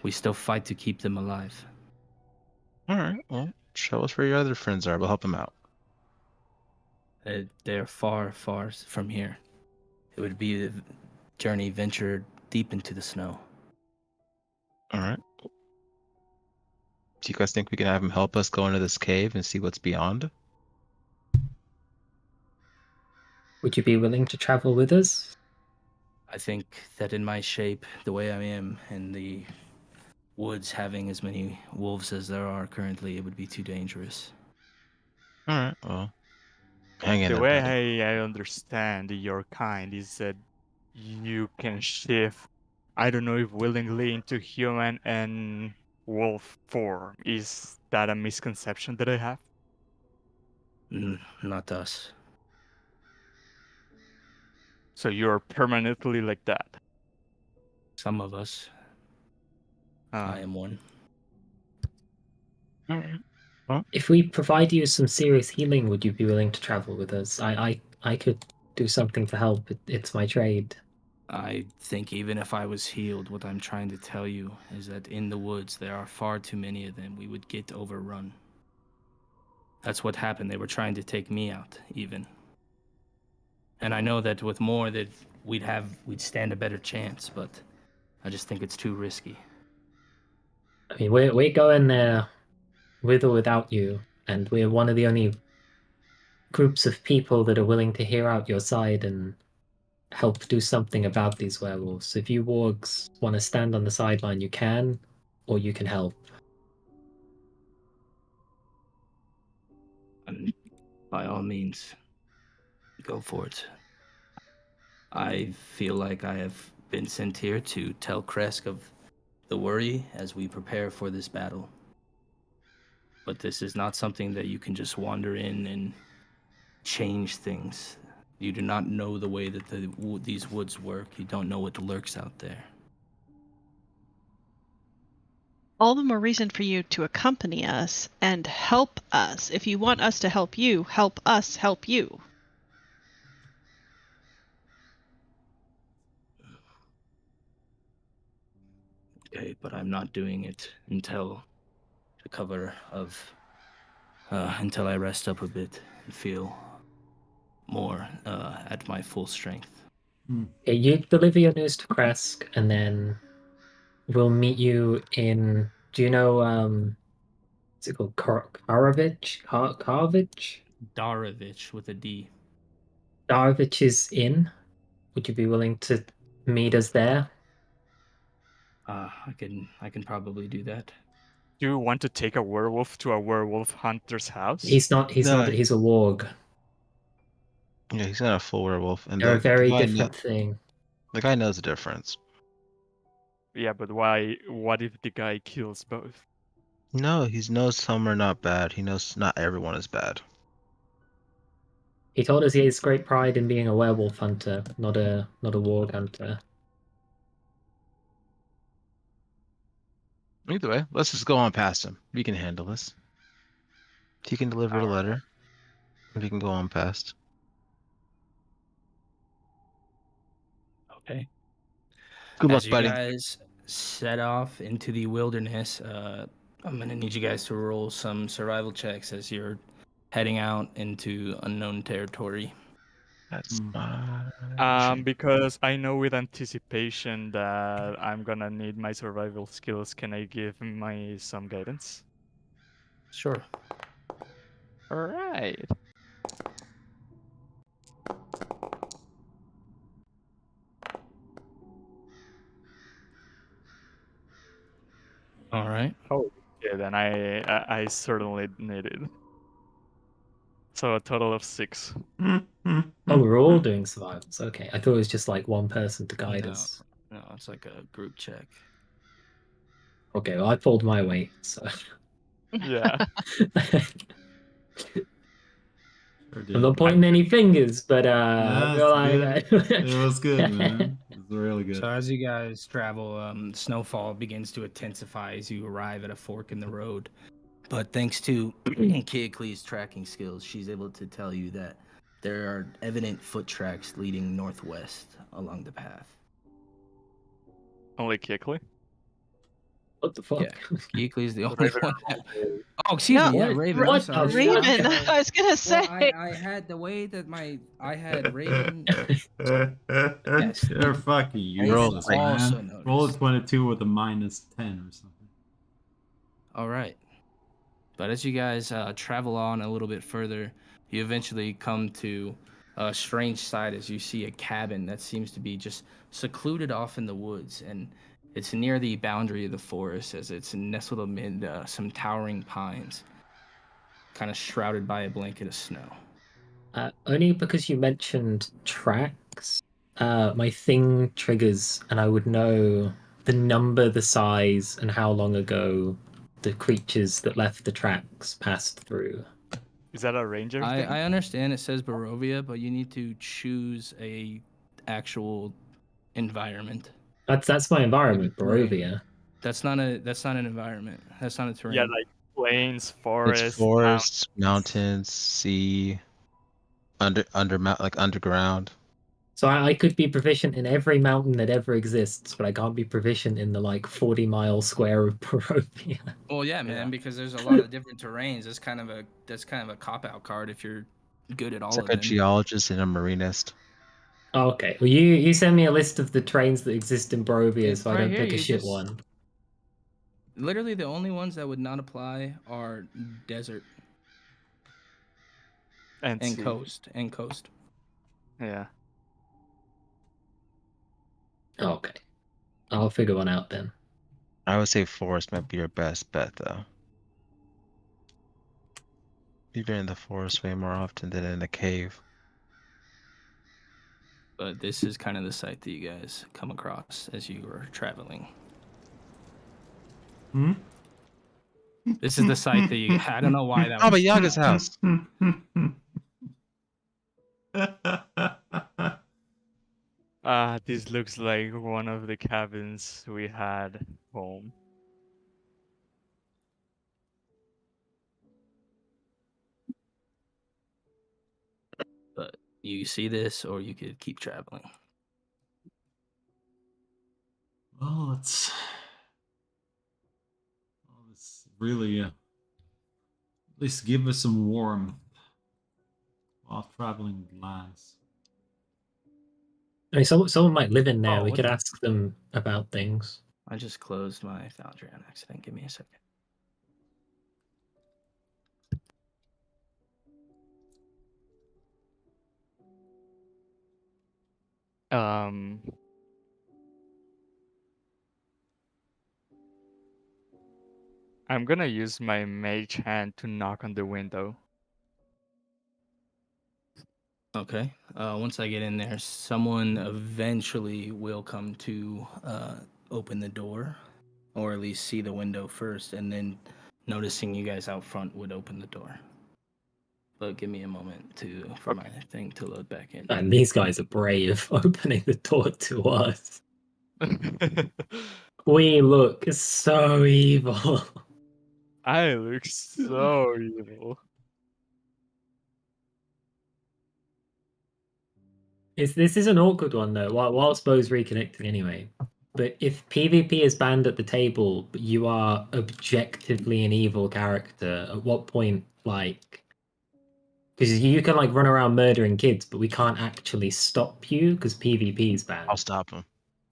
We still fight to keep them alive. All right, well, show us where your other friends are. We'll help them out. They're far, far from here. It would be a journey ventured deep into the snow. All right. Do you guys think we can have him help us go into this cave and see what's beyond? Would you be willing to travel with us? I think that in my shape, the way I am, and the woods having as many wolves as there are currently, it would be too dangerous. All right, well, hang in The there, buddy. way I understand your kind is that you can shift, I don't know if willingly, into human and wolf form. Is that a misconception that I have? Not us. So you're permanently like that? Some of us. I am one. All right. If we provide you some serious healing, would you be willing to travel with us? I could do something to help. It's my trade. I think even if I was healed, what I'm trying to tell you is that in the woods there are far too many of them. We would get overrun. That's what happened. They were trying to take me out, even. And I know that with more that we'd stand a better chance, but I just think it's too risky. I mean, we're going there with or without you, and we're one of the only groups of people that are willing to hear out your side and help do something about these werewolves. So if you wargs want to stand on the sideline, you can, or you can help. And by all means, go for it. I feel like I have been sent here to tell Kresk of the worry as we prepare for this battle. But this is not something that you can just wander in and change things. You do not know the way that these woods work. You don't know what lurks out there. All the more reason for you to accompany us and help us. If you want us to help you, help us help you. Okay, but I'm not doing it until the cover of until I rest up a bit and feel more at my full strength. Okay, you deliver your news to Kresk, and then we'll meet you in. Do you know? What's it called? Karovich? Karovich? Darovich with a D. Darovich's Inn. Would you be willing to meet us there? I can probably do that. Do you want to take a werewolf to a werewolf hunter's house? He's not. He's No. not. He's a warg. Yeah, he's not a full werewolf, and They're a very guy different thing. the guy knows the difference. Yeah, but why? What if the guy kills both? No, he knows some are not bad. He knows not everyone is bad. He told us he has great pride in being a werewolf hunter, not a warg hunter. Either way, let's just go on past him. We can handle this. He can deliver the letter. We can go on past. Okay. Good luck, As you buddy. guys set off into the wilderness, I'm gonna need you guys to roll some survival checks as you're heading out into unknown territory. That's fine. Because I know with anticipation that I'm gonna need my survival skills, can I give my some guidance? Sure. Alright. All right. Oh, yeah, then I certainly need it. So a total of 6. Oh, we're all doing survivals. Okay, I thought it was just like one person to guide No. us. No, it's like a group check. Okay, well, I pulled my weight, so Yeah. I'm not pointing any fingers, but I feel That's like good. It was good, man. It was really good. So as you guys travel, snowfall begins to intensify as you arrive at a fork in the road. But thanks to Keoklee's tracking skills, she's able to tell you that there are evident foot tracks leading northwest along the path. Only Keoklee? what the fuck? Yeah, Keoklee's the only Raven one. rolled That... Oh, excuse me. Yeah, What? Raven. What I'm sorry. the Yeah, I'm Raven, sorry. I was gonna say. Well, I had the way that I had Raven. Yes. You're fucking Roll useless, like- also man. noticed. Roll a 22 with a minus 10 or something. All right. But as you guys travel on a little bit further, you eventually come to a strange sight as you see a cabin that seems to be just secluded off in the woods. And it's near the boundary of the forest as it's nestled amid some towering pines, kind of shrouded by a blanket of snow. Only because you mentioned tracks, my thing triggers, and I would know the number, the size, and how long ago the creatures that left the tracks passed through. Is that a ranger thing? I understand it says Barovia, but you need to choose a actual environment. That's my environment, terrain. Barovia. That's not an environment. That's not a terrain. Yeah, like plains, forests, It's forests, mountains, sea, underground. So I could be proficient in every mountain that ever exists, but I can't be proficient in the like 40-mile square of Barovia. Well, yeah, man, Yeah. because there's a lot of different terrains. That's kind of a cop-out card if you're good at all It's of like a them. geologist and a marinist. Okay, well you send me a list of the trains that exist in Barovia, It's so I right don't here, pick a you shit just- one. Literally, the only ones that would not apply are desert and and sea. coast. Yeah. Okay, I'll figure one out then. I would say forest might be your best bet, though. You've been in the forest way more often than in a cave. But this is kind of the site that you guys come across as you were traveling. Hmm? This is the site that you. I don't know why that. Baba was... Yaga's house. This looks like one of the cabins we had home. But you see this, or you could keep traveling. Well, it's really at least give us some warmth while traveling the lands. I mean, someone might live in there. Oh, We what could the- ask them about things. I just closed my Foundry on accident. Give me a second. I'm gonna use my mage hand to knock on the window. Okay. Once I get in there, someone eventually will come to open the door, or at least see the window first, and then noticing you guys out front, would open the door. But give me a moment for my thing to load back in. And these guys are brave, opening the door to us. We look so evil. I look so evil. This is an awkward one though. Whilst Bo's reconnecting anyway. But if PvP is banned at the table, but you are objectively an evil character, at what point, like, because you can like run around murdering kids, but we can't actually stop you because PvP is banned. I'll stop him.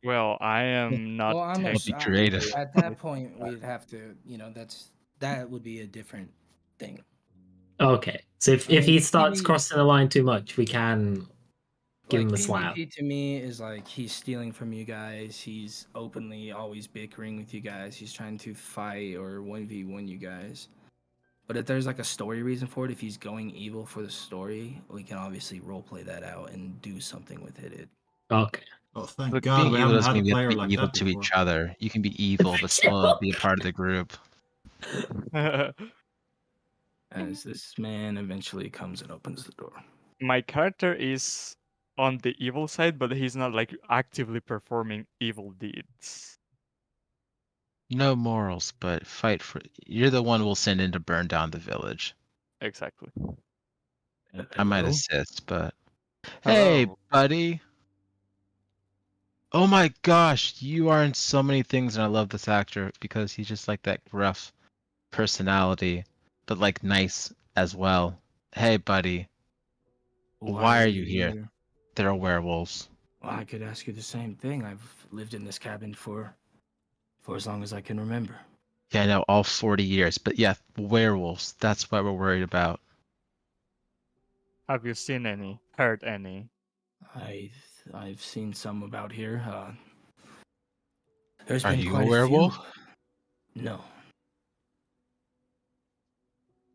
Well, I am not. Well, I'm Be creative. at that point, we'd have to, that would be a different thing. Okay, so if he starts crossing the line too much, we can give him a slap. PvP to me is like he's stealing from you guys. He's openly always bickering with you guys. He's trying to fight or 1v1 you guys. But if there's like a story reason for it, if he's going evil for the story, we can obviously roleplay that out and do something with it. Okay. Oh, thank Look, God being we evil haven't doesn't had a mean we have player to be like evil that to before. each other. You can be evil, but still be a part of the group. As this man eventually comes and opens the door. My character is on the evil side, but he's not like actively performing evil deeds. No morals, but fight for. You're the one we'll send in to burn down the village. Exactly. I might Hello? assist, but hey, Hello. buddy. Oh my gosh, you are in so many things, and I love this actor because he's just like that gruff personality, but like nice as well. Hey, buddy. Why are you here? There are werewolves. Well, I could ask you the same thing. I've lived in this cabin for as long as I can remember. Yeah, I know, all 40 years. But yeah, werewolves. That's what we're worried about. Have you seen any? Heard any? I've seen some about here. There's Are been you a quite werewolf? few. No.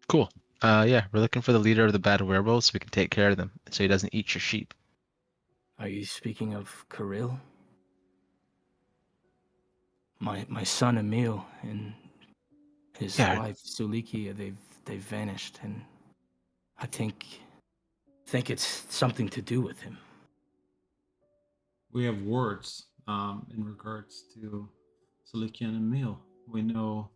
Cool. Yeah, we're looking for the leader of the bad werewolves so we can take care of them, so he doesn't eat your sheep. Are you speaking of Kirill? My son Emil and his wife Sulikia, they've vanished, and I think it's something to do with him. We have words in regards to Sulikia and Emil. We know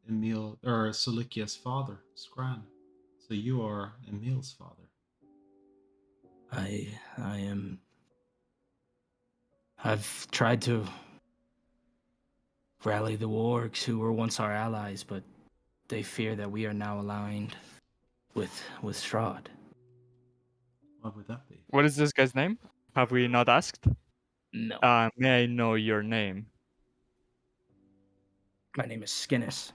Emil or Sulikia's father, Scran. So you are Emil's father. I am. I've tried to rally the wargs who were once our allies, but they fear that we are now aligned with Strahd. What would that be? What is this guy's name? Have we not asked? No. May I know your name? My name is Skinnis.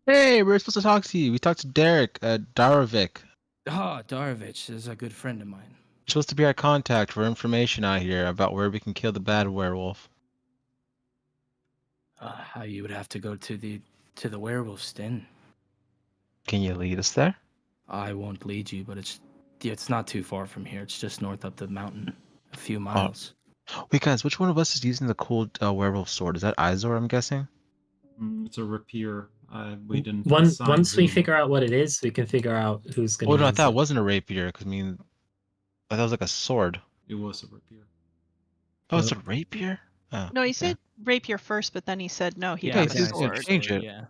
Hey, we were supposed to talk to you. We talked to Derek, Darovic. Oh, Darovich is a good friend of mine. Supposed to be our contact for information out here about where we can kill the bad werewolf. You would have to go to the werewolf's den. Can you lead us there? I won't lead you, but it's not too far from here. It's just north up the mountain, a few miles. Wait, guys, which one of us is using the cool werewolf sword? Is that Izor, I'm guessing? It's a rapier. We didn't. Once we figure out what it is, we can figure out who's going to. Oh no, I thought it wasn't a rapier. Because I thought it was like a sword. It was a rapier. Oh, it's a rapier. Oh, No, he said rapier first, but then he said no. He Yeah, had he's a gonna sword. change it. Yeah.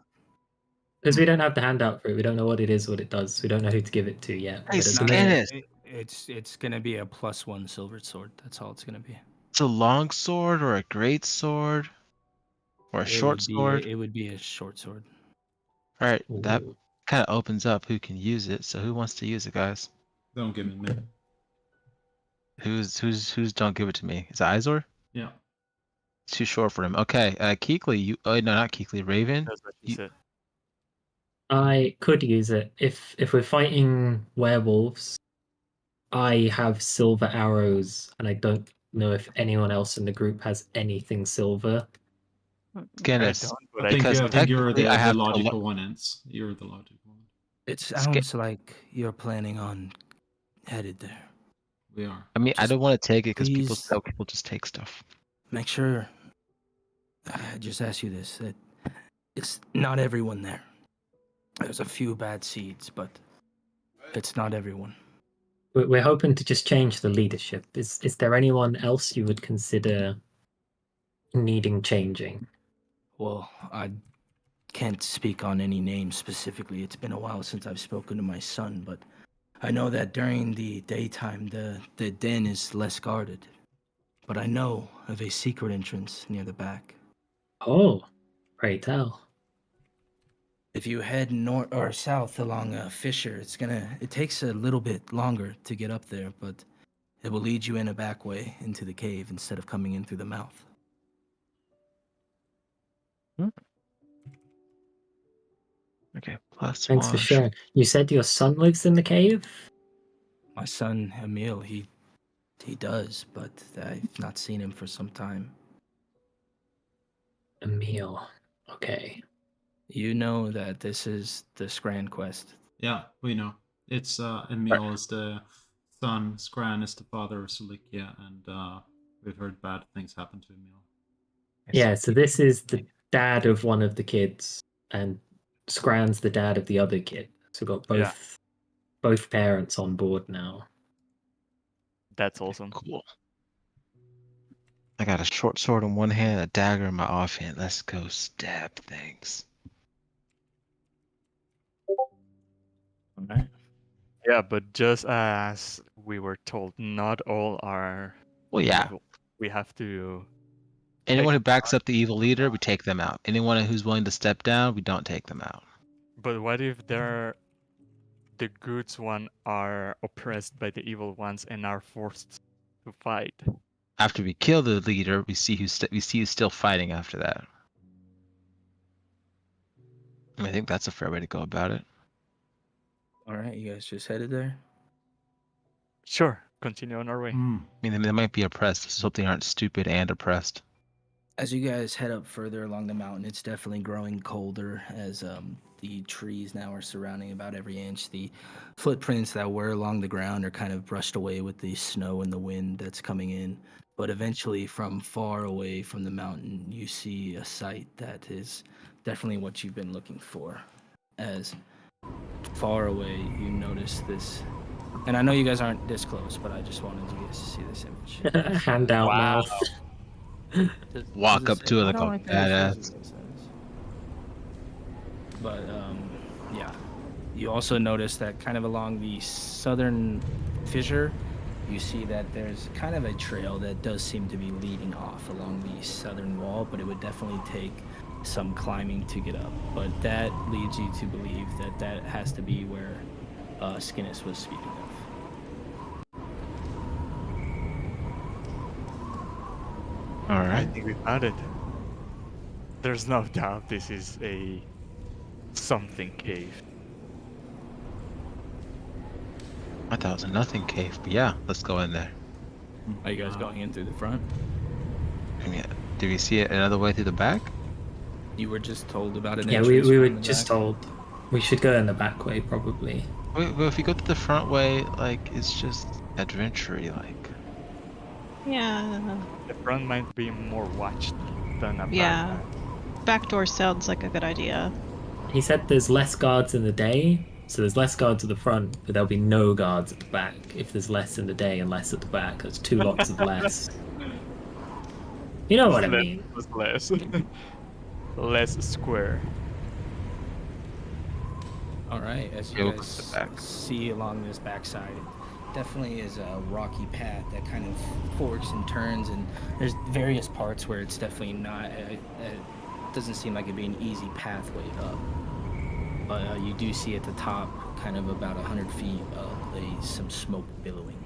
Because we don't have the handout for it. We don't know what it is, what it does. We don't know who to give it to yet. Hey, But It's gonna be a +1 silver sword. That's all it's gonna be. It's a long sword or a great sword or a short sword. It would be a short sword. All right, that Ooh. kind of opens up who can use it. So who wants to use it, guys? Don't give me a minute. Who's don't give it to me? Is it Izor? Yeah. It's too short for him. Okay, Keekly, you. Oh no, not Keekly. Raven. That's what he said. I could use it if we're fighting werewolves. I have silver arrows, and I don't know if anyone else in the group has anything silver. Guinness. I think you're the logical one, Ents. You're the logical one. It sounds like you're planning on headed there. We are. I mean, I don't want to take it because please people just take stuff. Make sure. I just ask you this: that it's not everyone there. There's a few bad seeds, but it's not everyone. We're hoping to just change the leadership. Is there anyone else you would consider needing changing? Well, I can't speak on any names specifically. It's been a while since I've spoken to my son, but I know that during the daytime, the den is less guarded. But I know of a secret entrance near the back. Oh, pray tell. If you head north or south along a fissure, it takes a little bit longer to get up there, but it will lead you in a back way into the cave instead of coming in through the mouth. Okay, plus Thanks for one. sharing. You said your son lives in the cave? My son, Emil, he does, but I've not seen him for some time. Emil. Okay. You know that this is the Scran quest. Yeah, we know. It's Emil is the son, Scran is the father of Sulikia, and we've heard bad things happen to Emil. Yeah, so this is the dad of one of the kids, and Scran's the dad of the other kid. So we've got both parents on board now. That's awesome. Cool. I got a short sword in one hand, a dagger in my offhand. Let's go stab things. Alright. Yeah, but just as we were told, not all are Well, yeah. evil. We have to. Anyone who backs up the evil leader, we take them out. Anyone who's willing to step down, we don't take them out. But what if the good ones are oppressed by the evil ones and are forced to fight? After we kill the leader, we see who's still fighting after that. I think that's a fair way to go about it. Alright, you guys just headed there? Sure, continue on our way. I mean, they might be oppressed, so they aren't stupid and oppressed. As you guys head up further along the mountain, it's definitely growing colder as the trees now are surrounding about every inch. The footprints that were along the ground are kind of brushed away with the snow and the wind that's coming in. But eventually, from far away from the mountain, you see a sight that is definitely what you've been looking for. As far away, you notice this. And I know you guys aren't this close, but I just wanted you guys to see this image. Hand out mouth. Walk up to it like a that badass. it says. But yeah, you also notice that kind of along the southern fissure, you see that there's kind of a trail that does seem to be leading off along the southern wall, but it would definitely take some climbing to get up. But that leads you to believe that that has to be where Skinnis was speaking of. All I right. think we found it. There's no doubt this is a something cave. I thought it was a nothing cave, but yeah, let's go in there. Are you guys going in through the front? I mean, did we see it another way through the back? You were just told about it. Yeah, we were just told we should go in the back way, probably. Well, if we go to the front way, like, it's just adventure-y, like. Yeah. The front might be more watched than a Yeah. Back door sounds like a good idea. He said there's less guards in the day, so there's less guards at the front, but there'll be no guards at the back. If there's less in the day and less at the back, there's 2 lots of less. You know what I mean? Less. Less square. All right, as Yeah, you we'll go guys to the back. see along this backside, it definitely is a rocky path that kind of forks and turns, and there's various parts where it's definitely not. It doesn't seem like it'd be an easy pathway up, but you do see at the top, kind of about 100 feet of some smoke billowing.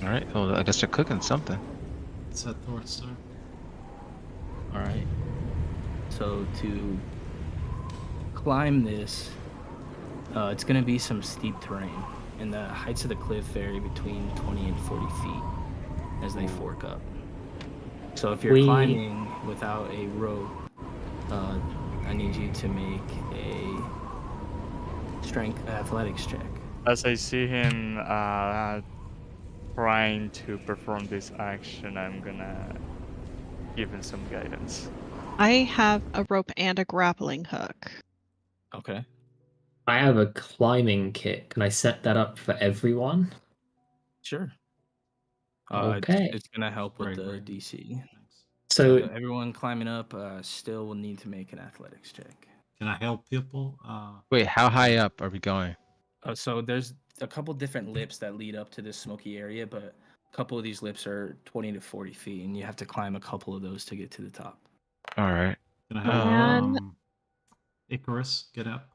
All right. Well, I guess they're cooking something. Let's head towards there. All right. So to climb this, it's going to be some steep terrain, and the heights of the cliff vary between 20 and 40 feet as they fork up. So if you're climbing without a rope, I need you to make a strength athletics check. As I see him trying to perform this action, I'm gonna given some guidance. I have a rope and a grappling hook. Okay. I have a climbing kit. Can I set that up for everyone? Sure. Okay. It's gonna help with Right, the right. DC. Thanks. So Everyone climbing up still will need to make an athletics check. Can I help people? Wait, how high up are we going? So there's a couple different lips that lead up to this smoky area, but a couple of these lips are 20 to 40 feet, and you have to climb a couple of those to get to the top. All right. Can I help And- Icarus get up?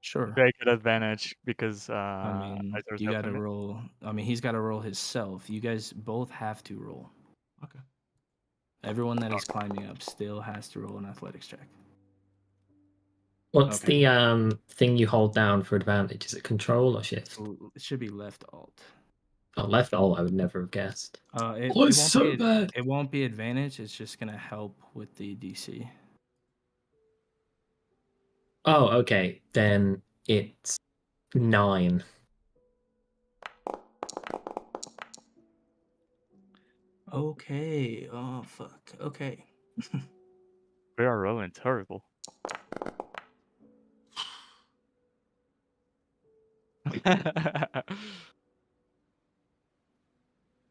Sure. Very good advantage because I mean, Iser's you got to helping me. roll. I mean, he's got to roll himself. You guys both have to roll. Okay. Everyone that is climbing up still has to roll an athletics check. what's Okay. the thing you hold down for advantage? Is it control or shift? Ooh, it should be left alt. Oh, left alt, I would never have guessed. It it's won't so be bad. It won't be advantage. It's just gonna help with the DC. Oh, okay. Then it's 9. Okay. Oh fuck. Okay. We are rolling terrible.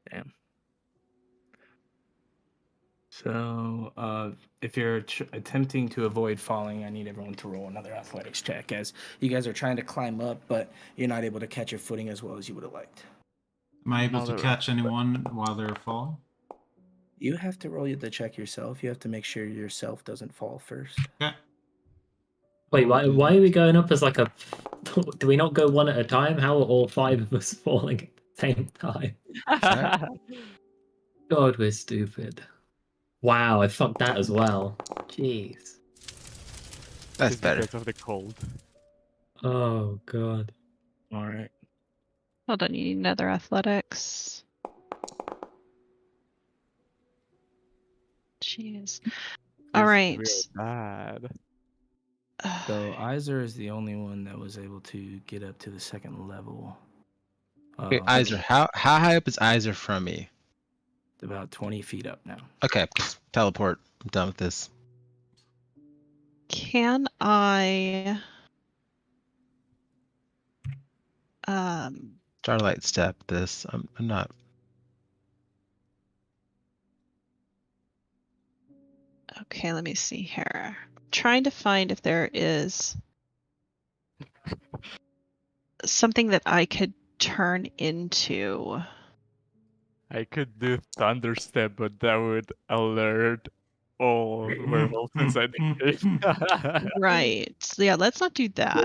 Damn. So, if you're attempting to avoid falling, I need everyone to roll another athletics check, as you guys are trying to climb up, but you're not able to catch your footing as well as you would have liked. Am I able to Another catch anyone while they're falling? You have to roll the check yourself. You have to make sure yourself doesn't fall first. Okay. Wait, I'll do why that. are we going up as like a... Do we not go one at a time? How are all 5 of us falling at the same time? God, we're stupid. Wow, I fucked that as well. Jeez. That's It's better. because of the cold. Oh, God. All right. Hold on, you need another athletics. Jeez. All right. It's real bad. So Iser is the only one that was able to get up to the second level. Wait, Iser, how high up is Iser from me? About 20 feet up now. Okay, just teleport. I'm done with this. Can I Starlight step this. I'm not. okay, let me see here. I'm trying to find if there is something that I could turn into. I could do thunder step, but that would alert all werewolves inside the cave. Right. Yeah, let's not do that.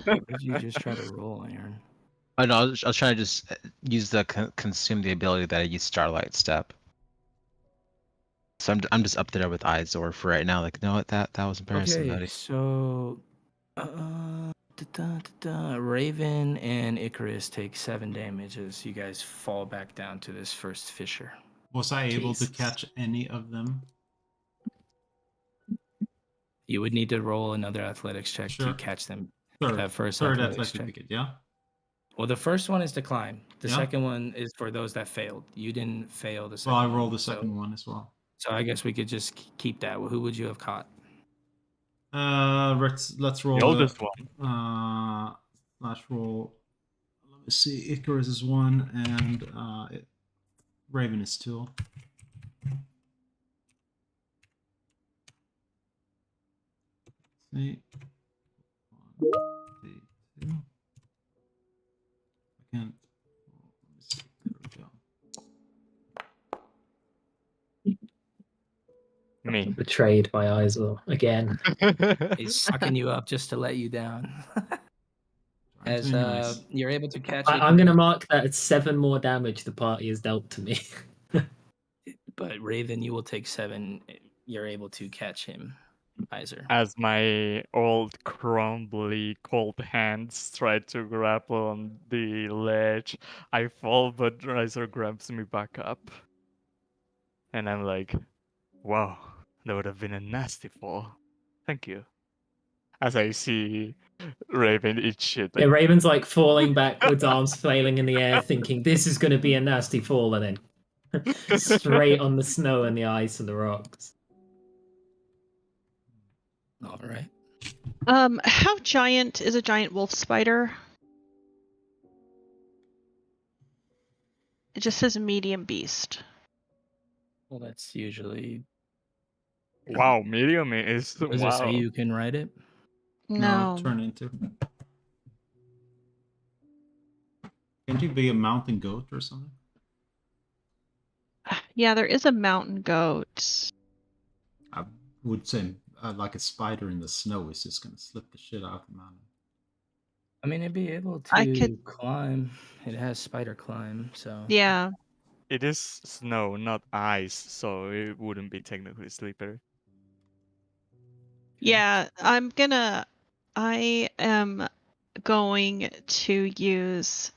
What if you just try to roll, Aaron? Oh no, I was trying to just use the consume the ability that I use Starlight step. So I'm just up there with Izor for right now. Like, no, what that was embarrassing, Okay, buddy. so Raven and Icarus take 7 damage as you guys fall back down to this first fissure. Was I able to Jesus. catch any of them? You would need to roll another athletics check Sure. to catch them. Third That first third athletics athletic check. ticket, yeah? Well, the first one is to climb. The Yeah. second one is for those that failed. You didn't fail the second Well, I one. rolled the second one as well. So I guess we could just keep that. Who would you have caught? Let's roll The oldest one. Slash roll. Let me see. Icarus is 1 and Raven is 2. See. 1, 2. I can't. Let me see. There we go. Me. Betrayed by Isel again. He's sucking you up just to let you down. Trying to As be nice. you're able to catch I'm going to Icarus, mark that it's 7 more damage the party has dealt to me. but Raven, you will take 7. You're able to catch him, Iser. As my old crumbly cold hands try to grapple on the ledge, I fall, but Riser grabs me back up. And I'm like, wow, that would have been a nasty fall. Thank you. As I see Raven eat shit. Yeah, Raven's like falling backwards, arms flailing in the air, thinking this is going to be a nasty fall, and then Straight on the snow and the ice and the rocks. All right. How giant is a giant wolf spider? It just says medium beast. Well, that's usually. Wow, medium is Does it say you can write it? No. Turn into. Can't you be a mountain goat or something? Yeah, there is a mountain goat. I would say like a spider in the snow is just gonna slip the shit out of the mountain. I mean, it'd be able I to could- climb. It has spider climb, so. Yeah. It is snow, not ice, so it wouldn't be technically slippery. Yeah, I am going to use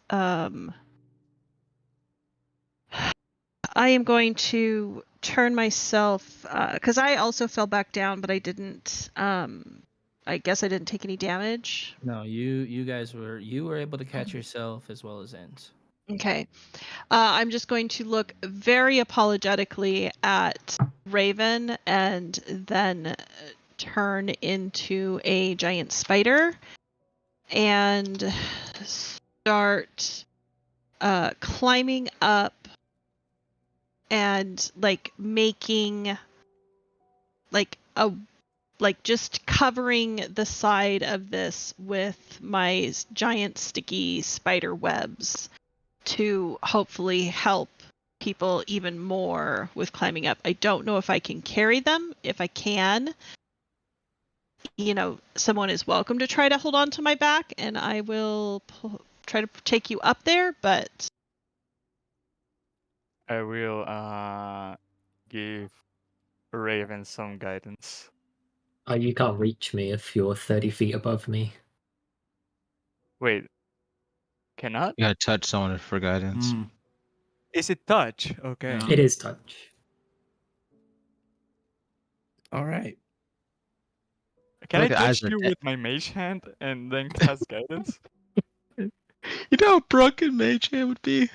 I am going to turn myself because I also fell back down, but I didn't I guess I didn't take any damage. No, you guys were able to catch yourself as well as Ents. Okay. I'm just going to look very apologetically at Raven and then turn into a giant spider and start climbing up and making just covering the side of this with my giant sticky spider webs to hopefully help people even more with climbing up. I don't know if I can carry them. If I can, someone is welcome to try to hold on to my back and I will try to take you up there, but I will give Raven some guidance. Oh, you can't reach me if you're 30 feet above me. Wait, cannot? You gotta touch someone for guidance. Is it touch? Okay. Yeah. It is touch. All right. Can I Look, the eyes touch are you dead. with my mage hand and then cast guidance? You know how broken Mage Hand would be?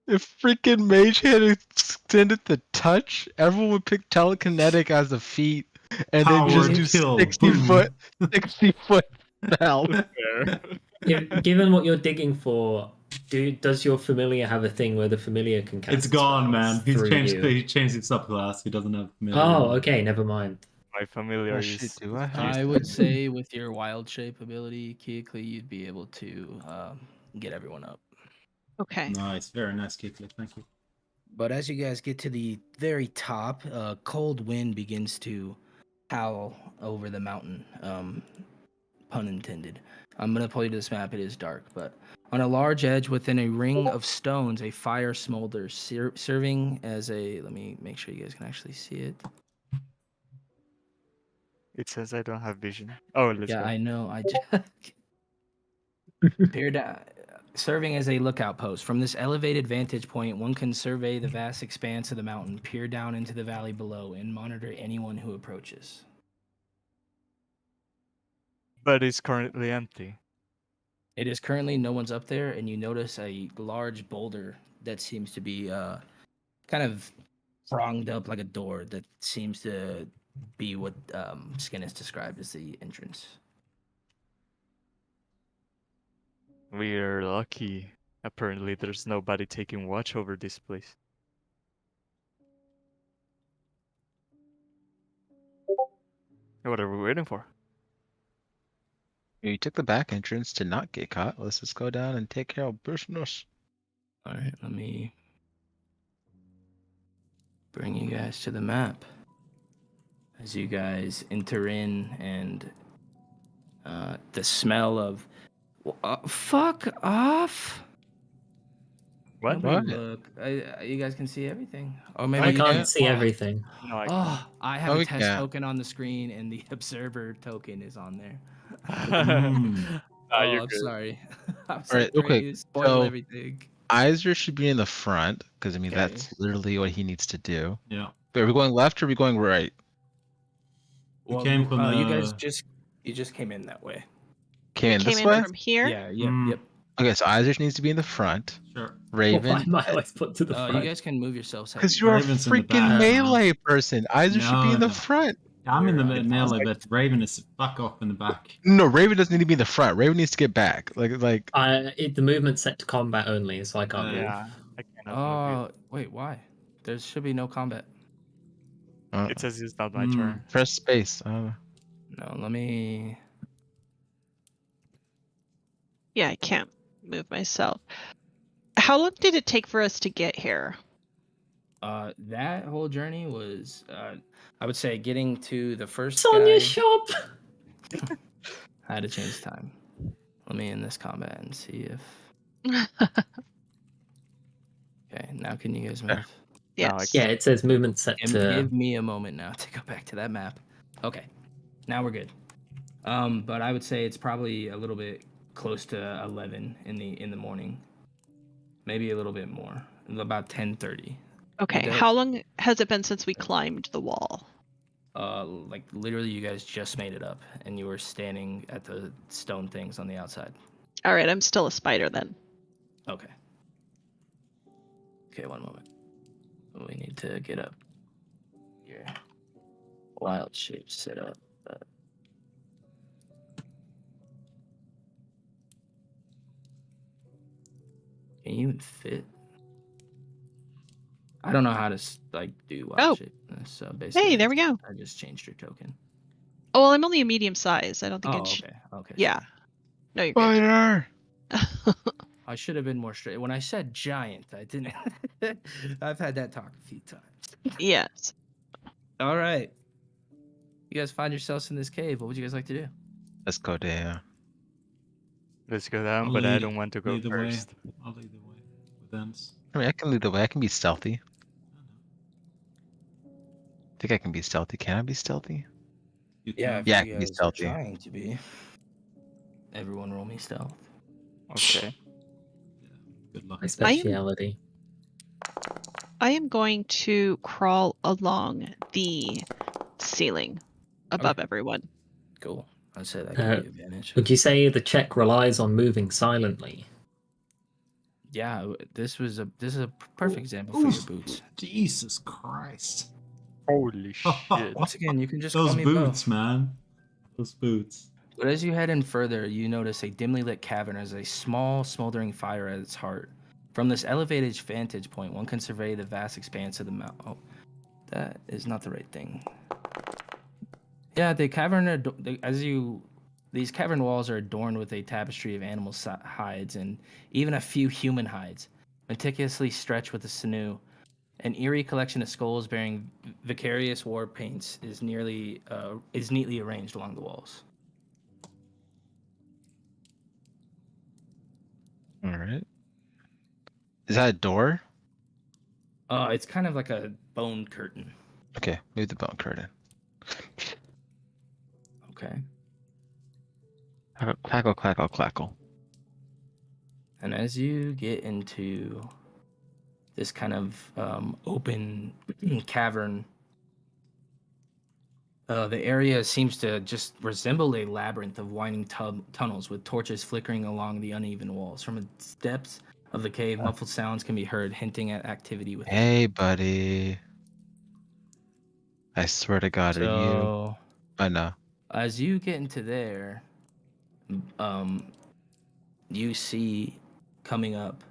If freaking Mage Hand extended the touch, everyone would pick telekinetic as a feat, and then Howard just do kill. 60 Boom. foot, 60-foot spell. Fair. Given what you're digging for, does your familiar have a thing where the familiar can cast It's gone, spells man. He's through changed. you? He changed his subclass. He doesn't have familiar. Oh, anymore. okay, never mind. My familiar Oh, shit, is. do I have- I would say with your wild shape ability, Keekly, you'd be able to get everyone up. okay. Nice, very nice, Kikli. Thank you. But as you guys get to the very top, a cold wind begins to howl over the mountain. Pun intended. I'm going to pull you to this map. It is dark, but on a large edge within a ring of stones, a fire smolders, serving as a... Let me make sure you guys can actually see it. It says I don't have vision. Oh, let's Yeah, go. I know. I just... Serving as a lookout post. From this elevated vantage point, one can survey the vast expanse of the mountain, peer down into the valley below, and monitor anyone who approaches. But it's currently empty. It is currently no one's up there, and you notice a large boulder that seems to be kind of pronged up like a door that seems to be what Skin has described as the entrance. We're lucky. Apparently, there's nobody taking watch over this place. What are we waiting for? You took the back entrance to not get caught. Let's just go down and take care of business. All right, let me bring you guys to the map. As you guys enter in, and the smell of fuck off. What? Nobody What? look. You guys can see everything. Or maybe I you can't can't. see Oh. everything. No, I Oh, I have Oh, a we test can't. token on the screen, and the observer token is on there. Mm. Nah, Oh, you're I'm good. sorry. I'm All right, sorry. okay, You spoil so- everything. Iser should be in the front, because, I mean, Okay. that's literally what he needs to do. Yeah. But are we going left or are we going right? We came from you guys the- just came in that way. Came in Came this in way? from here. Yeah. Yep. Mm. Yep. Okay, so Isaac needs to be in the front. Sure. Why Raven, am I always put to the front? You guys can move yourselves. because Heavy. you're a Raven's in the freaking back, melee person. Isaac should be in the No. front. I'm in the We're on melee, but Raven is fuck off in the back. No, Raven doesn't need to be in the front. Raven needs to get back. Like The movement's set to combat only, so I can't move. Yeah, I cannot move Oh, wait, why? There should be no combat. it. It says it's not my Hmm. turn. press space. No, let me. Yeah, I can't move myself. How long did it take for us to get here? That whole journey was, I would say, getting to the first Sonya guy. shop. I had to change time. Let me end this combat and see if. Okay, now can you guys move? No, I Yes. Yeah, it says movement set And to. give me a moment now to go back to that map. Okay, now we're good. But I would say it's probably a little bit close to 11 in the morning, maybe a little bit more, about 10:30. Okay. That- How long has it been since we climbed the wall? Like literally, you guys just made it up, and you were standing at the stone things on the outside. All right, I'm still a spider then. Okay. Okay, one moment. We need to get up here. Wild shape set up. Can you even fit? I don't know how to do wild Oh. shape. So basically, Hey, there we go. I just changed your token. Oh, well, I'm only a medium size. I don't think Oh, it should. okay. Okay. Yeah. No, you're good. Spider. I should have been more straight. When I said giant, I didn't. I've had that talk a few times. Yes. All right. You guys find yourselves in this cave. What would you guys like to do? Let's go there. Let's go down, I'll but I lead- don't want to go lead the way. first. I'll lead the way with ends. I mean, I can lead the way. I can be stealthy. I know. I think I can be stealthy. Can I be stealthy? You Yeah, can. if Yeah, you I can be guys are stealthy. trying to be. Everyone roll me stealth. Okay. Yeah. Good luck. My speciality. I am going to crawl along the ceiling above everyone. Cool. I'd say that gives you advantage. Would you say the check relies on moving silently? Yeah, this is a perfect example for your boots. Jesus Christ. Holy shit. Once again, you can just Those call me Bo. boots, man. Those boots. But as you head in further, you notice a dimly lit cavern has a small, smoldering fire at its heart. From this elevated vantage point, one can survey the vast expanse of the mountain. Oh, that is not the right thing. Yeah, the cavern. These cavern walls are adorned with a tapestry of animal hides and even a few human hides, meticulously stretched with a sinew. An eerie collection of skulls bearing vicarious war paints is neatly arranged along the walls. All right. Is that a door? It's kind of like a bone curtain. Okay, move the bone curtain. Okay. Clackle, clackle, clackle. And as you get into this kind of open cavern, the area seems to just resemble a labyrinth of winding tunnels with torches flickering along the uneven walls. From the depths of the cave, muffled sounds can be heard, hinting at activity within. Hey, buddy. I swear to God, are you? So, I know. as you get into there, you see coming up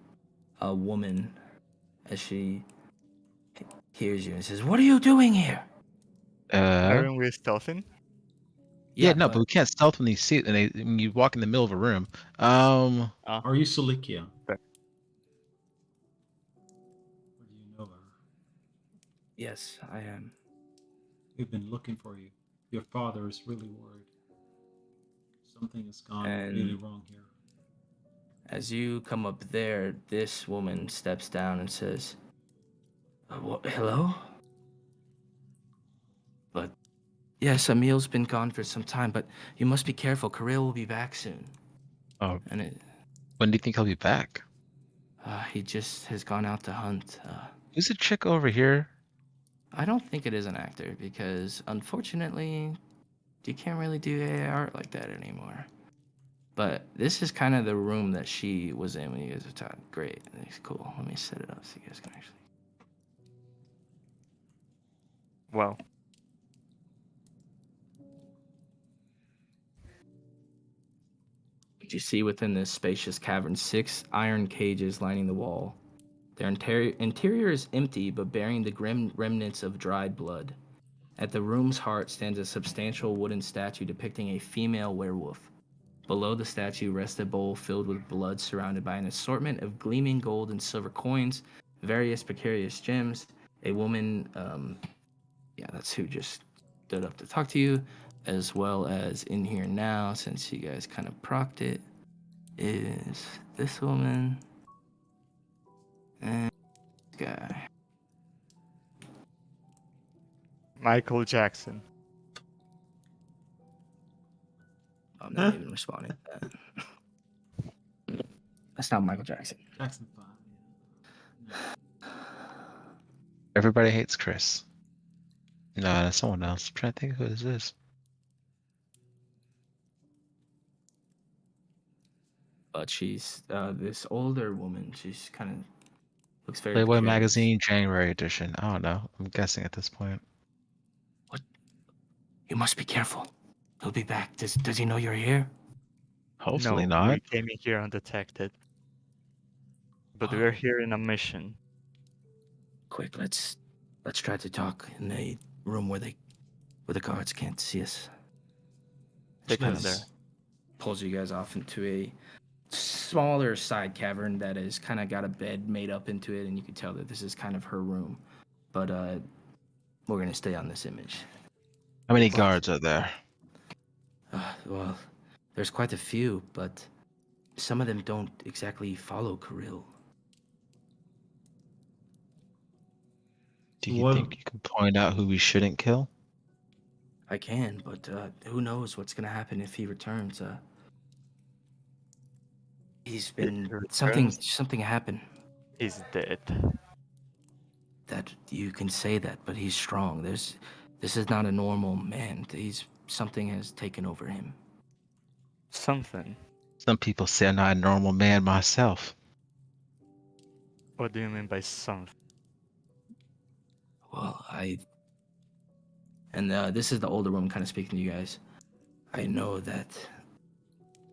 a woman as she hears you and says, "What are you doing here?" Aren't we stealthing? Yeah, no, but we can't stealth when you see it, when you walk in the middle of a room. Are you Salikia? Okay. Or do you know her? Yes, I am. We've been looking for you. Your father is really worried. Something has gone really wrong here. As you come up there, this woman steps down and says, hello? But, yes, Emil's been gone for some time, but you must be careful. Kirill will be back soon. Oh. And When do you think he'll be back? he just has gone out to hunt. Who's a chick over here? I don't think it is an actor because, unfortunately, you can't really do AI art like that anymore. But this is kind of the room that she was in when you guys were talking. Great. That's cool. Let me set it up so you guys can actually. Well, You see within this spacious cavern 6 iron cages lining the wall. Their interior is empty, but bearing the grim remnants of dried blood. At the room's heart stands a substantial wooden statue depicting a female werewolf. Below the statue rests a bowl filled with blood surrounded by an assortment of gleaming gold and silver coins, various precarious gems. A woman, that's who just stood up to talk to you, as well as in here now, since you guys kind of procced it, is this woman and this guy. Michael Jackson. I'm not even responding to that. That's not Michael Jackson. Jackson 5. Yeah. Everybody hates Chris. No, that's someone else. I'm trying to think who is this. But she's this older woman. She's kind of looks very Playboy precarious. magazine, January edition. I don't know. I'm guessing at this point. What? You must be careful. He'll be back. Does he know you're here? Hopefully No, not. we came in here undetected. But Oh. we're here in a mission. Quick, let's try to talk in a room where the guards can't see us. Take us there. Pulls you guys off into a smaller side cavern that has kind of got a bed made up into it, and you can tell that this is kind of her room. But we're gonna stay on this image. How many guards are there? Well, there's quite a few, but some of them don't exactly follow Kirill. Do you What- think you can point out who we shouldn't kill? I can, but who knows what's gonna happen if he returns? He's been something happened. He's dead. That you can say that, but he's strong. This is not a normal man. Something has taken over him. Something. Some people say I'm not a normal man myself. What do you mean by something? Well, this is the older woman kind of speaking to you guys. I know that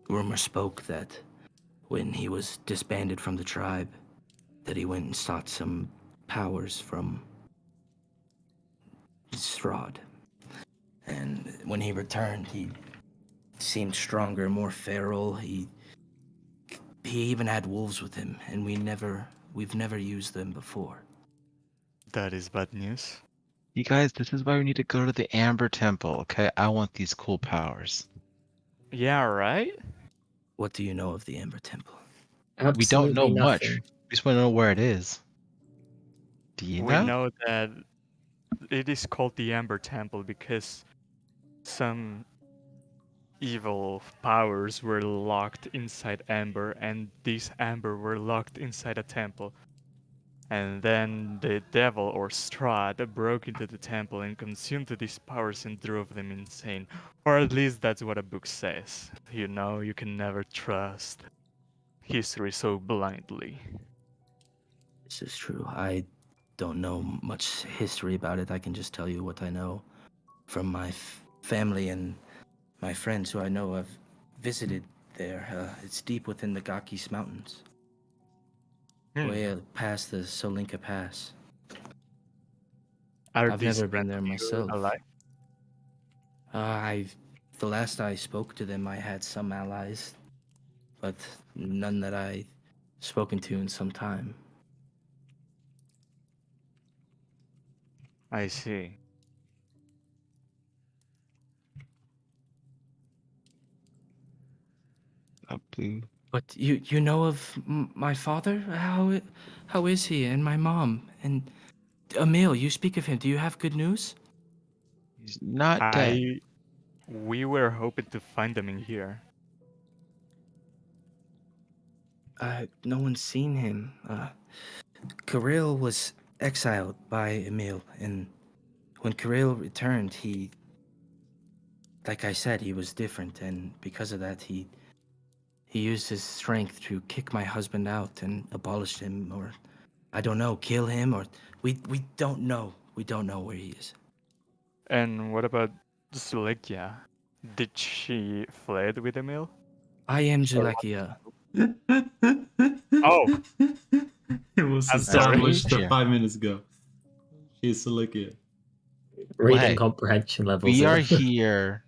rumor spoke that when he was disbanded from the tribe, that he went and sought some powers from Strahd. And when he returned, he seemed stronger, more feral. He even had wolves with him, and we've never used them before. That is bad news. You guys, this is why we need to go to the Amber Temple, okay? I want these cool powers. Yeah, right? What do you know of the Amber Temple? We don't know Absolutely much. nothing. We just want to know where it is. Do you We know? know that it is called the Amber Temple because some evil powers were locked inside Amber, and these Amber were locked inside a temple. And then the devil or Strahd broke into the temple and consumed these powers and drove them insane. Or at least that's what a book says. You know, you can never trust history so blindly. This is true. I don't know much history about it. I can just tell you what I know from my family and my friends who I know have visited there. It's deep within the Gakis Mountains, way past the Solinka Pass. I've never been there myself. Alive? The last I spoke to them, I had some allies, but none that I've spoken to in some time. I see. But you know of my father? How is he? And my mom? And Emil, you speak of him. Do you have good news? He's not dead. We were hoping to find them in here. No one's seen him. Kirill was exiled by Emil, and when Kirill returned, like I said, he was different, and because of that, he he used his strength to kick my husband out and abolish him, or I don't know, kill him, or we don't know. We don't know where he is. And what about Zuleika? Did she fled with Emil? I am Zulekia. Oh, It was I'm sorry. established Yeah. 5 minutes ago. She's Silikia. Reading hey, comprehension levels. We are are- here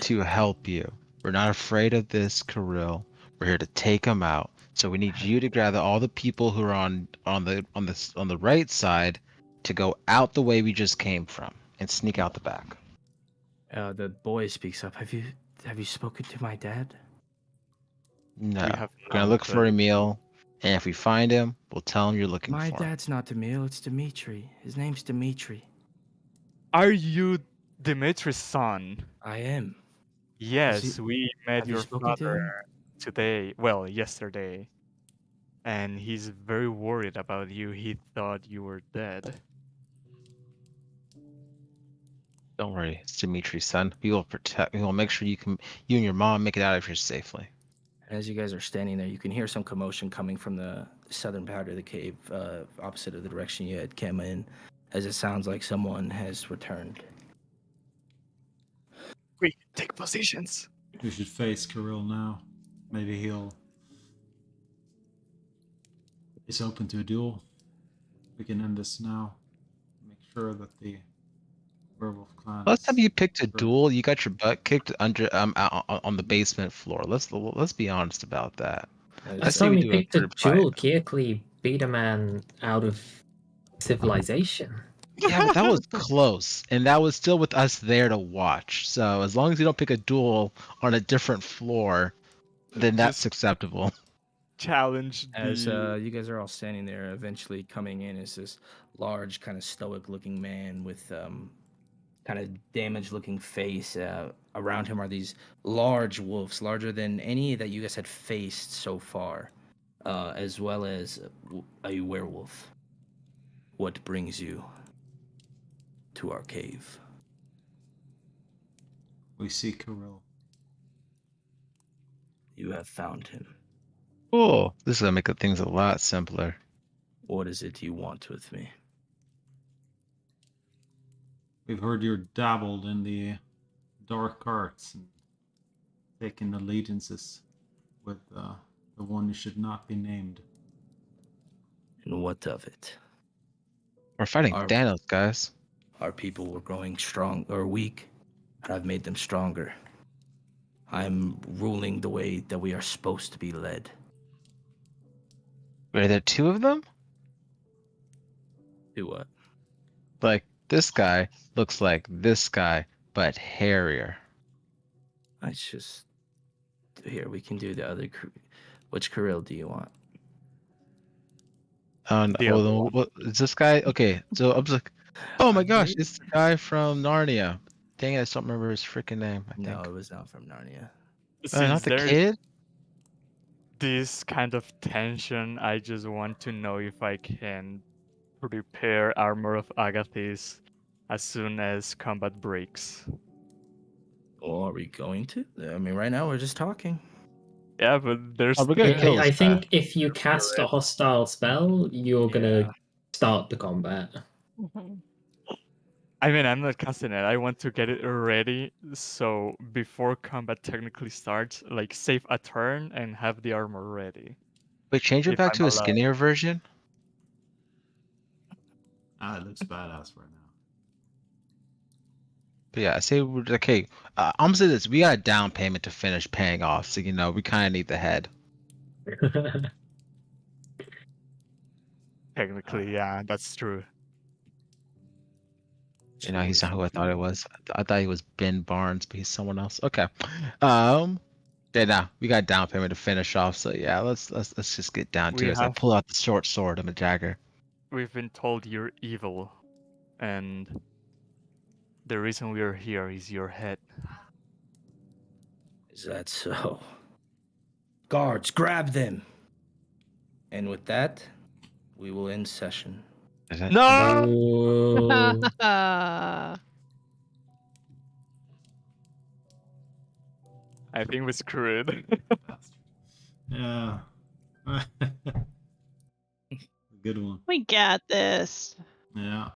to help you. We're not afraid of this Kirill. We're here to take him out. So we need you to gather all the people who are on the right side to go out the way we just came from and sneak out the back. The boy speaks up. Have you spoken to my dad? No. We have We're gonna not, look for but Emil, and if we find him, we'll tell him you're looking My for him. dad's not Emil, it's Dimitri. His name's Dimitri. are you Dimitri's son? I am. Yes, we met have you your spoken to father him? today. Well, yesterday. And he's very worried about you. He thought you were dead. Don't worry, it's Dimitri's son. We will protect. We will make sure you and your mom make it out of here safely. As you guys are standing there, you can hear some commotion coming from the southern part of the cave, opposite of the direction you had come in, as it sounds like someone has returned. Quick, take positions. We should face Kirill now. Maybe he's open to a duel. We can end this now. Make sure that the werewolf clan. Last time is you picked a ready. duel, you got your butt kicked under on the basement floor. Let's be honest about that. Last say time we we do a picked a group fight. duel, Gearkly beat a man out of civilization. Yeah, but that was close, and that was still with us there to watch. So as long as you don't pick a duel on a different floor, then that's Just acceptable. challenge As the you guys are all standing there, eventually coming in is this large, kind of stoic-looking man with kind of damaged-looking face. Around him are these large wolves, larger than any that you guys had faced so far, as well as a werewolf. What brings you to our cave? We see Kirill. You have found him. Cool. This is gonna make things a lot simpler. What is it you want with me? We've heard you're dabbled in the dark arts and taken allegiances with the one who should not be named. And what of it? We're fighting Our- Thanos, guys. Our people were growing strong or weak, and I've made them stronger. I'm ruling the way that we are supposed to be led. Are there two of them? Do what? Like this guy looks like this guy, but hairier. I just here we can do the other. Which Kirill do you want? The other one. What is this guy? Okay, so I'm just like, oh my gosh, it's the guy from Narnia. Dang it, I just don't remember his freaking name. I No, think. it was not from Narnia. Since Not the there's kid. this kind of tension, I just want to know if I can prepare Armor of Agathis as soon as combat breaks. Or are we going to? I mean, right now we're just talking. Yeah, but there's Oh, we're gonna kill I this guy. think if you cast a hostile spell, you're gonna start the combat. I mean, I'm not casting it. I want to get it ready so before combat technically starts, like save a turn and have the armor ready. Wait, change it If back I'm to a allowed. skinnier version. It looks badass right now. But yeah, I say we're okay. I'm gonna say this: we got a down payment to finish paying off, so we kind of need the head. Technically, yeah, that's true. He's not who I thought it was. I thought he was Ben Barnes, but he's someone else. Okay. Yeah, now we got down payment to finish off. So yeah, let's just get down to We it. So I have- pull out the short sword of a dagger. We've been told you're evil, and the reason we are here is your head. Is that so? Guards, grab them! And with that, we will end session. Is that- No! Ooh. I think we screwed. That's true. Yeah. Good one. We got this. Yeah.